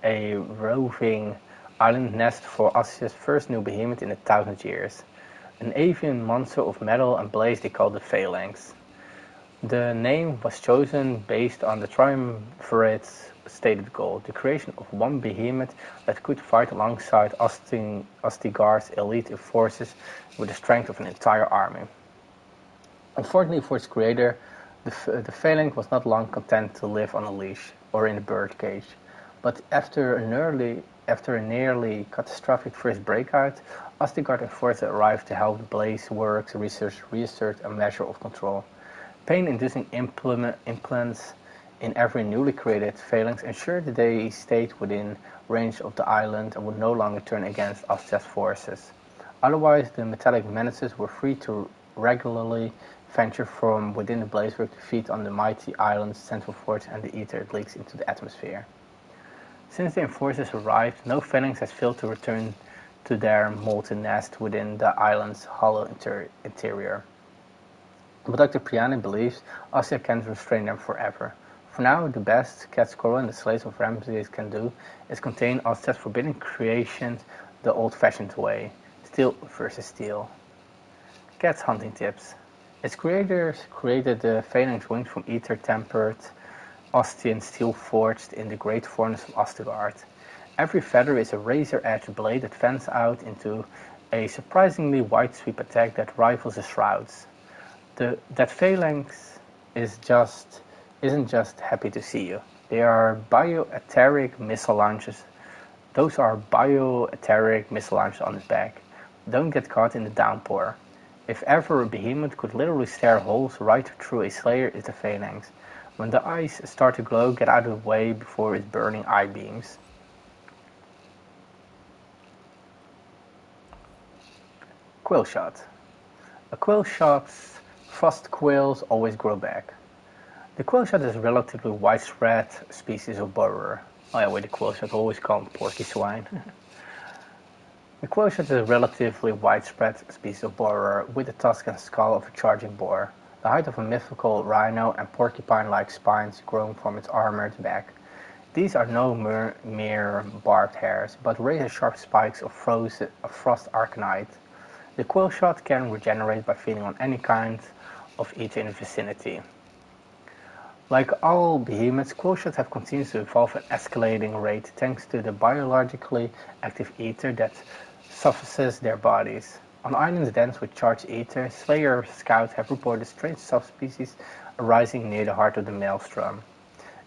a roving island nest for Austria's first new behemoth in 1,000 years, an avian monster of metal and blaze they called the Phalanx. The name was chosen based on the triumvirate's stated goal, the creation of one behemoth that could fight alongside Ostigard's elite forces with the strength of an entire army. Unfortunately for its creator, the Phalanx was not long content to live on a leash or in a birdcage, but after a nearly catastrophic first breakout, Ostigard and forces arrived to help Blazeworks research reassert a measure of control. Pain-inducing implants in every newly created phalanx ensured that they stayed within range of the island and would no longer turn against Austria's forces. Otherwise, the metallic menaces were free to regularly venture from within the Blazework to feed on the mighty island's central force and the ether it leaks into the atmosphere. Since the enforcers arrived, no phalanx has failed to return to their molten nest within the island's hollow interior. But Dr. Priani believes Austria can't restrain them forever. For now, the best Cat Coral and the Slaves of Ramses can do is contain Austria's forbidden creations the old-fashioned way, steel versus steel. Cat's hunting tips. Its creators created the phalanx wings from ether-tempered Austrian steel forged in the great furnace of Ostigard. Every feather is a razor-edged blade that fans out into a surprisingly wide sweep attack that rivals the shrouds. That phalanx isn't just happy to see you. They are bioetheric missile launches. Those are bioetheric missile launches on its back. Don't get caught in the downpour. If ever a behemoth could literally stare holes right through a slayer, it's the phalanx. When the eyes start to glow, get out of the way before its burning eye beams. Quill shot. A quill shot's frost quills always grow back. The quill shot is a relatively widespread species of burrower. Oh yeah, wait, the quill shot always called porky swine. The quill shot is a relatively widespread species of borer with the tusk and skull of a charging boar, the height of a mythical rhino, and porcupine-like spines growing from its armored back. These are no mere barbed hairs, but razor-sharp spikes of frost arcanite. The quill shot can regenerate by feeding on any kind of ether in the vicinity. Like all behemoths, quill shots have continued to evolve at an escalating rate thanks to the biologically active ether that surfaces their bodies. On islands dense with charged ether, Slayer scouts have reported strange subspecies arising near the heart of the maelstrom,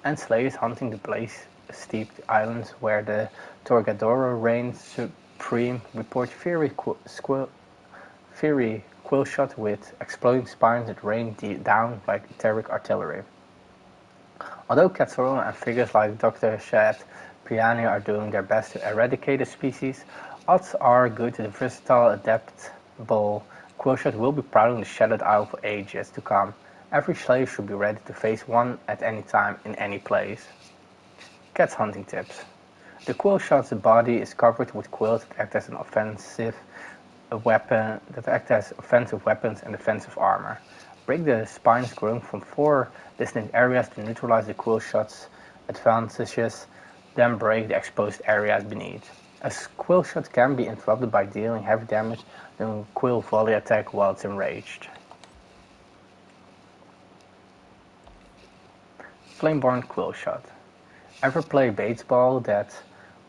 and slayers hunting the blaze-steeped islands where the Torgadoro reigns supreme report fiery quillshot with exploding spines that rain down like etheric artillery. Although Katsuro and figures like Dr. Shad Priani are doing their best to eradicate the species, odds are good that the versatile, adaptable quillshot will be prowling the Shadowed Isle for ages to come. Every slayer should be ready to face one at any time in any place. Cat's hunting tips. The quillshot's body is covered with quills that act as offensive weapons and defensive armor. Break the spines growing from 4 distinct areas to neutralize the quillshot's advantages, then break the exposed areas beneath. A quillshot can be interrupted by dealing heavy damage during a quill volley attack while it's enraged. Flameborn quillshot. Ever play baseball, that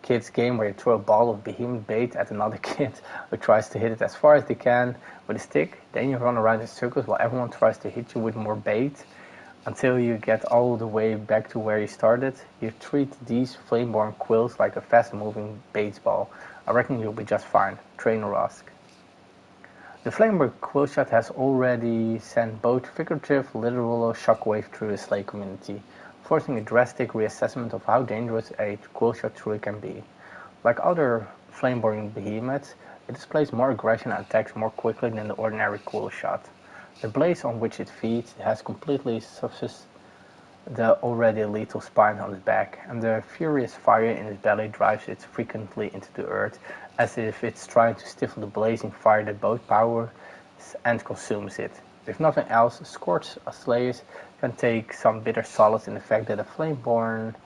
kid's game where you throw a ball of behemoth bait at another kid who tries to hit it as far as they can with a stick? Then you run around in circles while everyone tries to hit you with more bait until you get all the way back to where you started. You treat these flameborn quills like a fast-moving baseball. I reckon you'll be just fine. Train Rusk. The flameborn quillshot has already sent both figurative and literal shockwave through the slay community, forcing a drastic reassessment of how dangerous a quillshot truly can be. Like other flameborn behemoths, it displays more aggression and attacks more quickly than the ordinary quillshot. The blaze on which it feeds has completely surfaced the already lethal spine on its back, and the furious fire in its belly drives it frequently into the earth, as if it's trying to stifle the blazing fire that both powers and consumes it. If nothing else, scorched slayers can take some bitter solace in the fact that a flameborn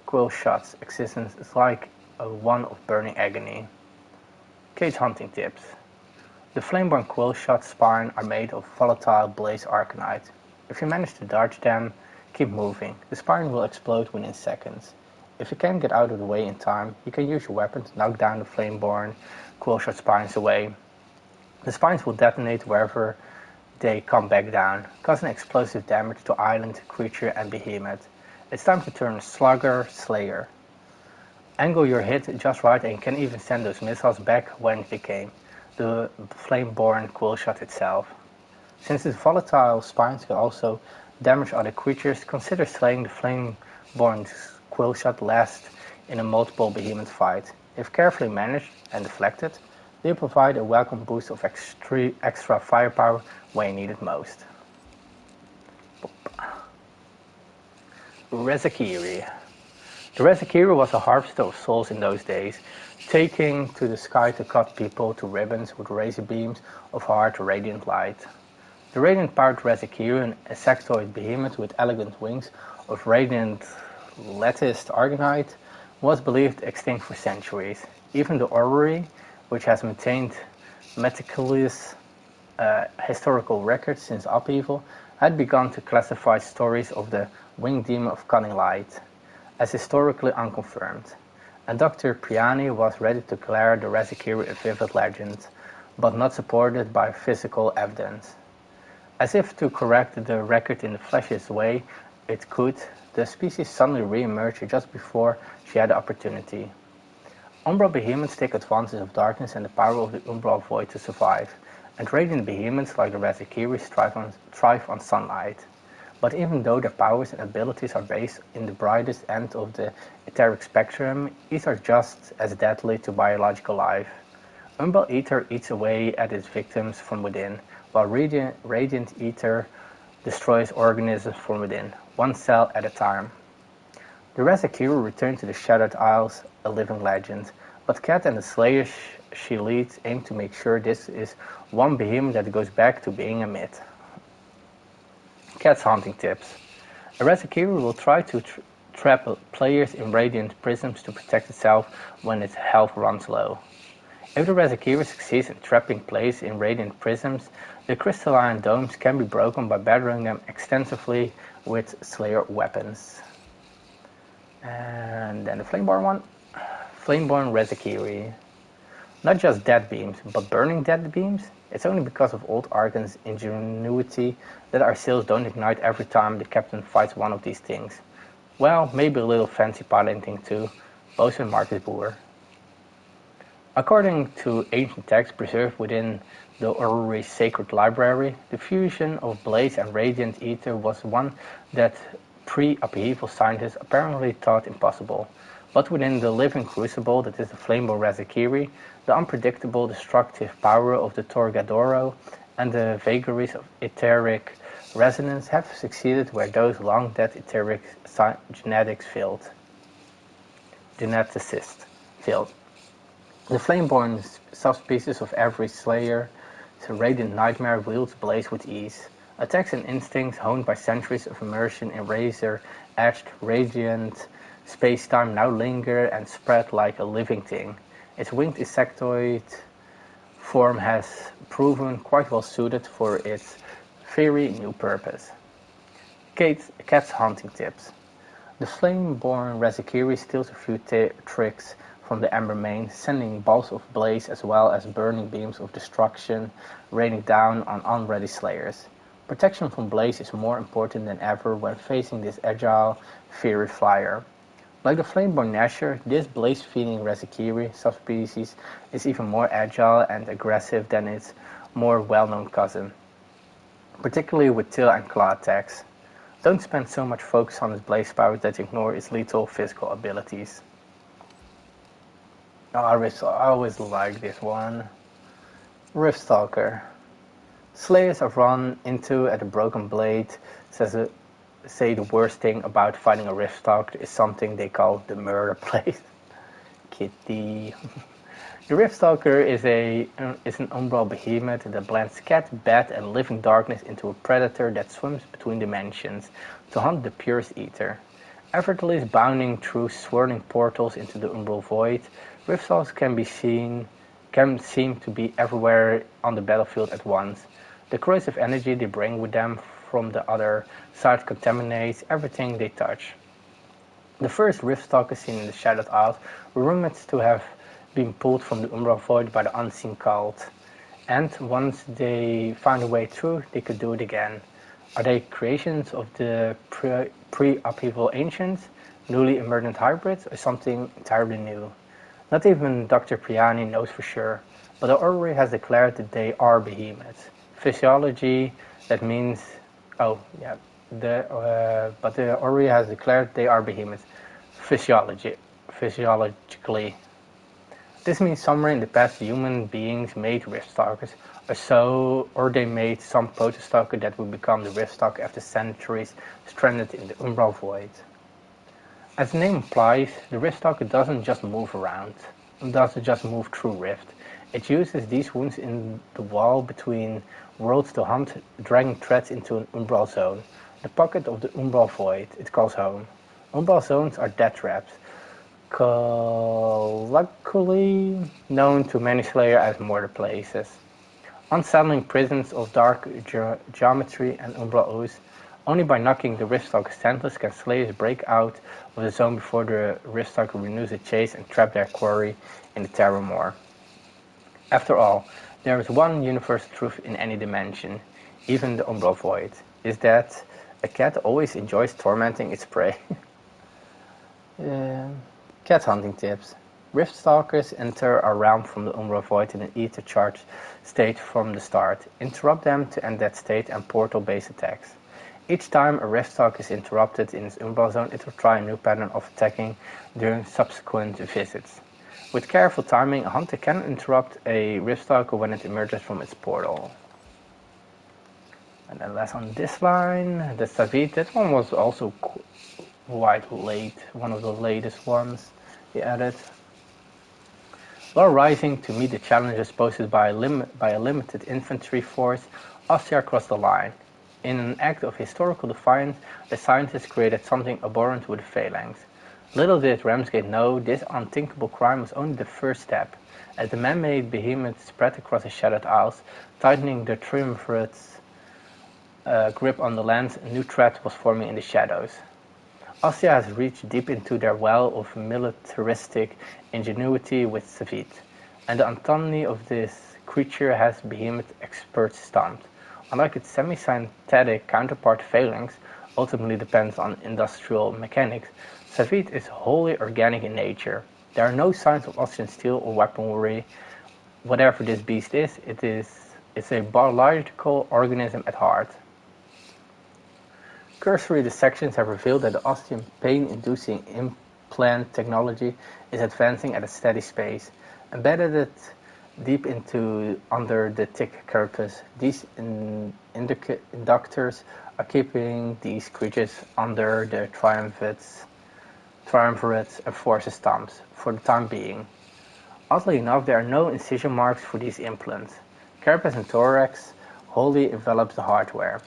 quillshot's existence is like one of burning agony. Cage hunting tips. The flameborn quillshot spine are made of volatile blaze arcanite. If you manage to dodge them, keep moving. The spine will explode within seconds. If you can't get out of the way in time, you can use your weapon to knock down the flameborn quillshot spines away. The spines will detonate wherever they come back down, causing explosive damage to island, creature, and behemoth. It's time to turn Slugger Slayer. Angle your hit just right and you can even send those missiles back when they came. The flameborn quillshot itself. Since its volatile spines can also damage other creatures, consider slaying the flameborn quillshot last in a multiple behemoth fight. If carefully managed and deflected, they provide a welcome boost of extra firepower when you need it most. Rezakiri. The Rezakiri was a harvester of souls in those days, taking to the sky to cut people to ribbons with razor beams of hard radiant light. The radiant-powered Rezakiri, an insectoid behemoth with elegant wings of radiant latticed arcanite, was believed extinct for centuries. Even the orrery, which has maintained meticulous historical records since upheaval, had begun to classify stories of the winged demon of cunning light as historically unconfirmed, and Dr. Priani was ready to declare the Rezakiri a vivid legend, but not supported by physical evidence. As if to correct the record in the fleshiest way it could, the species suddenly re-emerged just before she had the opportunity. Umbral behemoths take advantage of darkness and the power of the umbral void to survive, and radiant behemoths like the Razakiris thrive on sunlight. But even though their powers and abilities are based in the brightest end of the etheric spectrum, each are just as deadly to biological life. Umbral ether eats away at its victims from within, while radiant ether destroys organisms from within, one cell at a time. The Razakiri return to the Shattered Isles, a living legend, but Cat and the Slayers she leads aim to make sure this is one behemoth that goes back to being a myth. Cat's hunting tips. A Razakiri will try to trap players in radiant prisms to protect itself when its health runs low. If the Razakiri succeeds in trapping players in radiant prisms, the crystalline domes can be broken by battering them extensively with Slayer weapons. And then the Flameborn one. Flameborn Razakiri. Not just dead beams, but burning dead beams? It's only because of old Argan's ingenuity that our sails don't ignite every time the captain fights one of these things. Well, maybe a little fancy piloting too. Bosun Marcus Boer. According to ancient texts preserved within the Orrery's sacred library, the fusion of blaze and radiant ether was one that pre-upheaval scientists apparently thought impossible. But within the living crucible that is the Flameborn Razakiri, the unpredictable destructive power of the Torgadoro and the vagaries of etheric resonance have succeeded where those long-dead etheric geneticists failed. The Flameborn subspecies of every Slayer, the Radiant Nightmare wields blaze with ease. Attacks and instincts honed by centuries of immersion in razor-edged, radiant space-time now linger and spread like a living thing. Its winged insectoid form has proven quite well suited for its very new purpose. Cat's hunting tips. The Flameborn Razakiri steals a few tricks from the Ember Main, sending balls of blaze as well as burning beams of destruction raining down on unready slayers. Protection from blaze is more important than ever when facing this agile, fiery flyer. Like the Flameborn Gnasher, this blaze-feeding Razakiri subspecies is even more agile and aggressive than its more well-known cousin, particularly with tail and claw attacks. Don't spend so much focus on its blaze powers that ignore its lethal physical abilities. Oh, I always like this one. Riftstalker. Slayers are run into at a broken blade say the worst thing about fighting a Riftstalker is something they call the murder blade. Kitty. The Riftstalker is an umbral behemoth that blends cat, bat, and living darkness into a predator that swims between dimensions to hunt the purest ether. Effortlessly bounding through swirling portals into the umbral void, Riftstalkers can seem to be everywhere on the battlefield at once. The corrosive energy they bring with them from the other side contaminates everything they touch. The first Riftstalkers seen in the Shattered Isles were rumored to have been pulled from the Umbral Void by the Unseen Cult, and once they found a way through, they could do it again. Are they creations of the pre-upheaval ancients, newly emergent hybrids, or something entirely new? Not even Dr. Priani knows for sure, but the Orrery has declared that they are behemoths. Physiology, that means... but the Orrery has declared they are behemoths. Physiologically. This means somewhere in the past human beings made Riftstalkers, or they made some protostalker that would become the Riftstalker after centuries stranded in the Umbral Void. As the name implies, the Riftstalker doesn't just move around, doesn't just move through Rift. It uses these wounds in the wall between worlds to hunt, dragging threats into an Umbral Zone, the pocket of the Umbral Void it calls home. Umbral Zones are death traps, colloquially known to many Slayers as murder places. Unsettling prisons of dark geometry and umbral ooze. Only by knocking the Riftstalker senseless can Slayers break out of the zone before the Riftstalker renews the chase and trap their quarry in the Terror Moor. After all, there is one universal truth in any dimension, even the Umbral Void, is that A cat always enjoys tormenting its prey. Cat hunting tips. Rift Stalkers enter our realm from the Umbra Void in an ether charged state from the start. Interrupt them to end that state and portal base attacks. Each time a Rift Stalker is interrupted in its Umbral zone, it will try a new pattern of attacking during subsequent visits. With careful timing, a hunter can interrupt a Rift Stalker when it emerges from its portal. And then last on this line, the Savit. That one was also quite late, one of the latest ones he added. While rising to meet the challenges posed by a limited infantry force, Austria crossed the line. In an act of historical defiance, the scientists created something abhorrent with the phalanx. Little did Ramsgate know this unthinkable crime was only the first step. As the man-made behemoth spread across the Shattered Isles, tightening the triumvirate's grip on the land, a new threat was forming in the shadows. Austria has reached deep into their well of militaristic ingenuity with Savit, and the autonomy of this creature has behemoth experts stumped. Unlike its semi-synthetic counterpart Phalanx, ultimately depends on industrial mechanics, Savit is wholly organic in nature. There are no signs of Austrian steel or weaponry. Whatever this beast is, it's a biological organism at heart. Cursory dissections have revealed that the Austrian pain-inducing implant technology is advancing at a steady pace. Embedded deep under the thick carapace, these inductors are keeping these creatures under their triumvirates and forces stumps for the time being. Oddly enough, there are no incision marks for these implants. Carapace and thorax wholly envelops the hardware.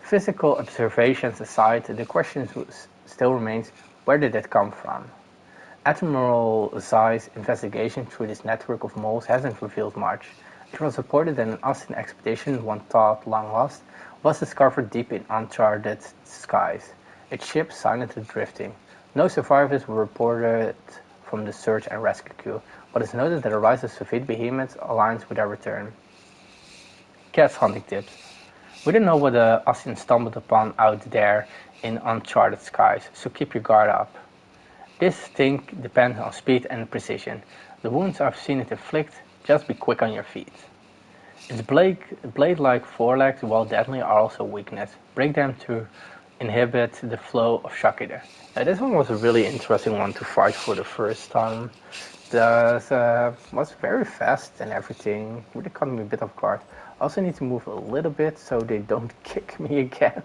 Physical observations aside, the question still remains, where did it come from? Admiral Zai's investigation through this network of moles hasn't revealed much. It was reported that an Austrian expedition, one thought long lost, was discovered deep in uncharted skies, its ship silently drifting. No survivors were reported from the search and rescue, but it's noted that the rise of Soviet behemoths aligns with their return. Cats hunting tips. We don't know what the Austrians stumbled upon out there in uncharted skies, so keep your guard up. This thing depends on speed and precision. The wounds I've seen it inflict, just be quick on your feet. Its blade-like forelegs, while deadly, are also a weakness. Break them to inhibit the flow of shock either. Now, this one was a really interesting one to fight for the first time. It was very fast and everything. Really caught me a bit off guard. I also need to move a little bit so they don't kick me again.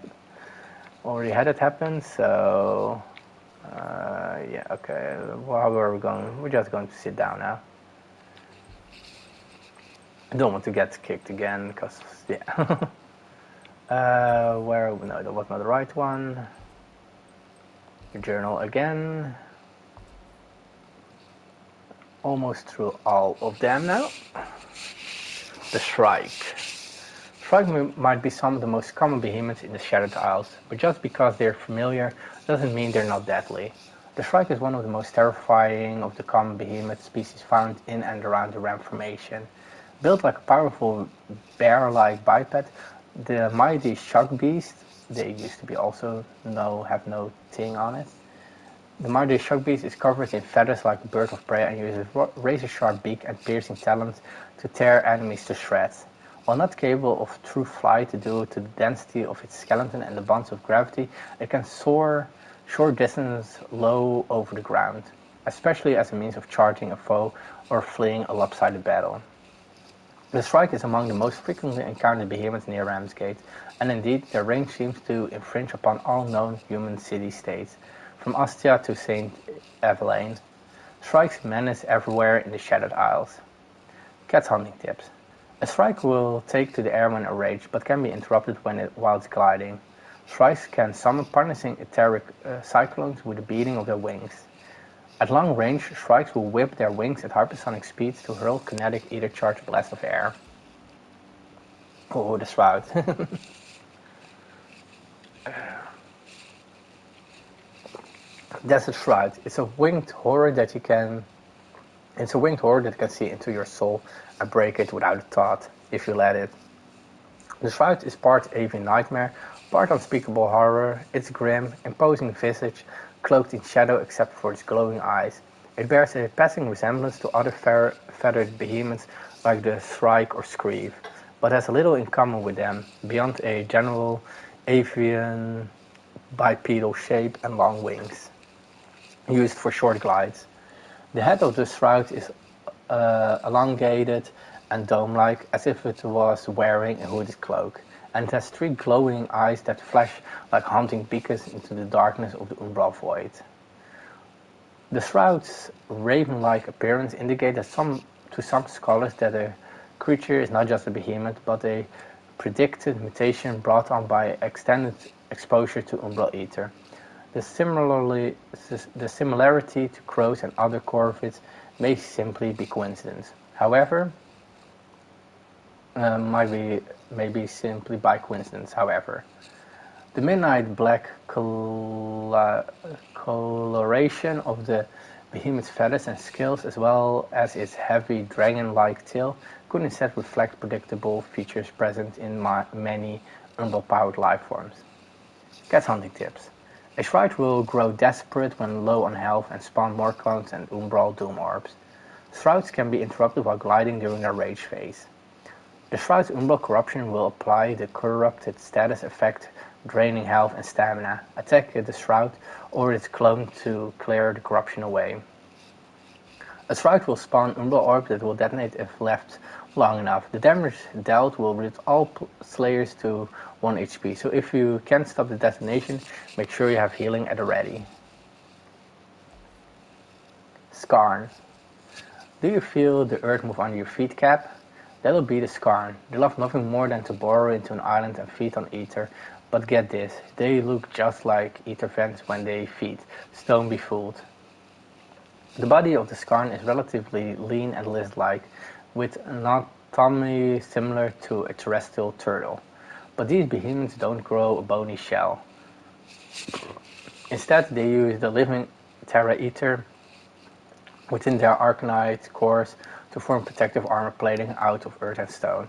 Already had it happen, so yeah, okay. Well, where are we going? We're just going to sit down now. I don't want to get kicked again, because, yeah. No, that was not the right one. Your journal again. Almost through all of them now. The Shrike. Shrike might be some of the most common behemoths in the Shattered Isles, but just because they're familiar doesn't mean they're not deadly. The Shrike is one of the most terrifying of the common behemoth species found in and around the Ram Formation. Built like a powerful bear-like biped, the mighty Shock Beast, they used to be also have no thing on it. The mighty Shock Beast is covered in feathers like a bird of prey and uses razor-sharp beak and piercing talons to tear enemies to shreds. While not capable of true flight due to the density of its skeleton and the bonds of gravity, it can soar short distance low over the ground, especially as a means of charging a foe or fleeing a lopsided battle. The Shrike is among the most frequently encountered behemoths near Ramsgate, and indeed their range seems to infringe upon all known human city-states, from Ostia to St. Evelyn. Shrikes menace everywhere in the Shattered Isles. Cat hunting tips. A shrike will take to the air when enraged, but can be interrupted while it's gliding. Shrikes can summon punishing etheric cyclones with the beating of their wings. At long range, shrikes will whip their wings at hypersonic speeds to hurl kinetic ether charged blasts of air. Oh, the shroud. That's a shroud. It's a winged horror that you can see into your soul and break it without a thought, if you let it. The shroud is part avian nightmare, Part unspeakable horror, its grim, imposing visage, cloaked in shadow except for its glowing eyes. It bears a passing resemblance to other feathered behemoths like the shrike or screeve, but has little in common with them, beyond a general avian bipedal shape and long wings, used for short glides. The head of the shroud is elongated and dome-like, as if it was wearing a hooded cloak, and it has three glowing eyes that flash like hunting beacons into the darkness of the umbral void. The shroud's raven-like appearance indicates to some scholars that the creature is not just a behemoth, but a predicted mutation brought on by extended exposure to umbral ether. The similarity to crows and other corvids may simply be coincidence. However, maybe simply by coincidence. However, the midnight black coloration of the behemoth's feathers and scales, as well as its heavy dragon-like tail, could instead reflect predictable features present in many umbral-powered life forms. Cat hunting tips. A shroud will grow desperate when low on health and spawn more clones and umbral doom orbs. Shrouds can be interrupted while gliding during their rage phase. The shroud's umbral corruption will apply the corrupted status effect, draining health and stamina, attack the shroud or its clone to clear the corruption away. A shroud will spawn umbral orbs that will detonate if left long enough. The damage dealt will reduce all slayers to 1 HP, so if you can't stop the detonation, make sure you have healing at the ready. Skarn. Do you feel the earth move under your feet, Cap? That'll be the Skarn. They love nothing more than to burrow into an island and feed on ether, but get this, they look just like ether vents when they feed, so don't be fooled. The body of the Skarn is relatively lean and lizard-like, with anatomy similar to a terrestrial turtle. But these behemoths don't grow a bony shell. Instead, they use the living terra ether within their arcanite cores to form protective armor plating out of earth and stone.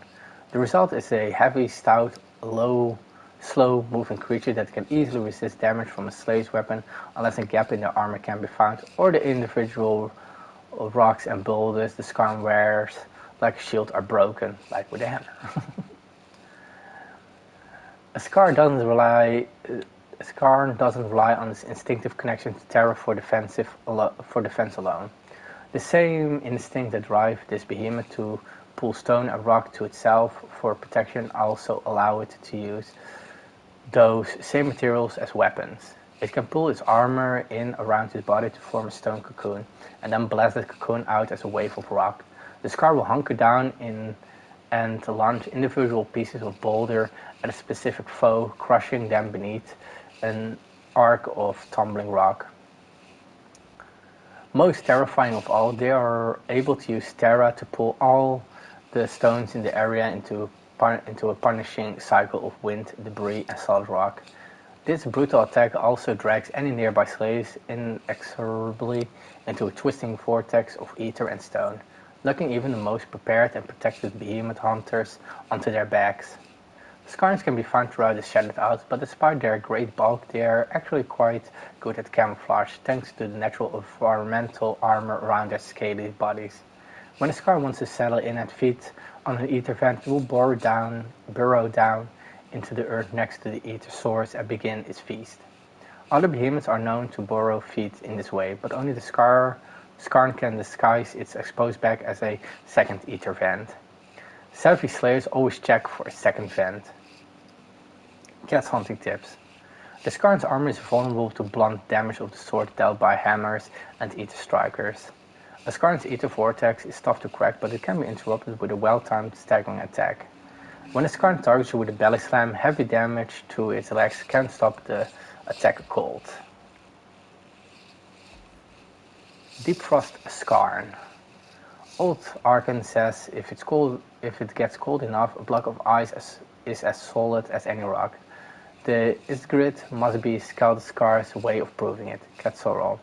The result is a heavy, stout, slow-moving creature that can easily resist damage from a slave's weapon unless a gap in their armor can be found, or the individual rocks and boulders the Skarn wears like a shield are broken, like with a hammer. A Skarn doesn't rely on its instinctive connection to terra for defense alone. The same instinct that drives this behemoth to pull stone and rock to itself for protection also allow it to use those same materials as weapons. It can pull its armor in around its body to form a stone cocoon, and then blast the cocoon out as a wave of rock. The Skarn will hunker down and launch individual pieces of boulder at a specific foe, crushing them beneath an arc of tumbling rock. Most terrifying of all, they are able to use terra to pull all the stones in the area into a punishing cycle of wind, debris, and solid rock. This brutal attack also drags any nearby slaves inexorably into a twisting vortex of ether and stone, knocking even the most prepared and protected behemoth hunters onto their backs. Skarns can be found throughout the Shattered Isles, but despite their great bulk, they are actually quite good at camouflage, thanks to the natural environmental armor around their scaly bodies. When a Skarn wants to settle in and feed on an ether vent, it will burrow down into the earth next to the ether source and begin its feast. Other behemoths are known to burrow feed in this way, but only the Skarn can disguise its exposed back as a second ether vent. Savvy slayers always check for a second vent. Cat hunting tips. The Skarn's armor is vulnerable to blunt damage of the sort dealt by hammers and ether strikers. A Skarn's ether vortex is tough to crack, but it can be interrupted with a well-timed staggering attack. When a Skarn targets you with a belly slam, heavy damage to its legs can stop the attack cold. Deep Frost Skarn. Old Arkan says if it gets cold enough, a block of ice is as solid as any rock. The Isgrid must be Skaldaskar's way of proving it. Katsorol.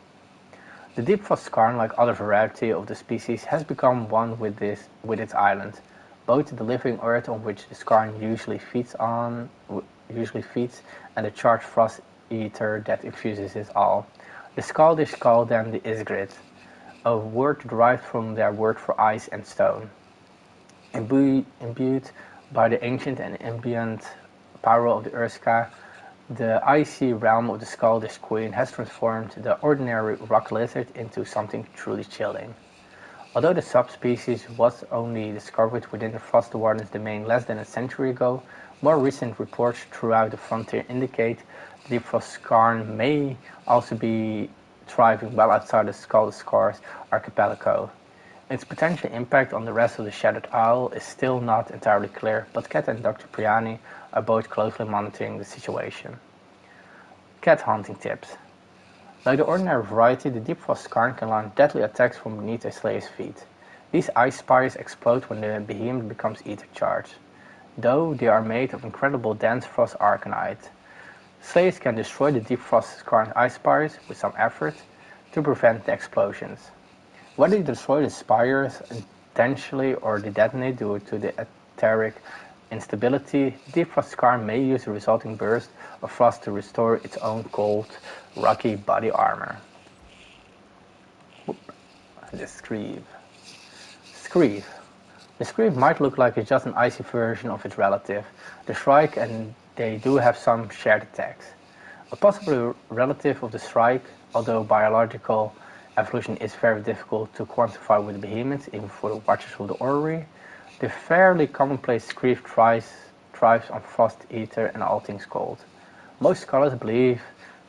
The Deep Frost Skarn, like other variety of the species, has become one with its island. Both the living earth on which the Skarn usually usually feeds, and the charged frost eater that infuses it all. The Scaldish call them the Isgrid, a word derived from their word for ice and stone. Imbued by the ancient and ambient power of the Urska, the icy realm of the Scaldish Queen has transformed the ordinary rock lizard into something truly chilling. Although the subspecies was only discovered within the Frost Warden's domain less than a century ago, more recent reports throughout the frontier indicate the Frostcarn may also be thriving well outside the Skaldiskar's archipelago. Its potential impact on the rest of the Shattered Isle is still not entirely clear, but Kat and Dr. Priani are both closely monitoring the situation. Cat hunting tips. Like the ordinary variety, the Deep Frost Skarn can launch deadly attacks from beneath a Slayer's feet. These ice spires explode when the behemoth becomes ether charged, though they are made of incredible dense frost arcanite. Slayers can destroy the Deep Frost Skarn's ice spires with some effort to prevent the explosions. Whether you destroy the spires intentionally or they detonate due to the etheric instability, Deep Frost Skarn may use the resulting burst of frost to restore its own cold, rocky body armor. The Screeve. Screeve. The Screeve might look like it's just an icy version of its relative, the Shrike, and they do have some shared attacks. A possible relative of the Shrike, although biological evolution is very difficult to quantify with behemoths, even for the Watchers of the Orrery, the fairly commonplace Screeve thrives on frost ether and all things cold. Most scholars believe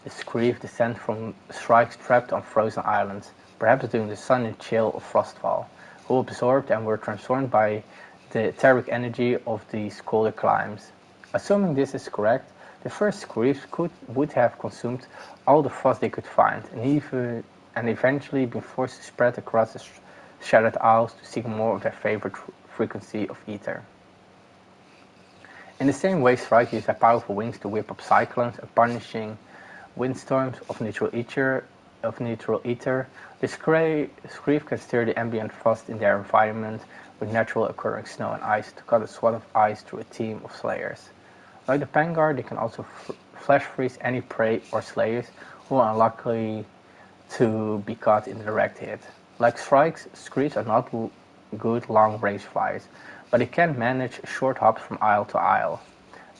the Screeve descend from shrikes trapped on frozen islands, perhaps during the sun and chill of frostfall, who absorbed and were transformed by the etheric energy of these colder climes. Assuming this is correct, the first Screeves would have consumed all the frost they could find, and eventually been forced to spread across the Shattered Isles to seek more of their favorite frequency of ether. In the same way, Shrike use their powerful wings to whip up cyclones and punishing windstorms of neutral ether, the Screeve can stir the ambient frost in their environment with natural occurring snow and ice to cut a swath of ice through a team of Slayers. Like the Pangar, they can also flash freeze any prey or Slayers who are unlikely to be caught in a direct hit. Like Shrikes, Screeves are not good long-range flyers, but they can manage short hops from isle to isle.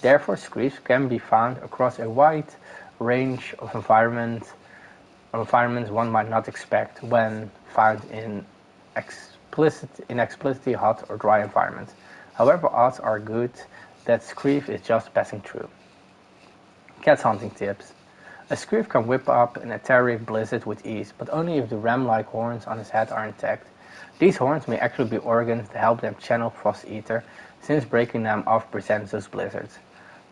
Therefore, Screeves can be found across a wide range of environments one might not expect when found in explicitly hot or dry environments. However, odds are good that Screeve is just passing through. Cat hunting tips. A Screeve can whip up an etheric blizzard with ease, but only if the ram-like horns on his head are intact. These horns may actually be organs that help them channel frost ether, since breaking them off presents those blizzards.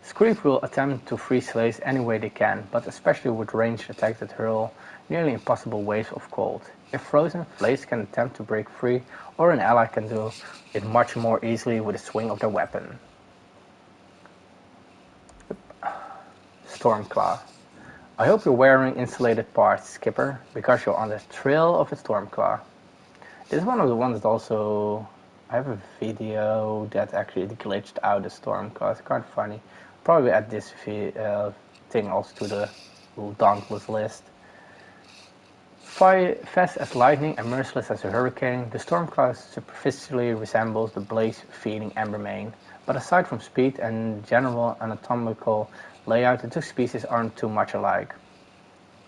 Screeve will attempt to free Slays any way they can, but especially with ranged attacks that hurl nearly impossible waves of cold. If frozen, Slays can attempt to break free, or an ally can do it much more easily with a swing of their weapon. Stormclaw. I hope you're wearing insulated parts, Skipper, because you're on the thrill of a Stormclaw. This is one of the ones that also... I have a video that actually glitched out the Stormclaw. It's kind of funny. Probably add this thing also to the Dauntless list. Fast as lightning and merciless as a hurricane, the Stormclaw superficially resembles the blaze-feeding Embermane, but aside from speed and general anatomical layout, the two species aren't too much alike.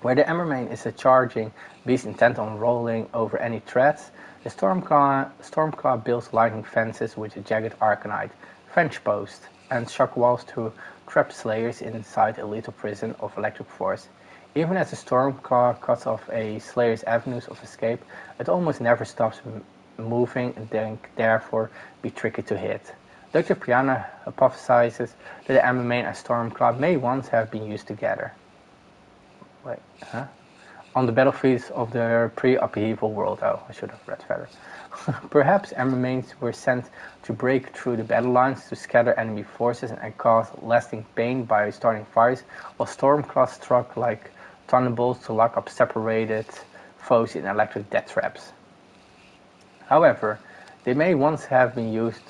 Where the Embermane is a charging beast intent on rolling over any threats, the Stormclaw builds lightning fences with a jagged arcanite, fence posts, and shock walls to trap Slayers inside a lethal prison of electric force. Even as the Stormclaw cuts off a Slayer's avenues of escape, it almost never stops moving and can therefore be tricky to hit. Dr. Priana hypothesizes that the Embermane and Stormclaw may once have been used together. On the battlefields of the pre-upheaval world. Oh, I should have read further. Perhaps Embermanes were sent to break through the battle lines to scatter enemy forces and cause lasting pain by starting fires, while Stormclaws struck like thunderbolts to lock up separated foes in electric death traps. However, they may once have been used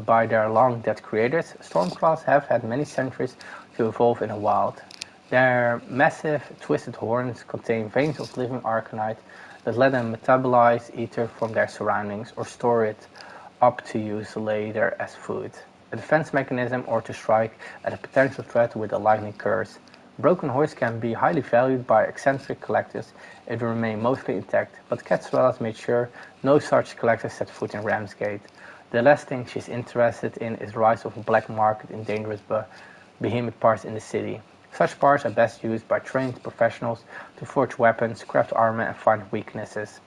by their long-dead creators, stormclaws have had many centuries to evolve in the wild. Their massive, twisted horns contain veins of living arcanite that let them metabolize ether from their surroundings or store it up to use later as food, a defense mechanism, or to strike at a potential threat with a lightning curse. Broken horns can be highly valued by eccentric collectors if they remain mostly intact, but Cat Dwellers made sure no such collector set foot in Ramsgate. The last thing she's interested in is the rise of a black market in dangerous behemoth parts in the city. Such parts are best used by trained professionals to forge weapons, craft armor, and find weaknesses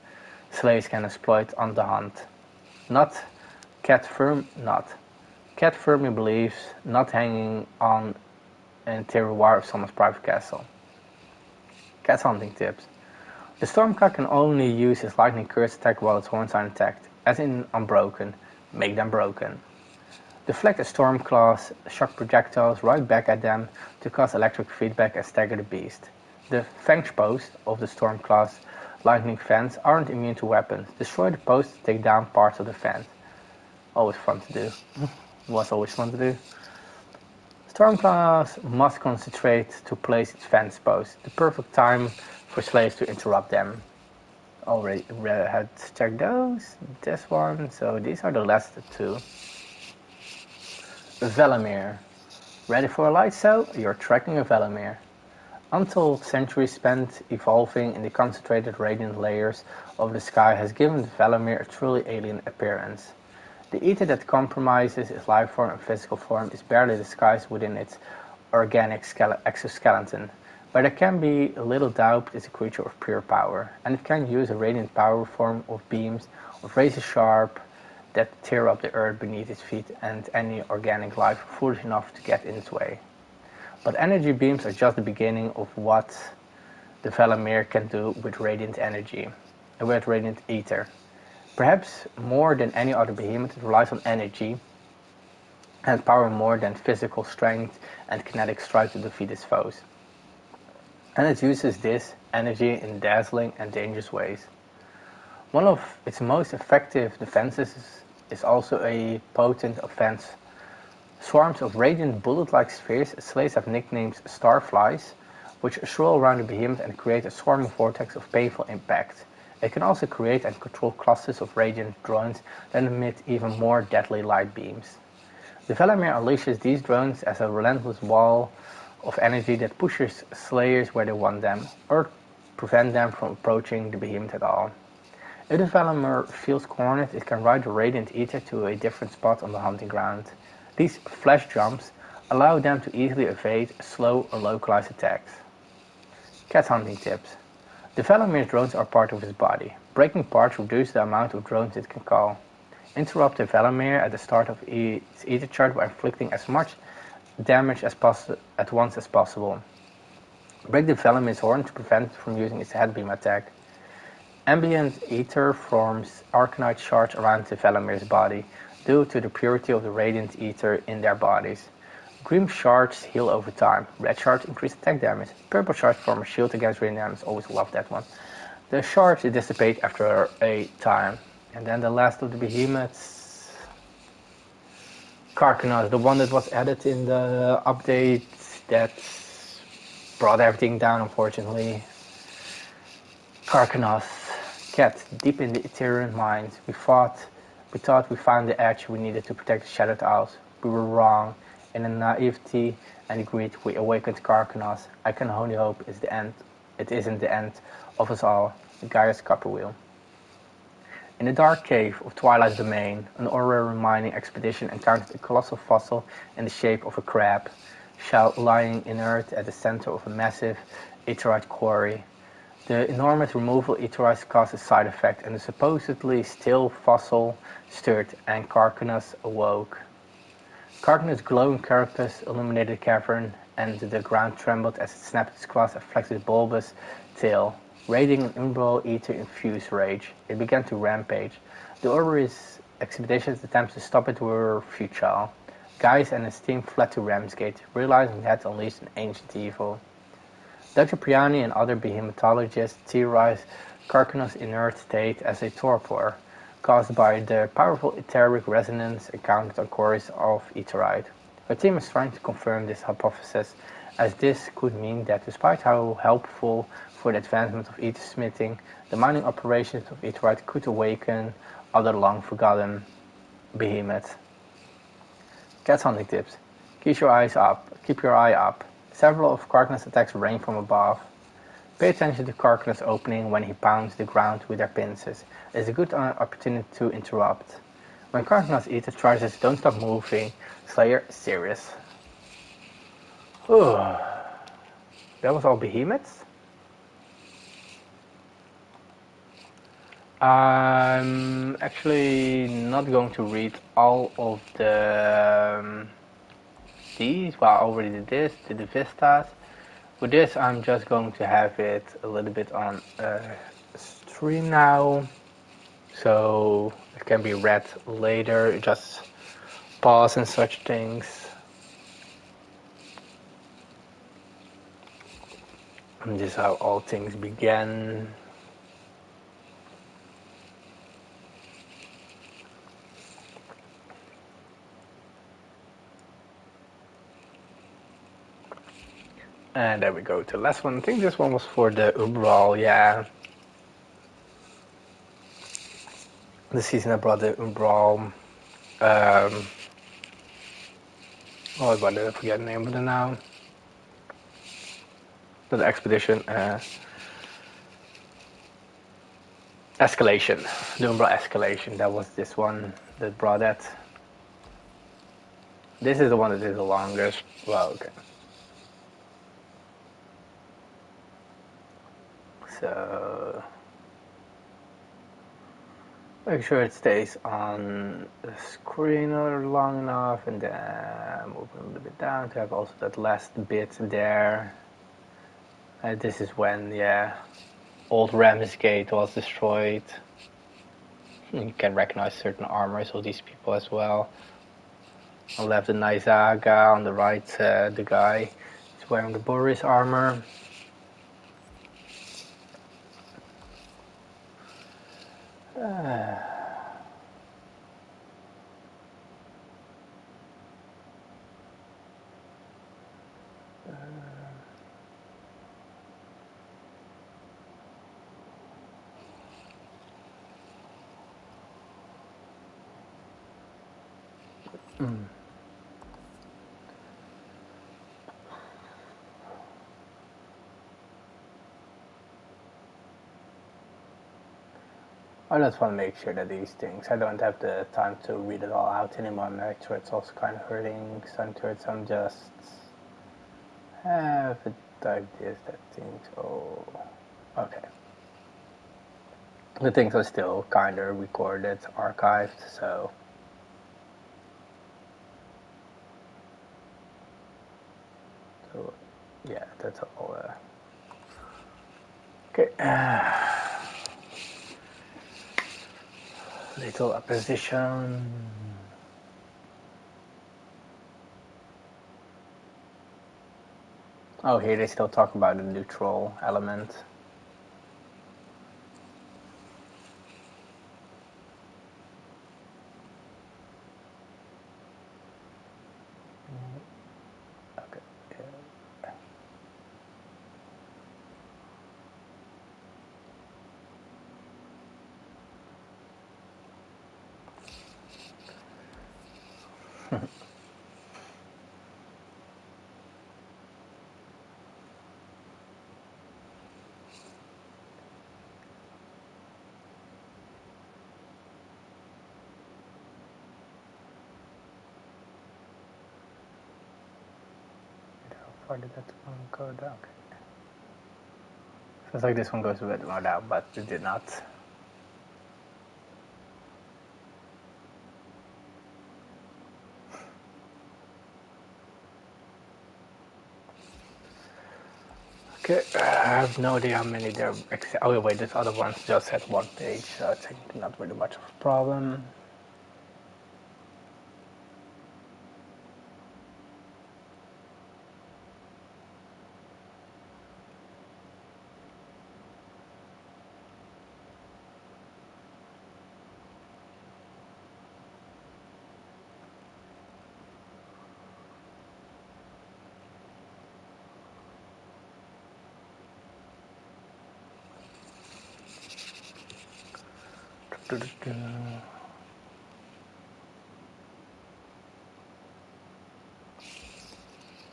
slaves can exploit on the hunt. Not Cat firmly believes not hanging on an terroir of someone's private castle. Cat hunting tips. The Stormclaw can only use his lightning curse attack while its horns are intact, as in unbroken. Make them broken. Deflect a Stormclaw's shock projectiles right back at them to cause electric feedback and stagger the beast. The fence posts of the Stormclaw's lightning fence aren't immune to weapons. Destroy the posts to take down parts of the fence. Always fun to do. Was always fun to do. Stormclaws must concentrate to place its fence posts, the perfect time for slaves to interrupt them. Already had checked those, this one, so these are the last two. Velamir. Ready for a light cell? You're tracking a Velamir. Untold centuries spent evolving in the concentrated radiant layers of the sky has given the Velamir a truly alien appearance. The ether that compromises its life form and physical form is barely disguised within its organic exoskeleton, but there can be little doubt it is a creature of pure power, and it can use a radiant power form of beams of razor sharp that tear up the earth beneath its feet and any organic life foolish enough to get in its way. But energy beams are just the beginning of what the Velamir can do with radiant energy, and with radiant ether. Perhaps more than any other behemoth, it relies on energy and power more than physical strength and kinetic strike to defeat its foes. And it uses this energy in dazzling and dangerous ways. One of its most effective defenses is also a potent offense. Swarms of radiant bullet-like spheres, slaves have nicknamed starflies, which swirl around the behemoth and create a swarming vortex of painful impact. It can also create and control clusters of radiant drones that emit even more deadly light beams. The Velamir unleashes these drones as a relentless wall of energy that pushes slayers where they want them, or prevent them from approaching the behemoth at all. If the Velamir feels cornered, it can ride the radiant ether to a different spot on the hunting ground. These flash jumps allow them to easily evade slow or localized attacks. Cat hunting tips. The Velamir's drones are part of his body. Breaking parts reduce the amount of drones it can call. Interrupt the Velamir at the start of its ether charge by inflicting as much damage at once as possible. Break the Velamir's horn to prevent it from using its head beam attack. Ambient ether forms arcanite shards around the Velamir's body due to the purity of the radiant ether in their bodies. Green shards heal over time. Red shards increase attack damage. Purple shards form a shield against radiant damage. Always love that one. The shards dissipate after a time. And then the last of the behemoths, Karkanos, the one that was added in the update that brought everything down, unfortunately. Karkanos, Cat, deep in the Etherean mines, we thought we found the edge we needed to protect the Shattered Isles. We were wrong. In the naivety and greed, we awakened Karkanos. I can only hope it's the end. It isn't the end of us all. The Gaia's Copper Wheel. In the dark cave of Twilight's Domain, an honorary mining expedition encountered a colossal fossil in the shape of a crab, shell lying inert at the center of a massive aetheryte quarry. The enormous removal aetherytes caused a side effect, and the supposedly still fossil stirred, and Karkanos awoke. Karkanos' glowing carapace illuminated the cavern, and the ground trembled as it snapped its claws and flexed its bulbous tail. Raging an unbearable ether-infused rage, it began to rampage. The Orrery's expedition's attempts to stop it were futile. Gaius and his team fled to Ramsgate, realizing they had unleashed an ancient evil. Dr. Priani and other behematologists theorized Karkanos' inert state as a torpor, caused by the powerful etheric resonance encountered on cores of Aetheryte. Her team is trying to confirm this hypothesis, as this could mean that despite how helpful for the advancement of aethersmithing, the mining operations of Aetheryte could awaken other long-forgotten behemoths. Cat hunting tips. Keep your eye up. Several of Karkna's attacks rain from above. Pay attention to Karkna's opening when he pounds the ground with their pincers. It is a good opportunity to interrupt. When Karkna's ether charges don't stop moving, Slayer is serious. That was all behemoths? I'm actually not going to read all of these. Well, I already did this, did the vistas. With this, I'm just going to have it a little bit on stream now, so it can be read later. Just pause and such things. And this is how all things began. And there we go to the last one. I think this one was for the Umbral, yeah. The season I brought the Umbral. Oh, why did I forget the name of it now? The expedition. Escalation. The Umbral Escalation. That was this one that brought that. This is the one that is the longest. Well, okay. So make sure it stays on the screen long enough, and then move a little bit down to have also that last bit there. This is when, yeah, old Ramsgate was destroyed. You can recognize certain armors of these people as well. On the left, the Naizaga. On the right, the guy is wearing the Boris armor. I just want to make sure that these things, I don't have the time to read it all out anymore. My throat's also kind of hurting. Some throats, I'm just have it like this, that things. Oh, okay. The things are still kind of recorded, archived, so. So, yeah, that's all. Okay. Little opposition. Oh, here they still talk about the neutral element. Okay. Yeah. How far did that one go down? Okay. Feels like this one goes a bit more down, but it did not. Okay, I have no idea how many there are. Oh wait, this other one just had one page, so I think not really much of a problem.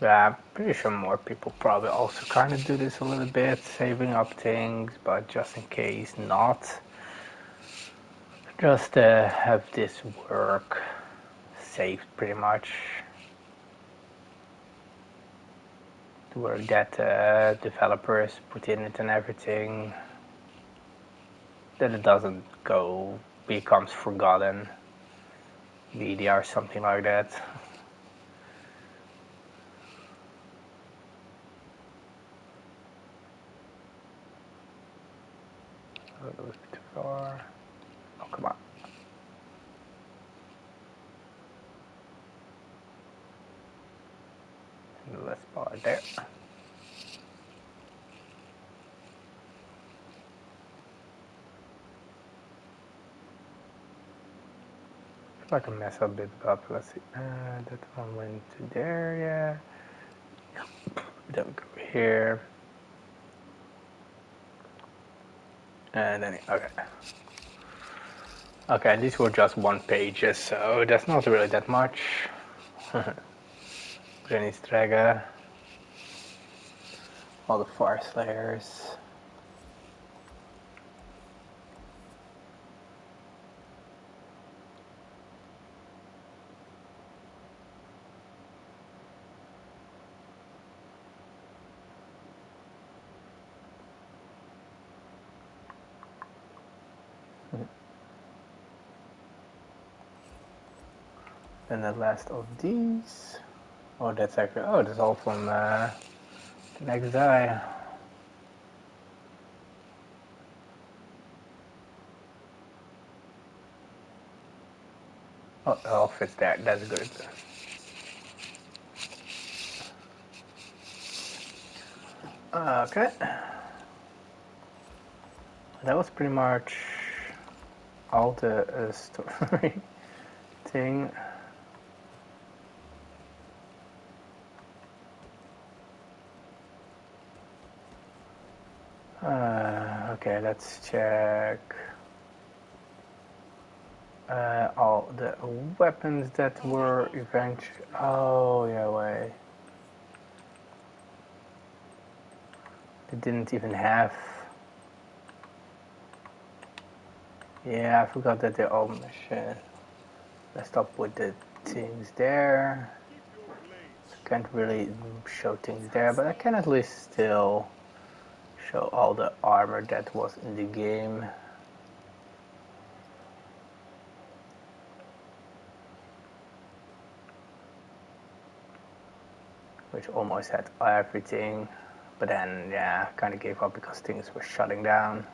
Yeah, I'm pretty sure more people probably also kind of do this a little bit, saving up things, but just in case not, just have this work saved pretty much. The work that developers put in it and everything, that it doesn't becomes forgotten media or something like that. Oh, that was too far. Oh, come on. Let's pause there. If I can mess up a bit up, let's see. That one went to there, yeah. Then we go here. And then, okay. Okay, these were just one pages, so that's not really that much. Granny's Draga. All the forest layers. And the last of these. Oh, that's actually, oh, that's all from the next die. Oh, it all fits there, that's good. Okay. That was pretty much all the story thing. Okay, let's check all the weapons that were eventually. Oh, yeah, wait. They didn't even have. Yeah, I forgot that they're all machine. Let's stop with the things there. Can't really show things there, but I can at least still show all the armor that was in the game. Which almost had everything, but then yeah, kind of gave up because things were shutting down.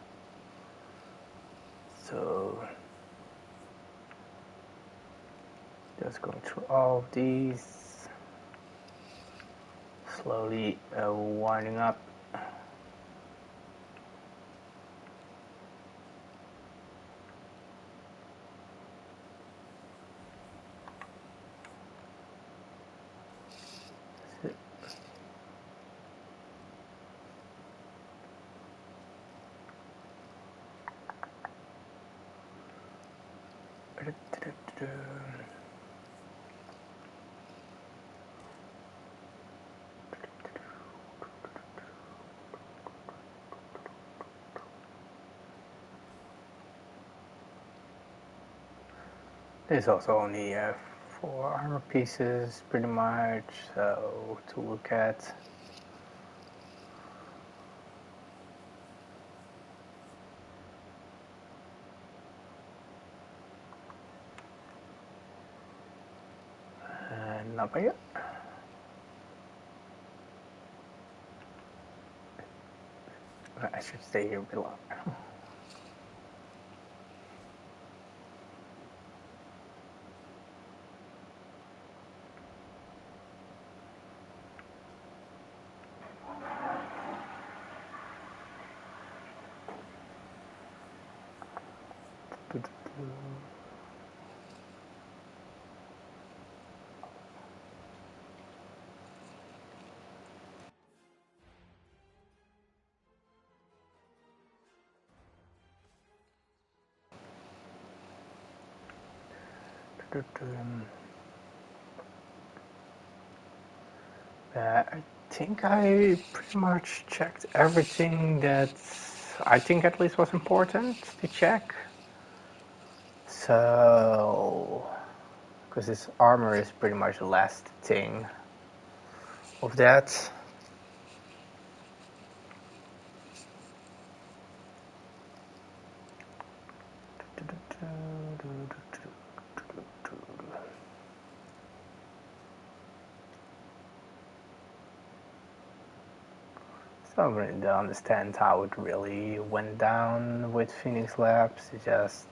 So just going through all of these, slowly winding up. There's also only 4 armor pieces, pretty much, so to look at. And not by yet. I should stay here a bit longer. I think I pretty much checked everything that I think at least was important to check. So, because this armor is pretty much the last thing of that. So I really don't understand how it really went down with Phoenix Labs. It just...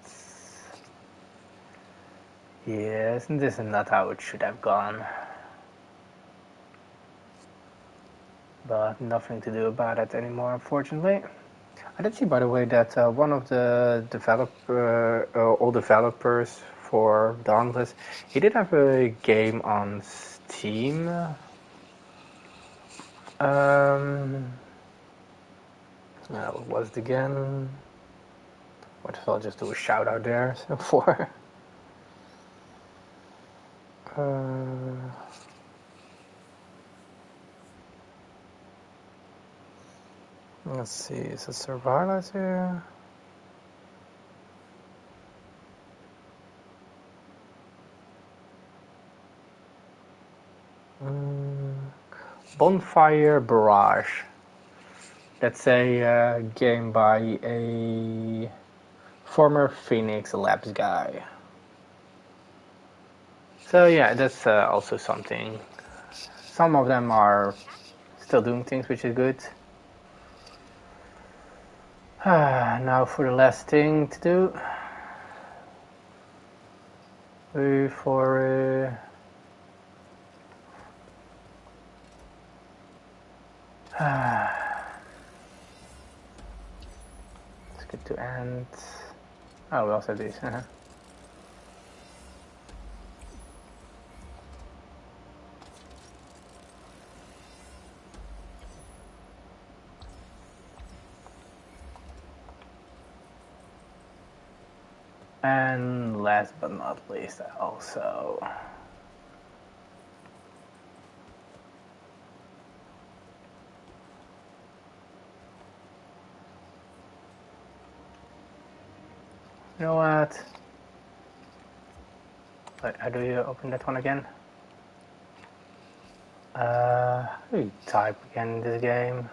Yes, and this is not how it should have gone. But nothing to do about it anymore, unfortunately. I did see, by the way, that one of the all developers for Dauntless, he did have a game on Steam. What was it again? What if I'll just do a shout out there for? Let's see, is it surveillance here? Bonfire Barrage. That's a game by a former Phoenix Labs guy. So yeah, that's also something. Some of them are still doing things, which is good. Now for the last thing to do. Before let's get to end. Oh, we also have these. And last but not least, also you know what? Wait, how do you open that one again? How do you type again in this game?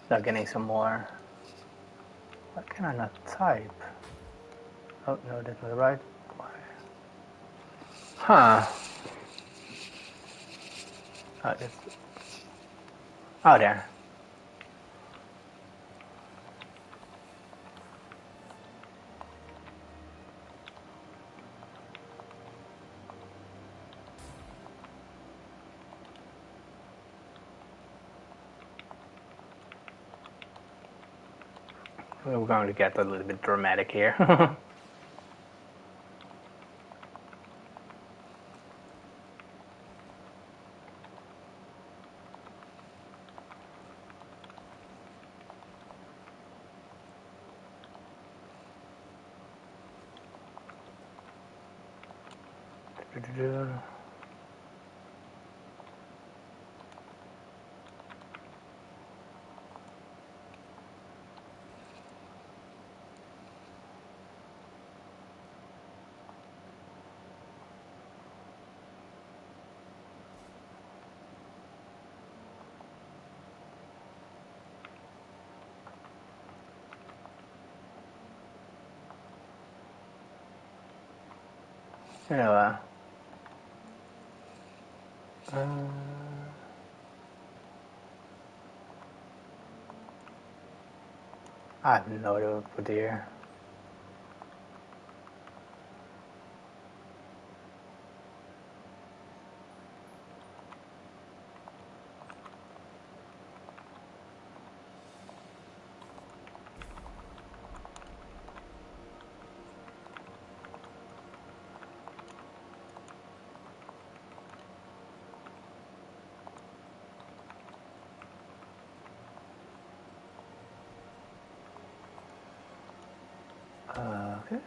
Now getting some more. Why can I not type? Oh no, that's not right. Huh. Oh, oh, there. We're going to get a little bit dramatic here. You know, I have no idea what to put here. Okay.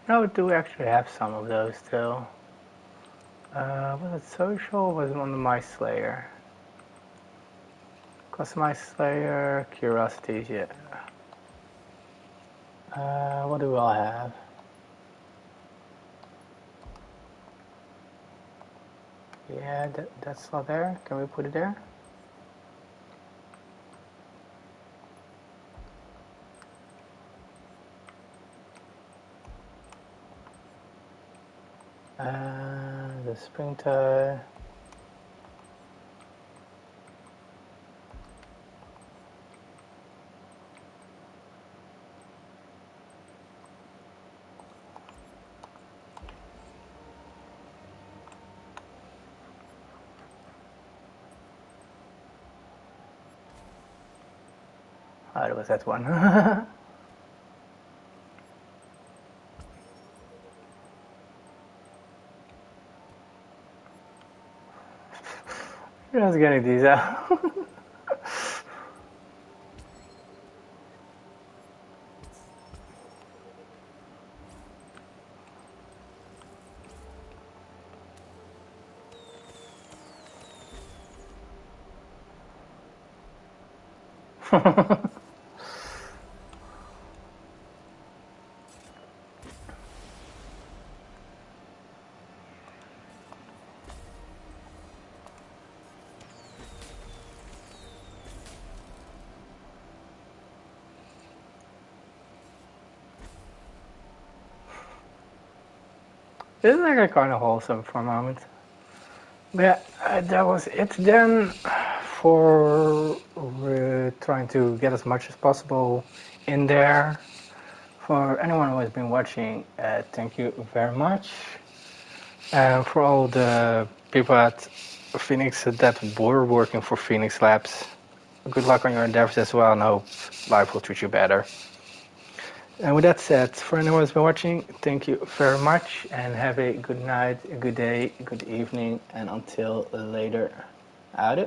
No, we do actually have some of those still. Was it social or was it on the My Slayer? Customize Slayer, Curiosities, yeah. What do we all have? Yeah, that's not there. Can we put it there? The spring tie. Oh, it was that one. Just getting these out. This is actually kind of wholesome for a moment. But yeah, that was it then for trying to get as much as possible in there. For anyone who has been watching, thank you very much. And for all the people at Phoenix that were working for Phoenix Labs, good luck on your endeavors as well, and I hope life will treat you better. And with that said, for anyone who's been watching, thank you very much, and have a good night, a good day, a good evening, and until later. Out.